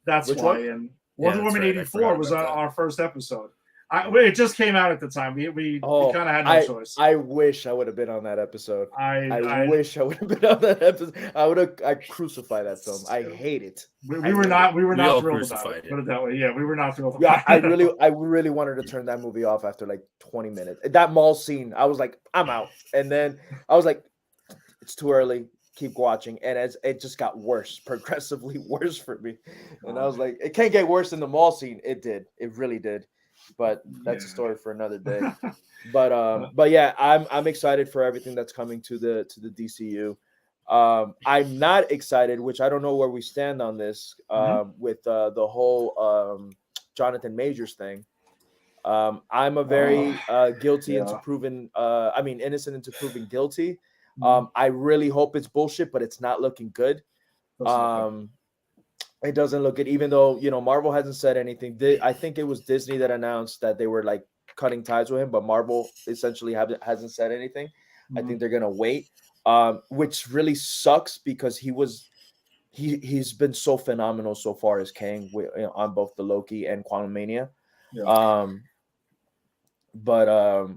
B: That's why. And Wonder Woman 84 was on our first episode. It just came out at the time. We kind of had no choice.
D: I wish I would have been on that episode. I wish I would have been on that episode. I crucify that film. I hate it.
B: We were not thrilled about it. Put it that way. Yeah, we were not thrilled
D: about it. I really wanted to turn that movie off after like 20 minutes. That mall scene, I was like, I'm out. And then I was like, it's too early. Keep watching. And as it just got worse, progressively worse for me. And I was like, it can't get worse than the mall scene. It did. It really did. But that's a story for another day. But yeah, I'm excited for everything that's coming to the DCU. I'm not excited, which I don't know where we stand on this with the whole Jonathan Majors thing. I'm a very guilty into proven innocent into proven guilty. I really hope it's bullshit, but it's not looking good. It doesn't look good, even though, you know, Marvel hasn't said anything. I think it was Disney that announced that they were like cutting ties with him, but Marvel essentially hasn't said anything. I think they're gonna wait. which really sucks because he's been so phenomenal so far as Kang on both the Loki and Quantumania.
B: Yeah.
D: But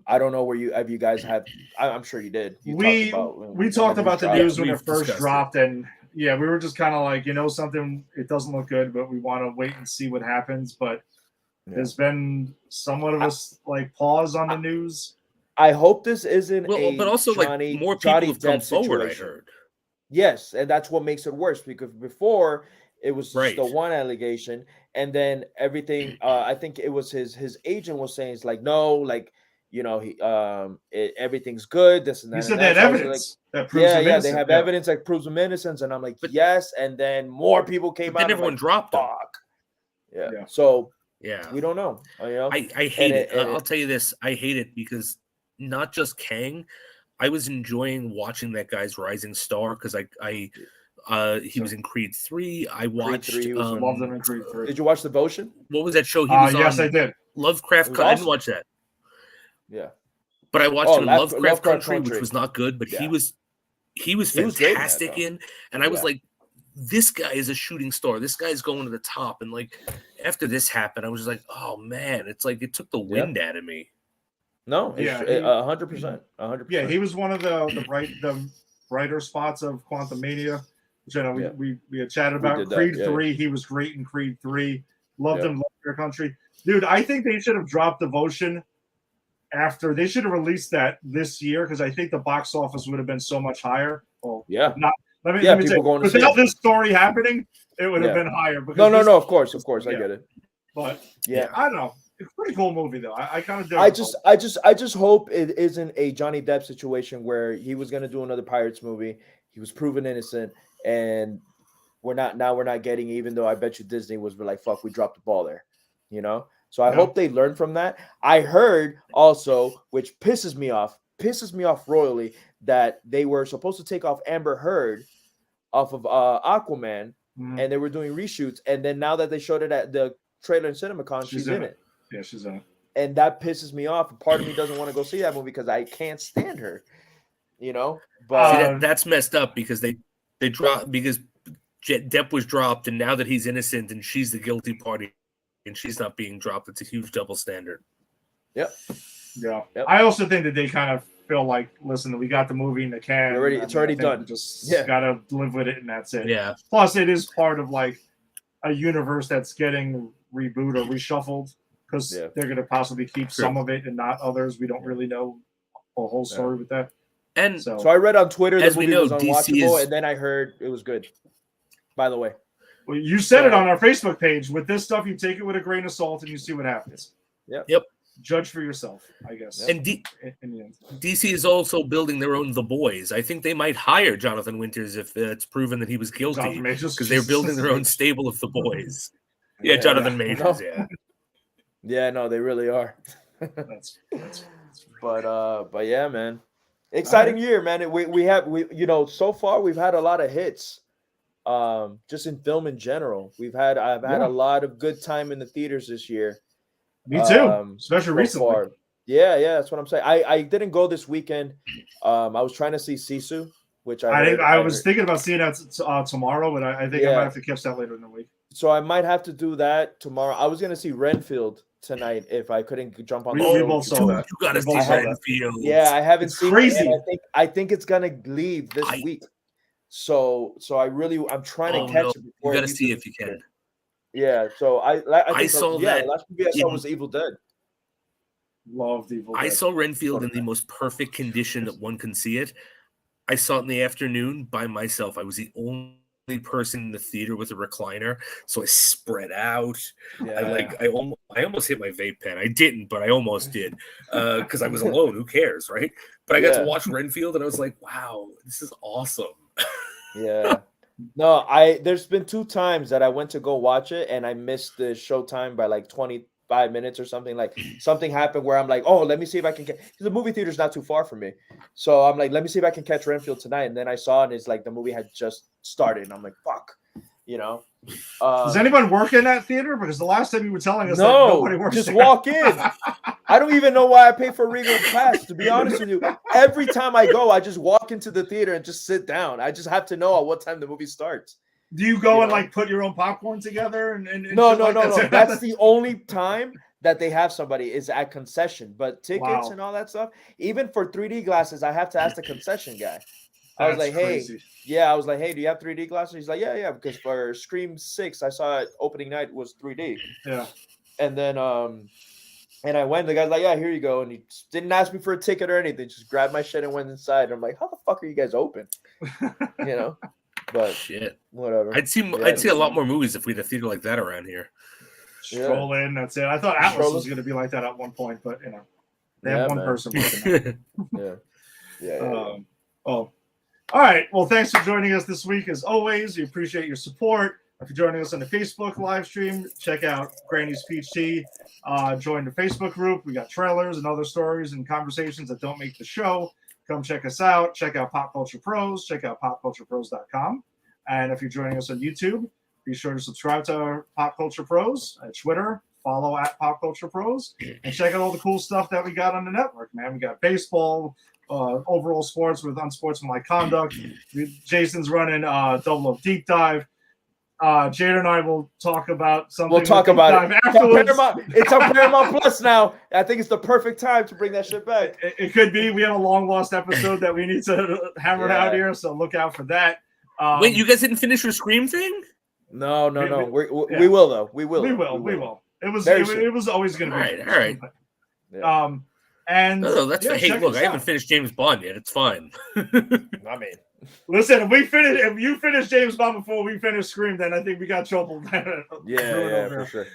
D: I don't know if you guys have. I'm sure you did.
B: We talked about the news when it first dropped, and yeah, we were just kind of like, something. It doesn't look good, but we want to wait and see what happens. But there's been somewhat of a pause on the news.
D: I hope this isn't
C: but also
D: Johnny,
C: more people
D: Johnny
C: have come
D: Depp
C: forward.
D: situation.
C: I heard.
D: Yes, and that's what makes it worse because before it was
C: Right.
D: just the one allegation, and then everything. I think it was his agent was saying it's like no, like he everything's good. This and that.
B: He said
D: and
B: they had evidence that proves him innocent.
D: They have evidence that proves him innocent, and I'm like yes, and then more people came out.
C: Then everyone dropped him.
D: Yeah. So
C: yeah,
D: we don't know.
C: I hate it. I'll tell you this. I hate it because not just Kang. I was enjoying watching that guy's rising star because he was in Creed 3. I watched.
B: Loved him in Creed 3.
D: Did you watch Devotion?
C: What was that show he was on?
B: Yes, I did.
C: Lovecraft.
D: Awesome.
C: I didn't watch that.
D: Yeah,
C: but I watched him in Lovecraft Country, which was not good. But
D: yeah.
C: he was fantastic
D: in that,
C: and I was like, this guy is a shooting star. This guy's going to the top. And after this happened, I was just like, oh man, it's like it took the wind out of me.
D: No, 100%, 100%.
B: Yeah, he was one of the brighter spots of Quantumania, which I know we had chatted about. Creed 3, he was great in Creed 3. Loved him, Loved Your Country. Dude, I think they should have dropped Devotion after. They should have released that this year because I think the box office would have been so much higher. Well, let me say, without this story happening, it would have been higher.
D: No, of course, I get it.
B: But I don't know. It's a pretty cool movie though. I kind of do.
D: I just hope it isn't a Johnny Depp situation where he was going to do another Pirates movie. He was proven innocent, and we're not getting. Even though I bet you Disney was like, "Fuck, we dropped the ball there," So I hope they learn from that. I heard also, which pisses me off royally, that they were supposed to take off Amber Heard off of Aquaman, and they were doing reshoots, and then now that they showed it at the trailer in CinemaCon, she's in it.
B: Yeah, she's in it.
D: And that pisses me off. Part of me doesn't want to go see that movie because I can't stand her. But
C: that's messed up because they dropped because Depp was dropped, and now that he's innocent and she's the guilty party and she's not being dropped, it's a huge double standard.
D: Yep.
B: Yeah. Yep. I also think that they kind of feel like, listen, we got the movie in the can.
D: It's already done.
B: Just gotta live with it, and that's it.
C: Yeah.
B: Plus, it is part of a universe that's getting reboot or reshuffled because they're going to possibly keep some of it and not others. We don't really know a whole story with that.
C: And
D: so I read on Twitter the movie was unwatchable, and then I heard it was good. By the way,
B: well, you said it on our Facebook page. With this stuff, you take it with a grain of salt and you see what happens.
C: Yep.
B: Judge for yourself, I guess.
C: And DC is also building their own The Boys. I think they might hire Jonathan Winters if it's proven that he was guilty because they're building their own stable of The Boys. Yeah, Jonathan Majors.
D: Yeah, no, they really are.
B: That's
D: but yeah, man, exciting year, man. We have so far we've had a lot of hits. Just in film in general, I've had a lot of good time in the theaters this year.
B: Me too, especially recently.
D: Far. Yeah, that's what I'm saying. I didn't go this weekend. I was trying to see Sisu, which
B: I was thinking about seeing that tomorrow, but I think I might have to catch that later in the week.
D: So I might have to do that tomorrow. I was gonna see Renfield tonight if I couldn't jump on.
B: We both saw that.
C: You gotta see Renfield.
D: Yeah, I haven't seen
B: crazy.
D: it. I think it's gonna leave this week. So I'm trying to catch it before.
C: You gotta see if you can.
D: Yeah, so I
C: saw that.
D: The last movie I saw was Evil Dead.
B: Loved Evil Dead.
C: I saw Renfield in the most perfect condition that one can see it. I saw it in the afternoon by myself. I was the only person in the theater with a recliner, so I spread out. I almost hit my vape pen. I didn't, but I almost did because I was alone. Who cares, right? But I got to watch Renfield, and I was like, "Wow, this is awesome."
D: Yeah. No, there's been 2 times that I went to go watch it, and I missed the showtime by 25 minutes or something. Something happened where I'm like, oh, let me see if I can because the movie theater's not too far from me. So I'm like, let me see if I can catch Renfield tonight. And then I saw it, and it's like the movie had just started, and I'm like, fuck. You know.
B: Does anyone work in that theater? Because the last time you were telling us that
D: No,
B: nobody works
D: just
B: there.
D: walk in. I don't even know why I pay for Regal Pass. To be honest with you, every time I go, I just walk into the theater and just sit down. I just have to know at what time the movie starts.
B: Do you go and like put your own popcorn together? And
D: No.
B: that?
D: That's the only time that they have somebody is at concession. But tickets and all that stuff, even for 3D glasses, I have to ask the concession guy. I was like,
B: crazy.
D: I was like, hey, do you have 3D glasses? He's like, yeah, because for Scream 6, I saw it opening night was 3D.
B: Yeah.
D: And then and I went, the guy's like, yeah, here you go. And he didn't ask me for a ticket or anything, just grabbed my shit and went inside. And I'm like, how the fuck are you guys open? You know? But
C: shit.
D: Whatever.
C: I'd see a lot more movies if we had a theater like that around here.
B: Stroll in, that's it. I thought Atlas was gonna be like that at one point, but you know, they have one person working on it. All right. Well, thanks for joining us this week. As always, we appreciate your support. If you're joining us on the Facebook live stream, check out Granny's Peach Tea. Join the Facebook group. We got trailers and other stories and conversations that don't make the show. Come check us out. Check out Pop Culture Pros. Check out popculturepros.com. And if you're joining us on YouTube, be sure to subscribe to our Pop Culture Pros at Twitter. Follow at Pop Culture Pros. And check out all the cool stuff that we got on the network, man. We got baseball, overall sports with unsportsmanlike conduct. Jason's running Double Up Deep Dive. Jada and I will talk about something.
D: We'll talk about it
B: afterwards.
D: It's on Paramount Plus now. I think it's the perfect time to bring that shit back.
B: It could be. We have a long lost episode that we need to hammer out here, so look out for that.
C: Wait, you guys didn't finish your Scream thing?
D: No. We will though. We will.
B: It was always going to be.
C: All right.
B: Yeah. And
C: that's hey, look, I haven't finished James Bond yet. It's fine.
D: I mean,
B: listen, if you finish James Bond before we finish Scream, then I think we got trouble.
D: for sure.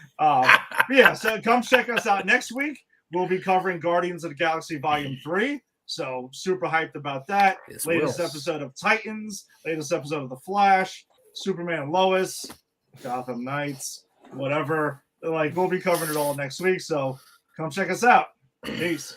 B: So come check us out next week. We'll be covering Guardians of the Galaxy Volume 3. So super hyped about that. Latest episode of Titans, latest episode of The Flash, Superman and Lois, Gotham Knights, whatever. Like, we'll be covering it all next week. So come check us out. Peace.